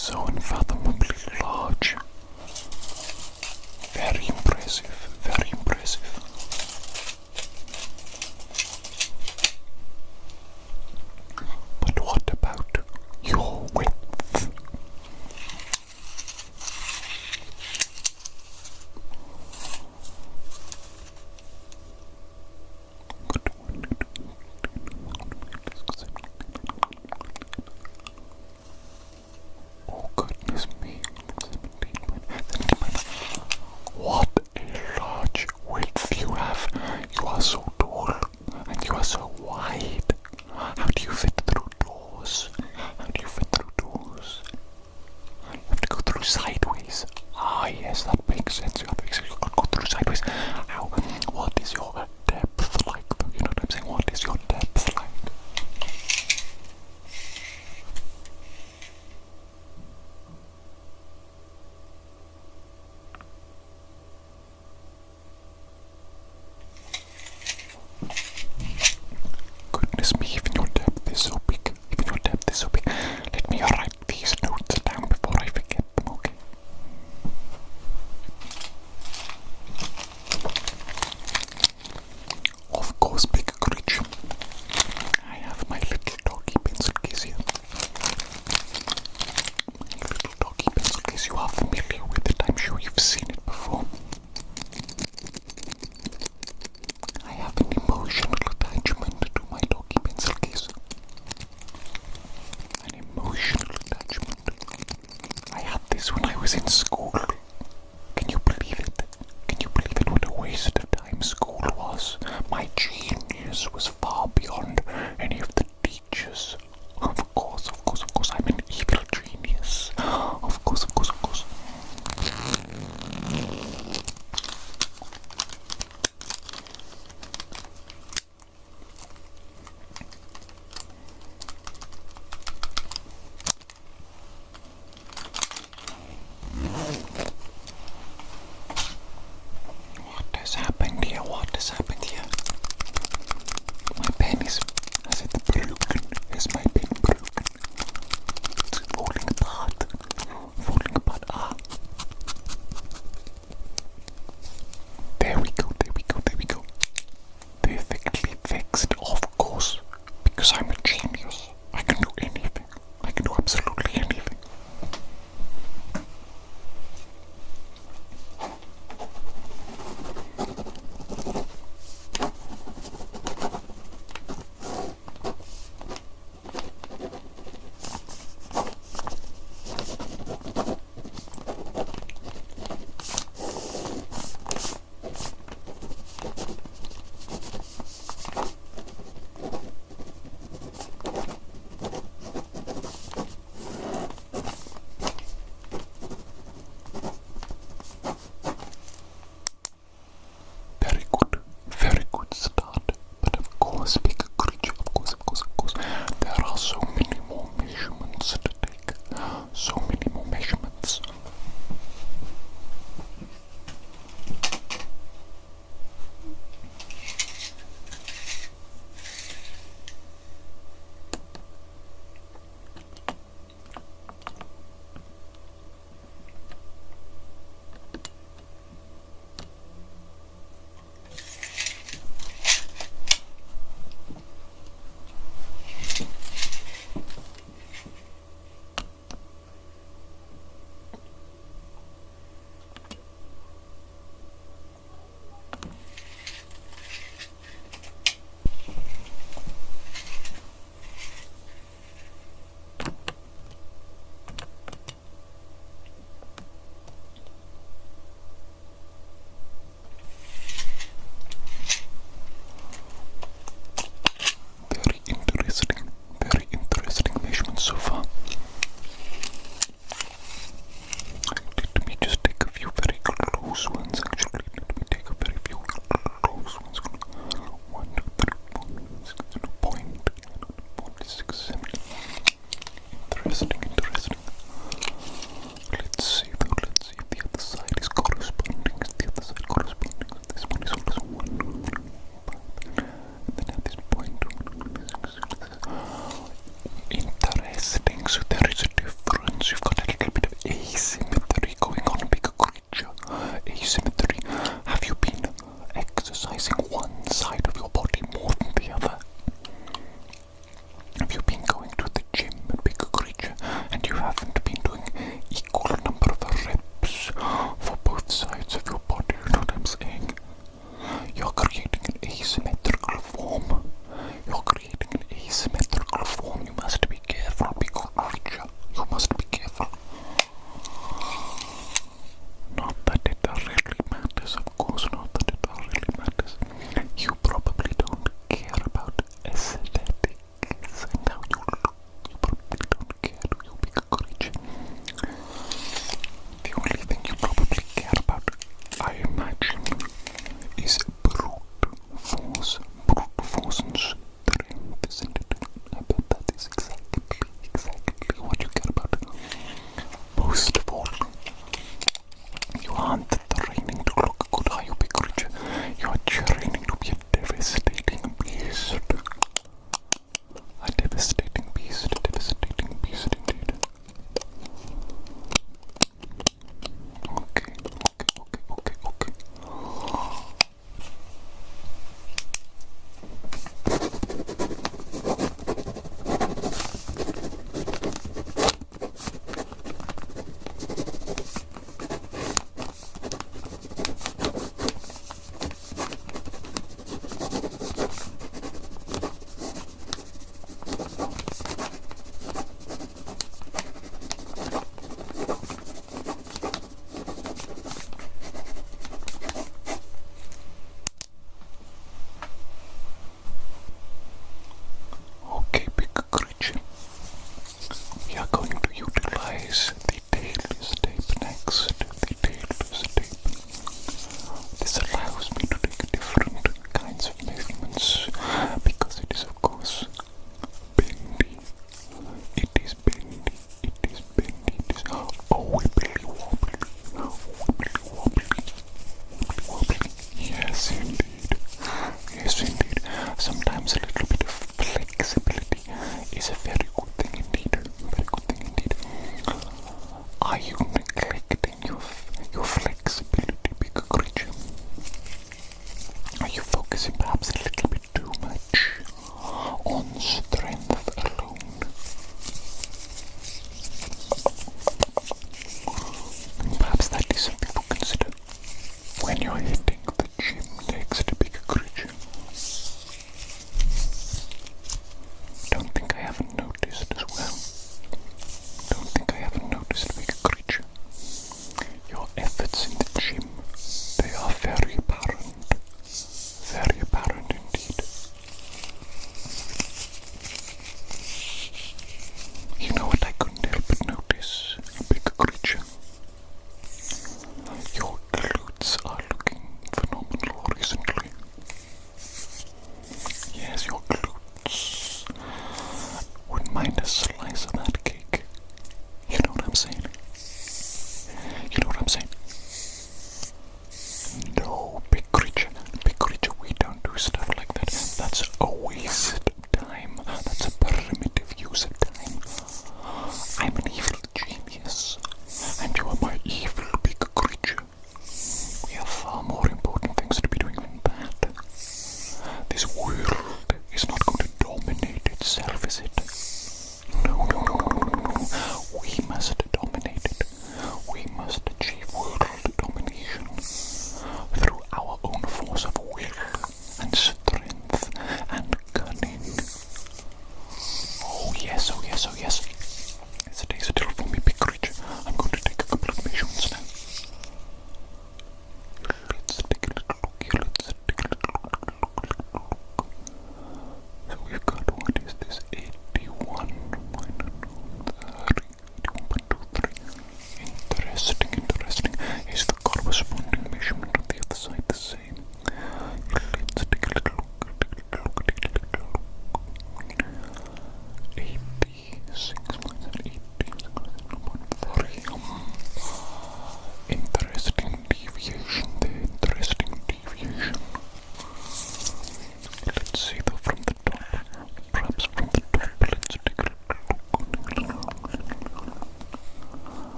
so unfathomably large. Very impressive, very impressive. But what about your width? Oh goodness me, 17.5. What a large width you have. You are so tall and you are so wide. How do you fit through doors? How do you fit through doors? You have to go through sideways. Ah yes, that makes sense. You can't go through sideways. How? What is your depth like though? You know what I'm saying? What is your depth like? Goodness me, even your depth is so big. Even your depth is so big. Let me write these notes down before I forget them, okay? Of course, big creature. I have my little doggy pencil case here. My little doggy pencil case, you are familiar with it. I'm sure you've seen it before. I have an emotional attachment to my doggy pencil case. An emotional attachment. I had this when I was in school. Can you believe it? Can you believe it? What a waste of time school was. My genius was far beyond any of the teachers. Of course, I'm an evil genius. Of course.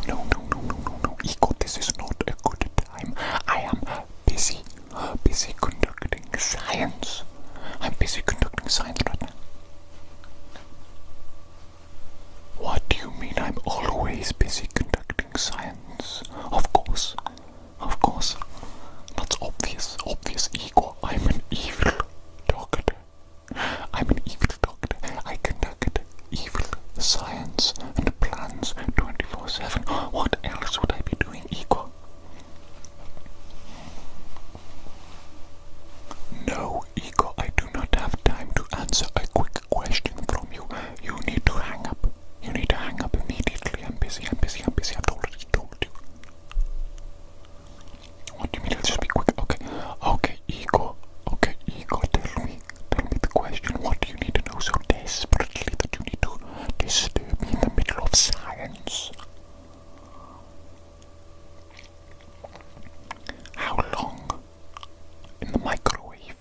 No. Ego, this is not a good time. I am busy conducting science. I'm busy conducting science right now. What do you mean I'm always busy conducting science? Of course. That's obvious, Ego. I'm an evil doctor. I conduct evil science and plans 24/7. What else would I be doing, Ego? No, Ego, I do not have time to answer a quick question from you. You need to hang up. Immediately. I'm busy. I've already told you. What do you mean? It'll just be quick. Okay, Ego, tell me the question. What do you need to know so desperately that you need to disturb me in the middle of science? How long in the microwave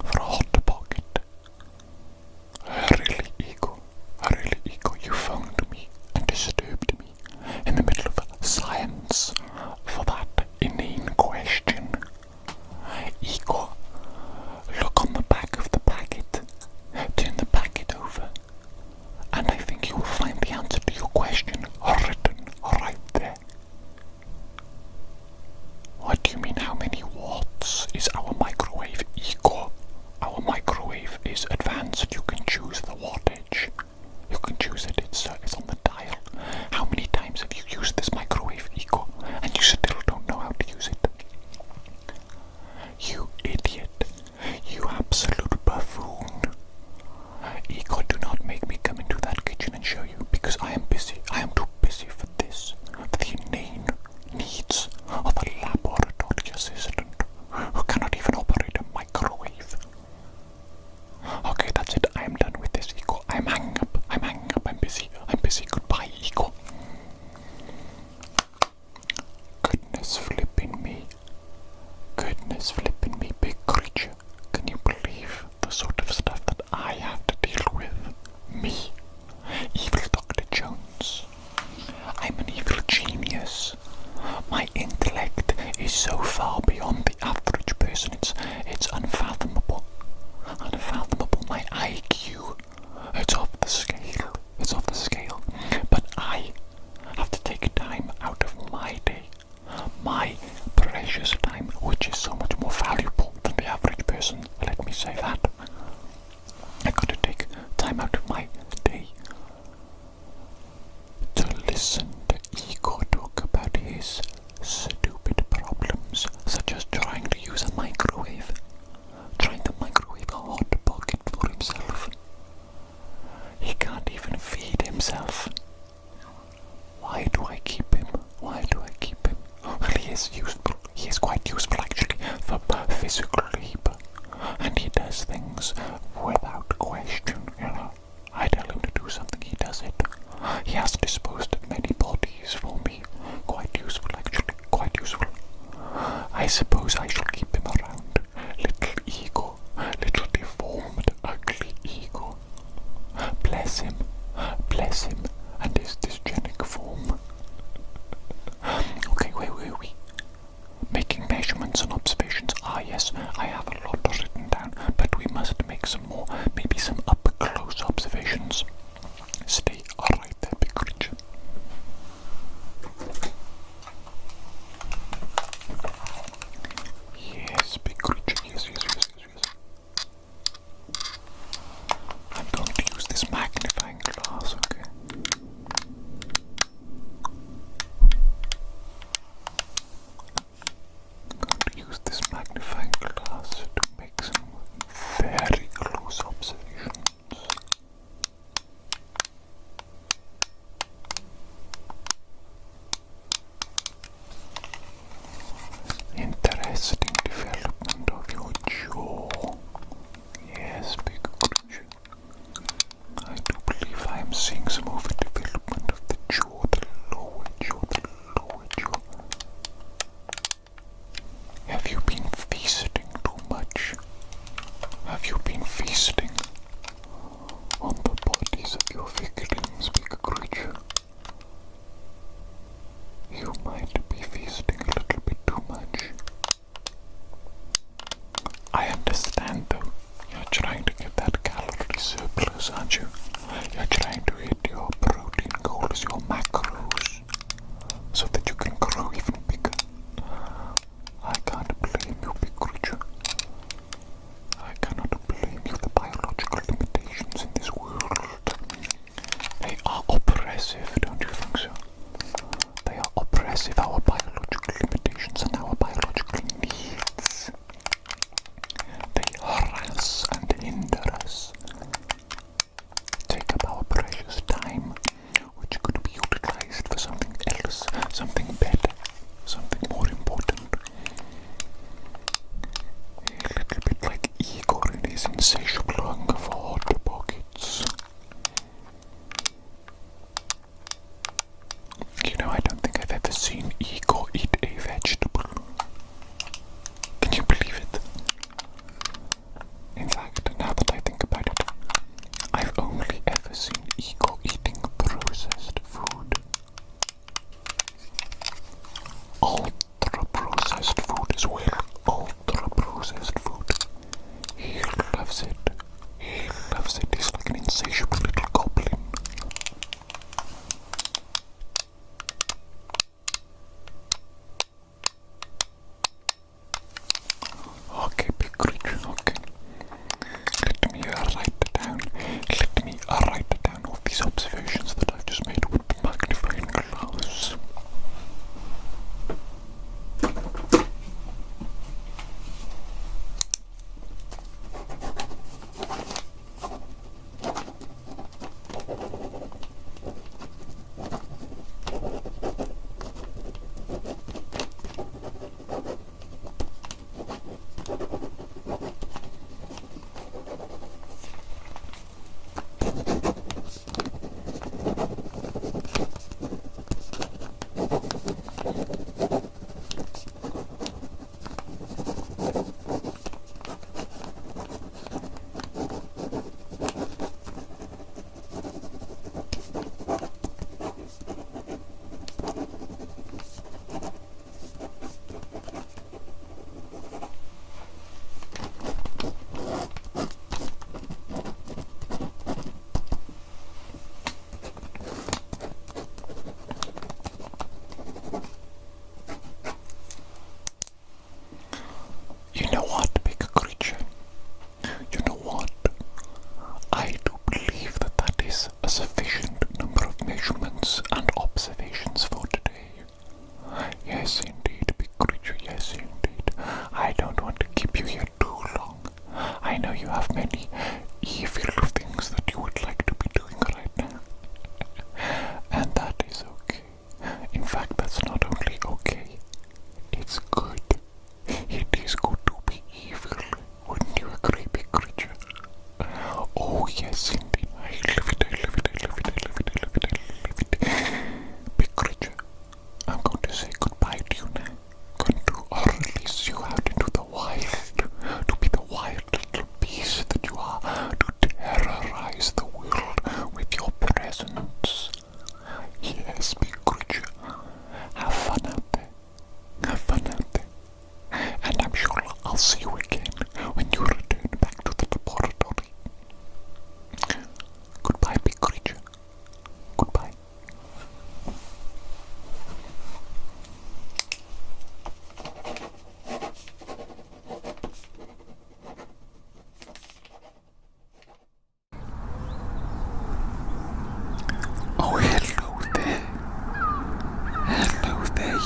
for a hot pocket? Really, Ego, you phoned me and disturbed me in the middle of science for that inane question. Ego, look on the back of the packet, turn the packet over, and I think you will find the answer to your question written right there. What do you mean, how many watts is our microwave, Ego? Our microwave is advanced. You can choose the wattage. You can choose it. It's on the dial. How many times have you used this microwave, Ego, and you still don't know how to use it? You idiot. You absolute buffoon. Ego, do not make me come into that kitchen and show you, because I am busy. I am too busy for this. For the inane needs of a laboratory assistant who cannot even operate a microwave. Okay, that's it. I am done with this, Ego. I'm hanging up. I'm busy. Goodbye, Ego. Goodness flipping me, big creature. Can you believe the sort of stuff that I have to deal with? Me, evil Dr. Jones. I'm an evil genius. My intellect is so far beyond the average person, it's unfathomable. My IQ, it's off the scale. But I have to take time out of my day, my precious time, which is so much more valuable than the average person. Let me say that. I got to take time out of my day to listen to Ego talk about his stupid problems, such as trying to use a microwave. Trying to microwave a hot pocket for himself. He can't even feed himself. Why do I keep him? Well, he is useful. He is quite useful, actually, for physical labor. And he does things without question, I tell him to do something, he does it. He has disposed of many bodies for me. Quite useful, actually. I suppose I shall keep him around. Little Ego. Little deformed, ugly Ego. Bless him, and his dysgenic form. Okay, where were we? Making measurements and observations. Yes, I have a lot written down, but we must make some more, maybe some up-close observations. Stay right there, big creature.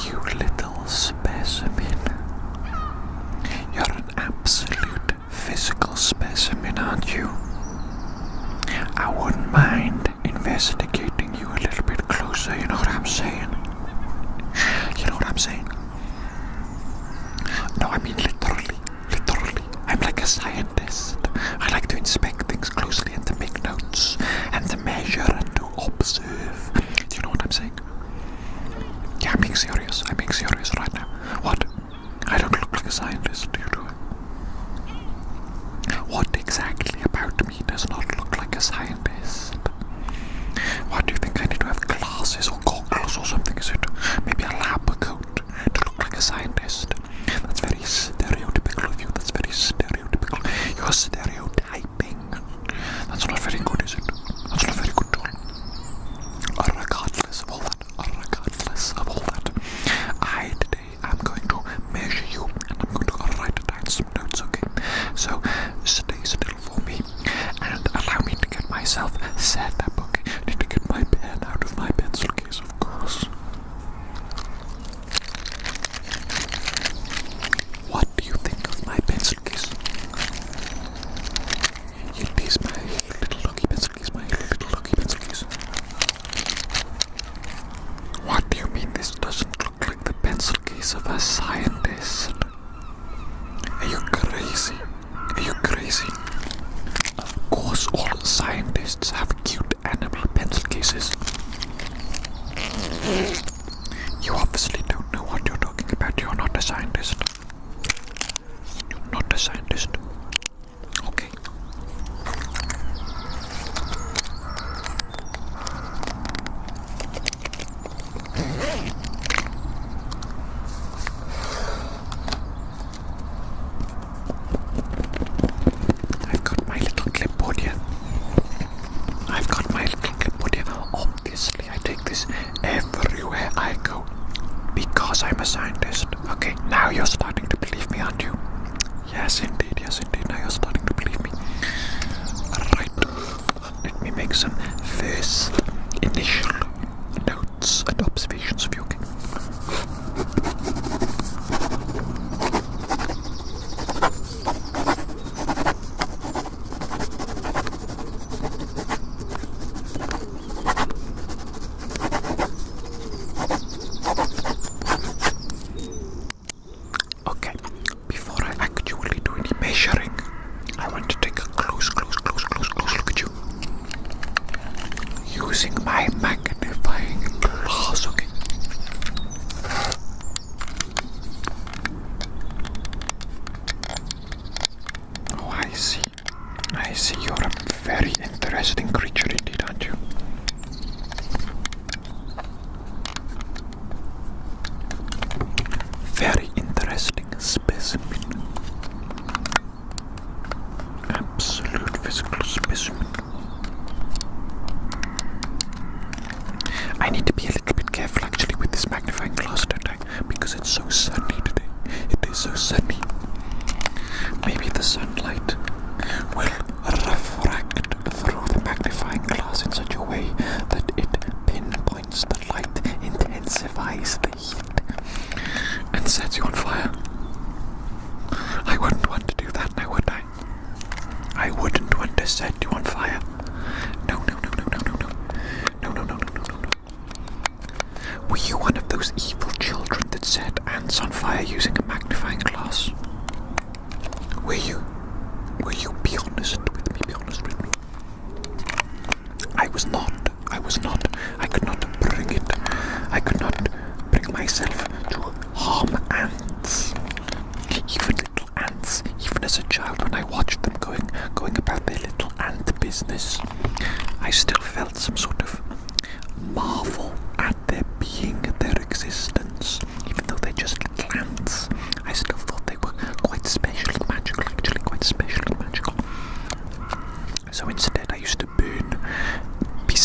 You little specimen. You're an absolute physical specimen, aren't you? I wouldn't mind investigating you a little bit closer, you know what I'm saying? You know what I'm saying? No, I mean literally. I'm like a scientist. I like to inspect things closely and to make notes and to measure and to observe. Do you know what I'm saying? Yeah, I'm being serious right now. What? I don't look like a scientist, do you? What exactly about me does not look like a scientist? What do you think? I need to have glasses or goggles or something, is it? Maybe a lab coat to look like a scientist? That's very stereotypical of you. That's very stereotypical. You're stereotyping. That's not very good, is it? That's not very good at all. Regardless of all that, today I'm going to measure you and I'm going to write down some notes, okay? So stay still for me and allow me to get myself set up, okay? I need to get my pen out of my pencil case, of course. What do you think of my pencil case? It is my little lucky pencil case, What do you mean this doesn't look like the pencil case of a scientist? Are you crazy? Of course all scientists have cute animal pencil cases. You obviously don't know what you're talking about. You're not a scientist. Okay. I've got my little clipboard here. Obviously, I take this everywhere I go because I'm a scientist. Okay, now you're starting to believe me, aren't you? Yes, indeed. Now you're starting to believe me. Right. Let me make some first initial notes and observations of you, okay? Okay, before I actually do any measuring, I want to take a close look at you. Using my magnifying glass, okay? Oh, I see. You're a very interesting creature indeed, aren't you? Very interesting specimen. Absolute physical specimen. I need to be a little bit careful actually with this magnifying glass, don't I? Because it's so sunny today. It is so sunny. Maybe the sunlight will refract through the magnifying glass in such a way that it pinpoints the light, intensifies the heat, and sets you on fire. I wouldn't want to do that now, would I? I wouldn't want to set you on fire. No. Were you one of those evil children that set ants on fire using a magnifying glass? Were you? Be honest with me. I was not. I could not bring it. I could not bring myself to harm ants. Even little ants. Even as a child, when I watched them going about their little ant business, I still felt some sort of marvel at their being, their existence. Even though they're just little ants, I still thought they were quite special and magical, actually quite special and magical. So instead I used to burn pieces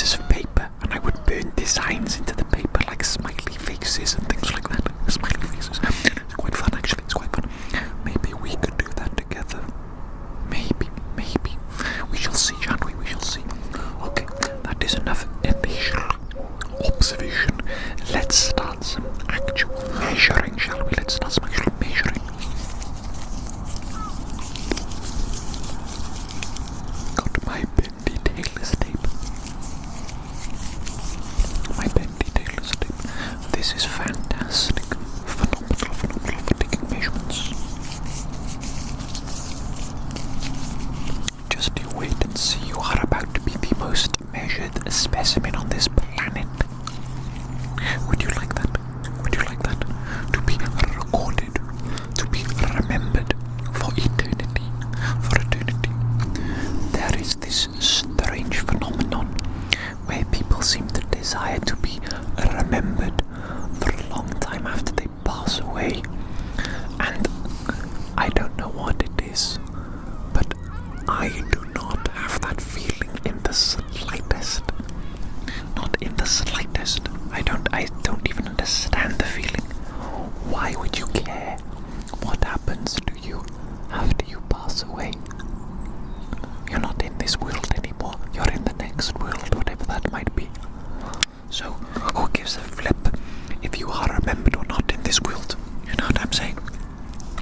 gives a flip if you are remembered or not in this world. You know what I'm saying?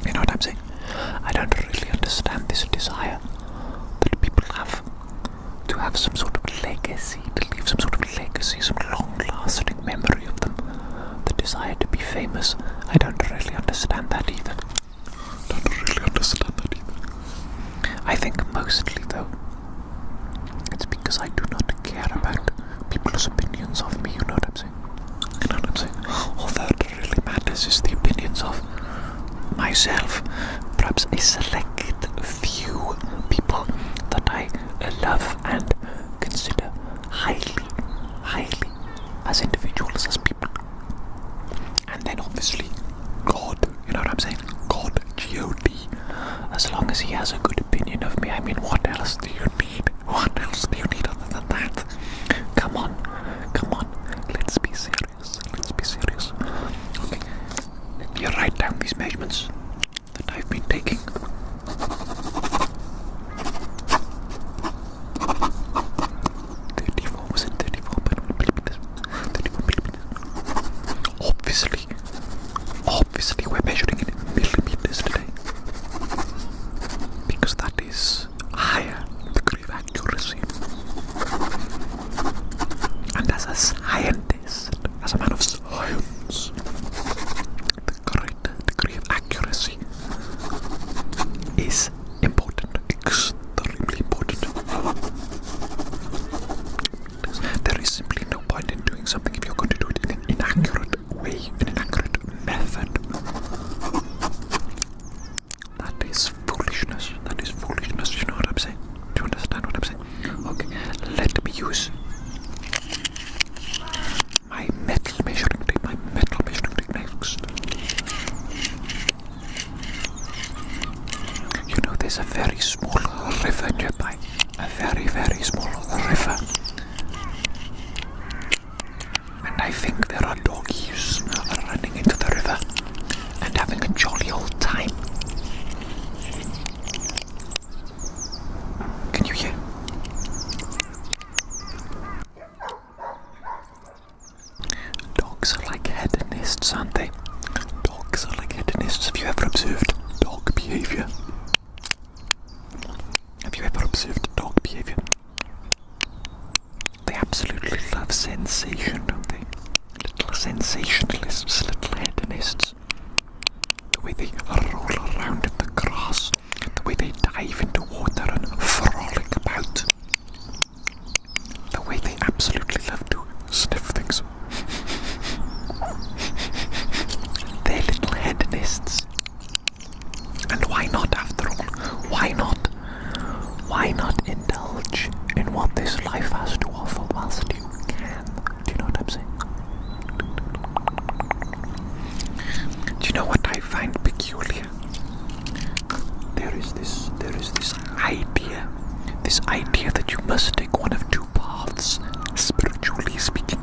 You know what I'm saying? I don't really understand this desire that people have to have some sort of legacy, to leave some sort of legacy, some long-lasting memory of them. The desire to be famous. I don't really understand that either. I think mostly, though, it's because I do not care about people's opinions of me, you know what I'm saying? You know what I'm saying? All that really matters is the opinions of myself, perhaps a select few people that I love and consider highly as individuals, as people. And then obviously God, you know what I'm saying? God, G-O-D. As long as he has a good opinion of me, I mean, what else do you need? What else do you need other than that? Come on, let's be serious, Okay, let me write down these measurements that I've been taking. 34, was it 34? 34 millimeters. Obviously we're measuring it in millimeters today. Because that is a higher degree of accuracy. And as a scientist, as a man of science, the greater degree of accuracy is important, extremely important. There is simply no point in doing something if you're going to do it in an inaccurate way, in an inaccurate method. That is foolishness, you know what I'm saying? Do you understand what I'm saying? Okay, let me use my metal measuring tape next. You know, there's a very small river nearby. A very, very small river. And I think there are doggies running into the river and having a jolly old time. Can you hear? Dogs are like hedonists, aren't they? Dogs are like hedonists. Have you ever observed dog behavior? They absolutely love sensation, don't they? Little sensationalists, little hedonists. The way they roll around in the grass, the way they dive into water and frolic about, the way they absolutely love to sniff things. They're little hedonists. And why not, after all? Why not? Why not indulge in what this life has to offer whilst you can? Do you know what I'm saying? Do you know what I find peculiar? There is this idea that you must take one of two paths, spiritually speaking.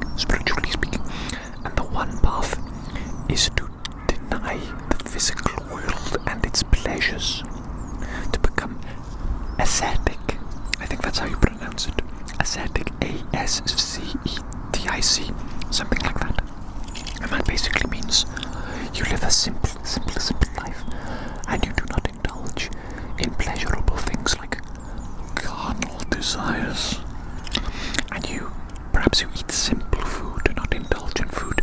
And the one path is to deny the physical world and its pleasures, to become ascetic. I think that's how you pronounce it. Ascetic, A-S-C-E-T-I-C, something like that. And that basically means you live a simple life, and you do not indulge in pleasurable things like carnal desires. And perhaps you eat simple food, do not indulge in food.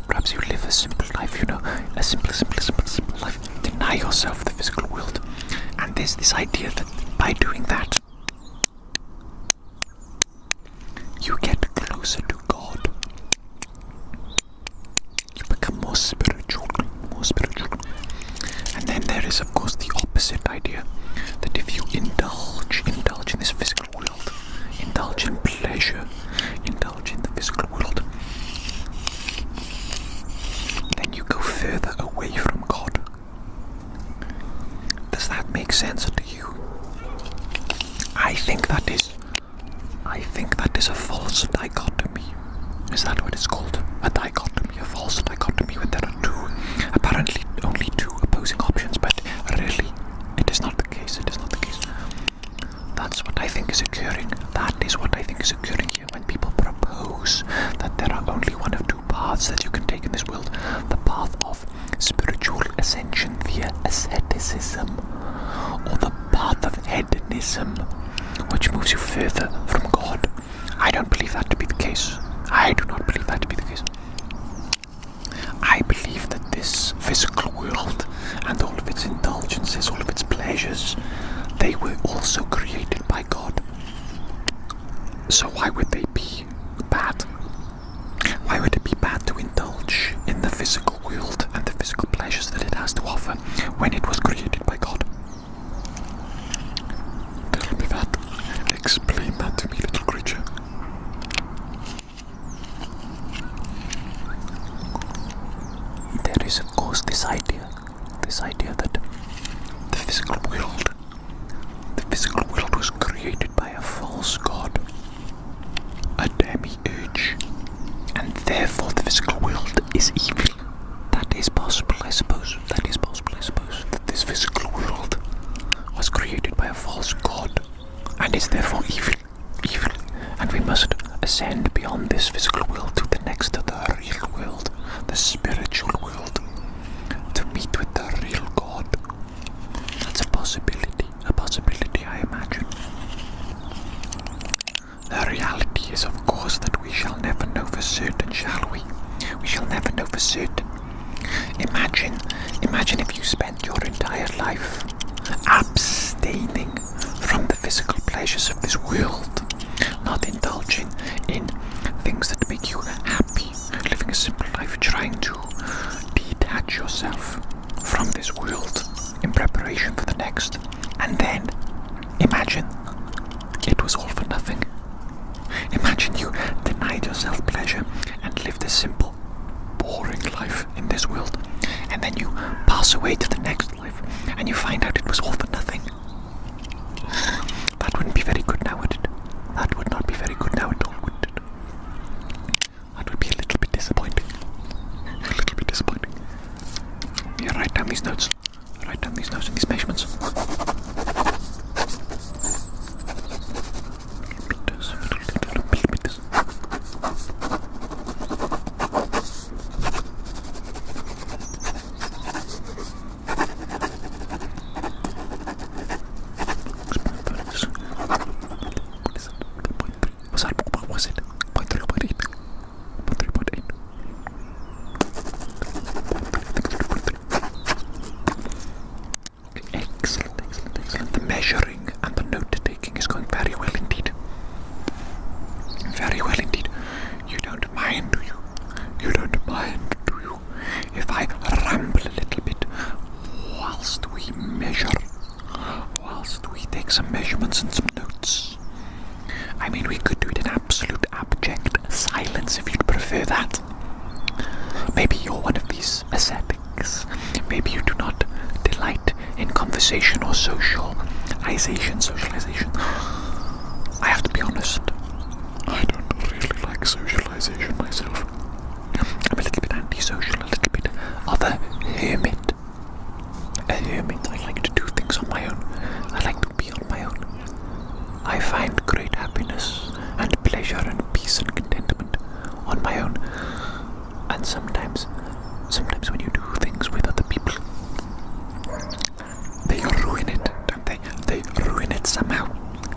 Perhaps you live a simple life, you know, a simple life. Deny yourself the physical world. And there's this idea that by doing that, you get closer to God. You become more spiritual. And then there is, of course, the opposite idea, that if you indulge in this physical world, indulge in pleasure, indulge in the physical world, then you go further away from God. Does that make sense to you? I think that is a false dichotomy. Is that what it's called? A dichotomy, a false dichotomy, when there are apparently only two opposing options, but really, it is not the case. That's what I think is occurring. That is what I think is occurring here when people propose that there are only one of two paths. paths that you can take in this world. The path of spiritual ascension via asceticism, or the path of hedonism, which moves you further from God. I don't believe that to be the case. I do not believe that to be the case. I believe that this physical world and all of its indulgences, all of its pleasures, they were also created by God. So why would they be bad? Why would it be bad to indulge in the physical world and the physical pleasures that it has to offer when it was created by God? Tell me that. Explain that to me, little creature. There is, of course, this idea that the physical world was created by a false god, a demiurge, and therefore the physical world is evil. That is possible, I suppose. That this physical world was created by a false god and is therefore evil. And we must ascend beyond this physical world to the next, to the real world, the spiritual world, to meet with the real God. That's a possibility, I imagine. The reality is, of course, that we shall never know for certain, shall we? We shall never know for certain. Imagine if you spent your entire life abstaining from the physical pleasures of this world, not indulging in things that make you happy, living a simple life, trying to detach yourself from this world in preparation for the next. And then imagine it was all for nothing. Imagine you denied yourself pleasure and lived a simple, boring life in this world, and then you pass away to the next life and you find out it was all for nothing. That wouldn't be very good now, would it? That would not be very good now at all, would it? That would be a little bit disappointing. Yeah, write down these notes. Write down these notes and these measurements. Was it 0.3 or 0.8? 0.3, 0.8. Excellent. The measuring and the note taking is going very well indeed. Very well indeed. You don't mind, do you? If I ramble a little bit whilst we measure, whilst we take some measurements and some notes? I mean, we could do it in absolute abject silence if you'd prefer that. Maybe you're one of these ascetics. Maybe you do not delight in conversation or socialization. I have to be honest, I don't really like socialization myself. I'm a little bit antisocial, a little bit of a hermit. I like to do things on my own. I like to be on my own. I find great happiness and pleasure and peace and contentment on my own. And sometimes when you do things with other people, they ruin it, don't they? They ruin it somehow.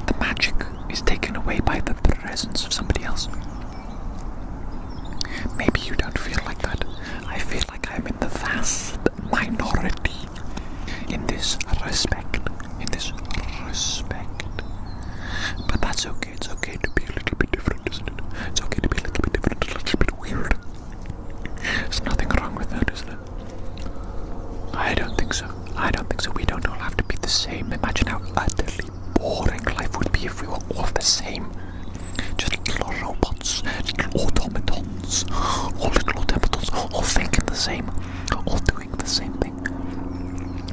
The magic is taken away by the presence of somebody else. Maybe you don't feel like that. I feel like I'm in the vast minority in this respect. But that's okay. It's okay to be a little bit different, isn't it? It's okay to be a little bit different, a little bit weird. There's nothing wrong with that, is there? I don't think so. We don't all have to be the same. Imagine how utterly boring life would be if we were all the same. Just little robots, little automatons, all thinking the same, all doing the same thing.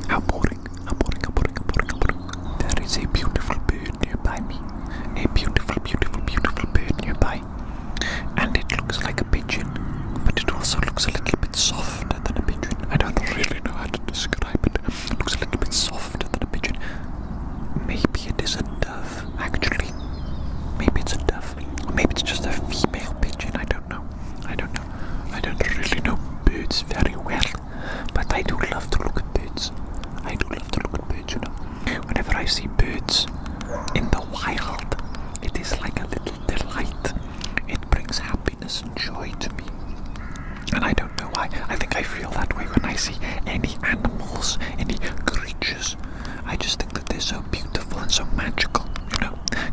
How boring. There is a beautiful bird nearby me. A beautiful bird nearby. And it looks like a pigeon, but it also looks a little bit softer than a pigeon. I don't really know how to describe it. It looks a little bit softer than a pigeon. Maybe it is a dove, actually. Maybe it's a dove. Or maybe it's just a female pigeon. I don't know. I don't I feel that way when I see any animals, any creatures. I just think that they're so beautiful and so magical,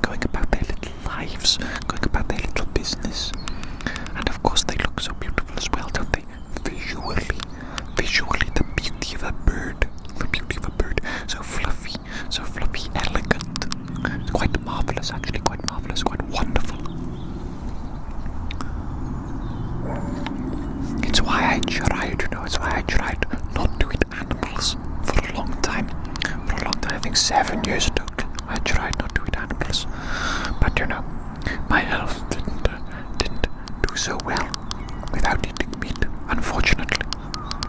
going about their little lives, going about their little business. And of course they look so beautiful as well, don't they? Visually, the beauty of a bird, so fluffy, elegant. It's quite marvellous, actually, quite wonderful. It's why I tried not to eat animals for a long time. I think 7 years total. I tried not to eat animals. But my health didn't do so well without eating meat, unfortunately.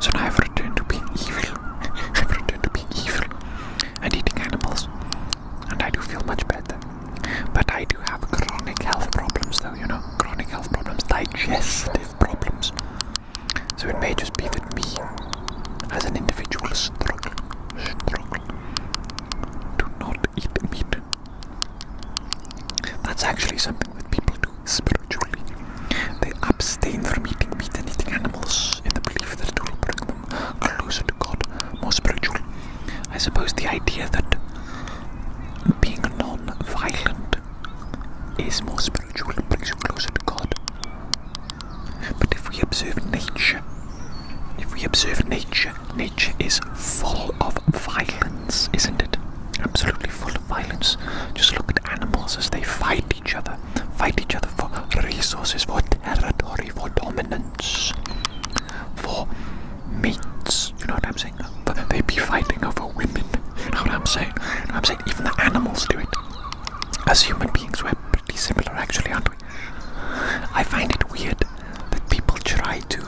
So now I've returned to being evil. And eating animals. And I do feel much better. But I do have chronic health problems though, chronic health problems, digestive problems. So it may just be that me, as an individual, struggle to not eat meat. That's actually something that people do spiritually. They abstain from eating meat and eating animals in the belief that it will bring them closer to God, more spiritual. I suppose the idea that being non-violent is more spiritual and brings you closer to God. But if we observe nature, nature is full of violence, isn't it? Absolutely full of violence. Just look at animals as they fight each other for resources, for territory, for dominance, for mates. You know what I'm saying? They be fighting over women. You know what I'm saying? Even the animals do it. As human beings, we're pretty similar, actually, aren't we? I find it weird that people try to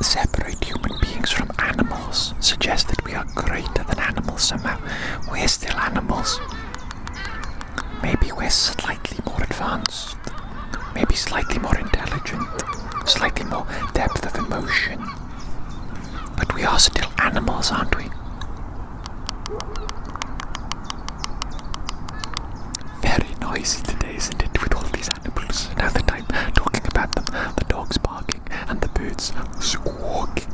separate human beings from animals, suggest that we are greater than animals somehow. We're still animals. Maybe we're slightly more advanced, maybe slightly more intelligent, slightly more depth of emotion. But we are still animals, aren't we? Very noisy today, isn't it, with all these animals? Now that I'm talking about them, the dogs barking and the birds squawking.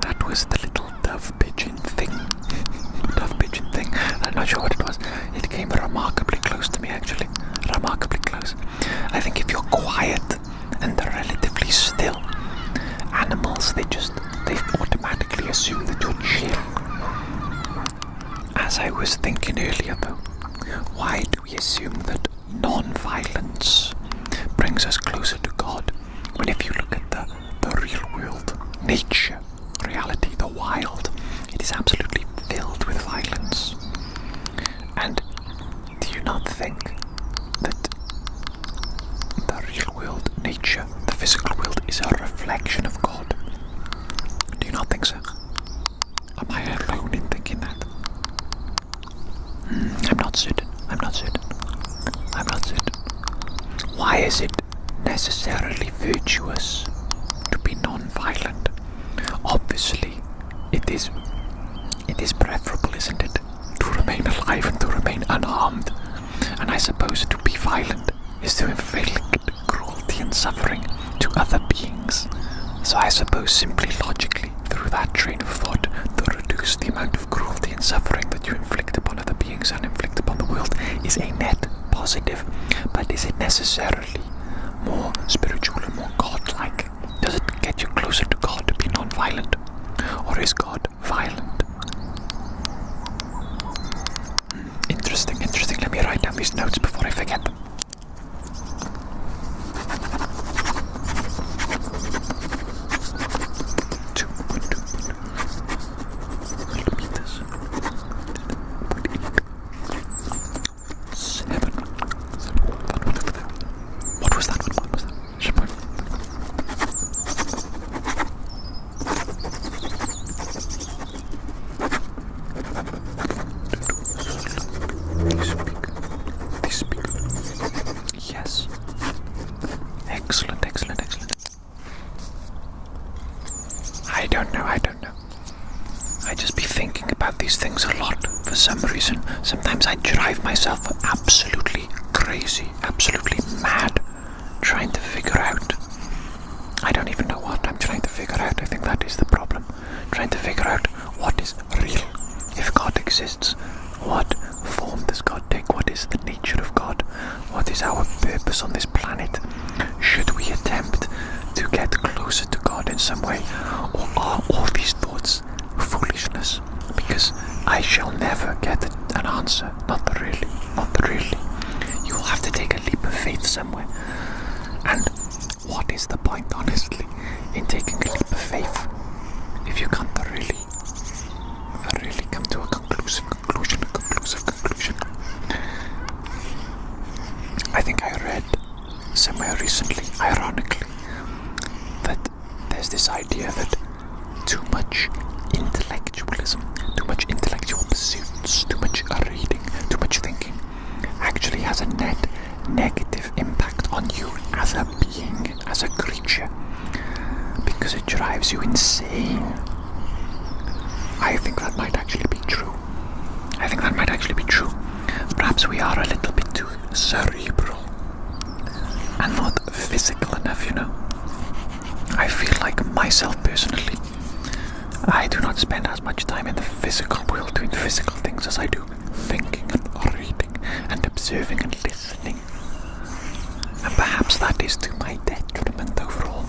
That was the little dove pigeon thing. I'm not sure what it was. It came remarkably close to me, actually. Remarkably close. I think if you're quiet and they're relatively still, animals, they automatically assume that you're chill. As I was thinking earlier though, why do we assume that non-violence brings us closer to God, when if you look at the real world, nature, reality, the wild, it is absolutely filled with violence? And do you not think that the real world, nature, the physical world, is a reflection of God? Do you not think so? Am I alone in thinking that? I'm not certain. Why is it necessarily virtuous to be non-violent? Obviously, it is preferable, isn't it, to remain alive and to remain unharmed. And I suppose to be violent is to inflict cruelty and suffering to other beings. So I suppose simply logically, through that train of thought, to reduce the amount of cruelty and suffering that you inflict upon other beings and inflict upon the world is a net positive. But is it necessarily more spiritual and more godlike? Does it get you closer to God to be non-violent? Or is God violent? Interesting. Let me write down these notes before I forget them. I don't know. I just be thinking about these things a lot for some reason. Sometimes I drive myself absolutely crazy is our purpose on this planet? Should we attempt to get closer to God in some way? Or are all these thoughts foolishness? Because I shall never get an answer. Not really. You will have to take a leap of faith somewhere. And what is the point, honestly, in taking a leap of faith if you can't really come to a conclusive conclusion? I think I read somewhere recently, ironically, that there's this idea that too much intellectualism, too much intellectual pursuits, too much reading, too much thinking actually has a net negative impact on you as a being, as a creature, because it drives you insane. I think that might actually be true. Perhaps we are a little bit too cerebral and not physical enough, I feel like myself personally, I do not spend as much time in the physical world doing physical things as I do thinking and reading and observing and listening. And perhaps that is to my detriment overall.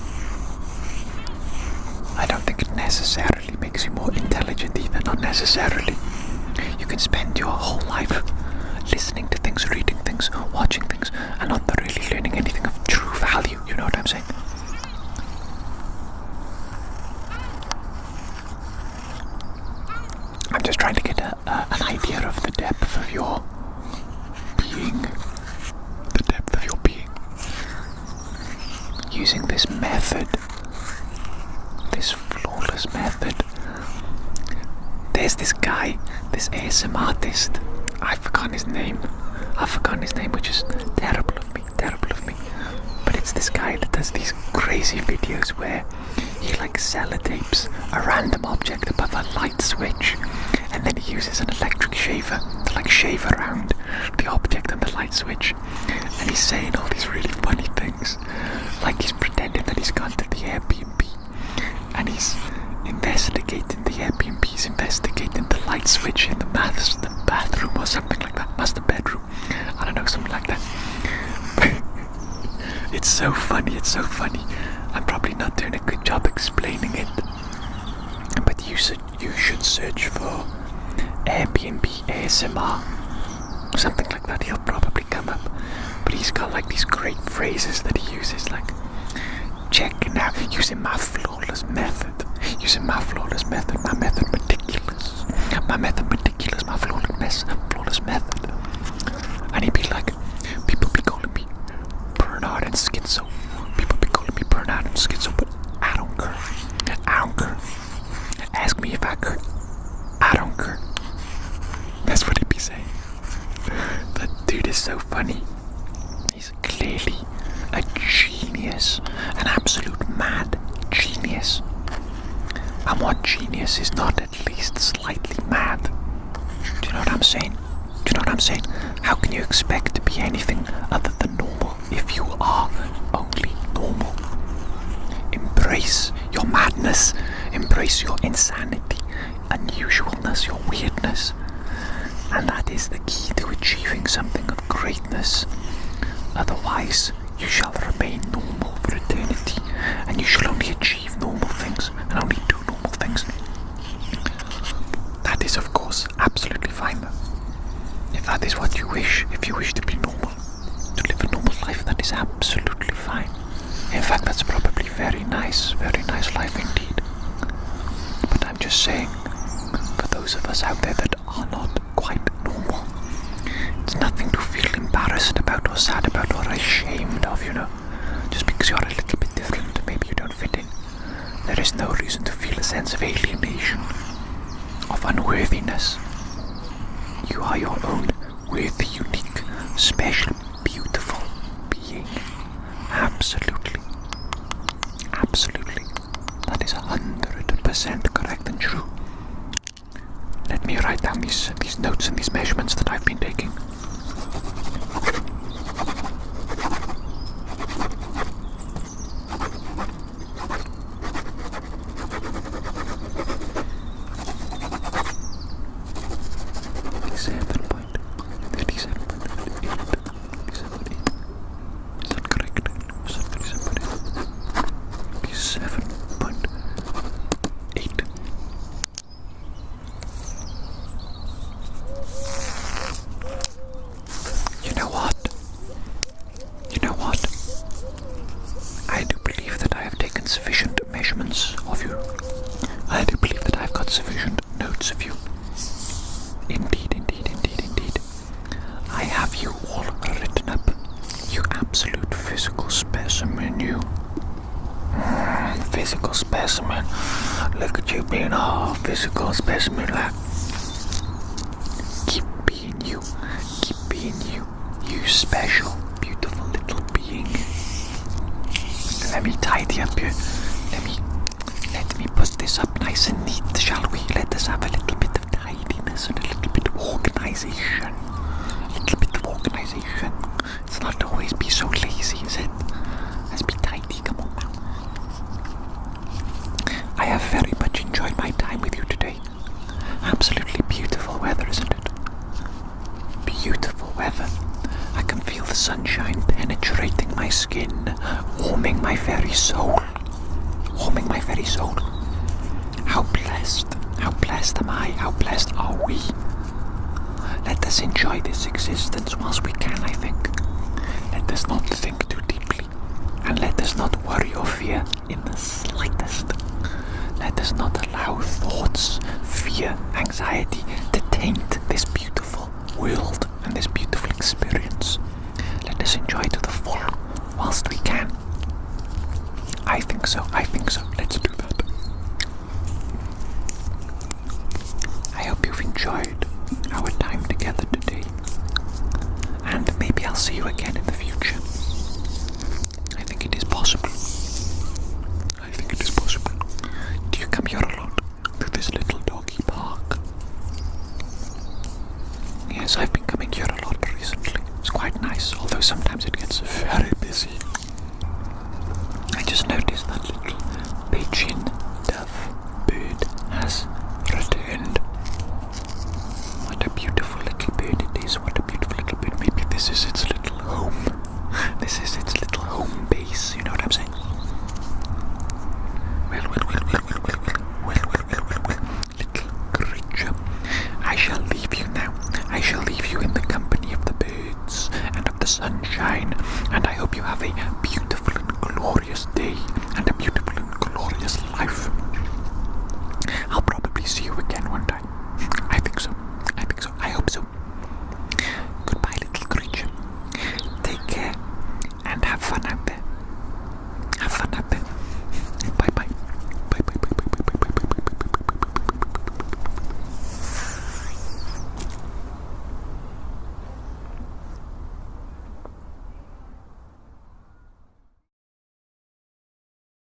I don't think it necessarily makes you more intelligent either, not necessarily. You can spend your whole life listening to things, reading things, watching things, and not really learning anything of true value, you know what I'm saying? I'm just trying to get an idea of the depth of your being. Using this method, this flawless method. There's this guy, this ASMR artist. I've forgotten his name, which is terrible of me. But it's this guy that does these crazy videos where he sellotapes a random object above a light switch, and then he uses an electric shaver to shave around the object and the light switch. And he's saying all these really funny things, like he's pretending that he's gone to the Airbnb and he's investigating the Airbnb, he's investigating the light switch in the bathroom or something like that, master bedroom, I don't know, something like that. It's so funny. I'm probably not doing a good job explaining it, but you should search for Airbnb ASMR, something like that. He'll probably come up. But he's got these great phrases that he uses, checking out, using my flawless method, my method meticulous, my flawless method. And he'd be like, people be calling me Bernard and Schizo, but I don't care. Ask me if I care, I don't care. That's what he'd be saying. That dude is so funny. He's clearly a genius, an absolute mad genius. And what genius is not at least slightly mad? Do you know what I'm saying? How can you expect to be anything other than normal if you are only normal? Embrace your madness, embrace your insanity, unusualness, your weirdness. And that is the key to achieving something of greatness. Otherwise, you shall remain normal for eternity, and you shall only achieve normal things and only do normal things. That is, of course, absolutely fine though. If that is what you wish, if you wish to be normal, to live a normal life, that is absolutely fine. In fact, that's probably very nice life indeed. But I'm just saying, for those of us out there that are not quite normal, it's nothing to feel embarrassed about or sad about or ashamed of, just because you're a little bit different, maybe you don't fit in. There is no reason to feel a sense of alienation, of unworthiness. You are your own worthy, unique, special, beautiful being. Absolutely. That is 100% correct and true. Let me write down these notes and these measurements that I've been taking. look at you being a physical specimen, lad. Keep being you. Keep being you. You special, beautiful little being. Let me tidy up here. Let me put this up nice and neat, shall we? Let us have a little bit of tidiness and a little bit of organization. A little bit of organization. Let's not always be so lazy, is it? Let's be tidy, come on now. I have very much enjoyed my time with you today. Absolutely beautiful weather, isn't it? Beautiful weather. I can feel the sunshine penetrating my skin, warming my very soul. Warming my very soul. How blessed am I? How blessed are we? Let us enjoy this existence whilst we can, I think. Let us not think too deeply, and let us not worry or fear in the slightest. Let us not allow thoughts, fear, anxiety to taint this beautiful world and this beautiful experience. Let us enjoy to the full whilst we can. I think so. Let's do that. I hope you've enjoyed our time together today. And maybe I'll see you again in the future. I think it is possible. Do you come here a lot to this little doggy park? Yes, I've been coming here a lot recently. It's quite nice, although sometimes it gets very busy. I just noticed that little pigeon dove bird has returned. What a beautiful little bird it is. What a beautiful little bird. Maybe this is its little home. This is its little home base. You know what I'm saying? Well, little creature. I shall leave you now. I shall leave you in the company of the birds and of the sunshine. And I hope you have a beautiful and glorious day and a beautiful and glorious life. I'll probably see you again one time.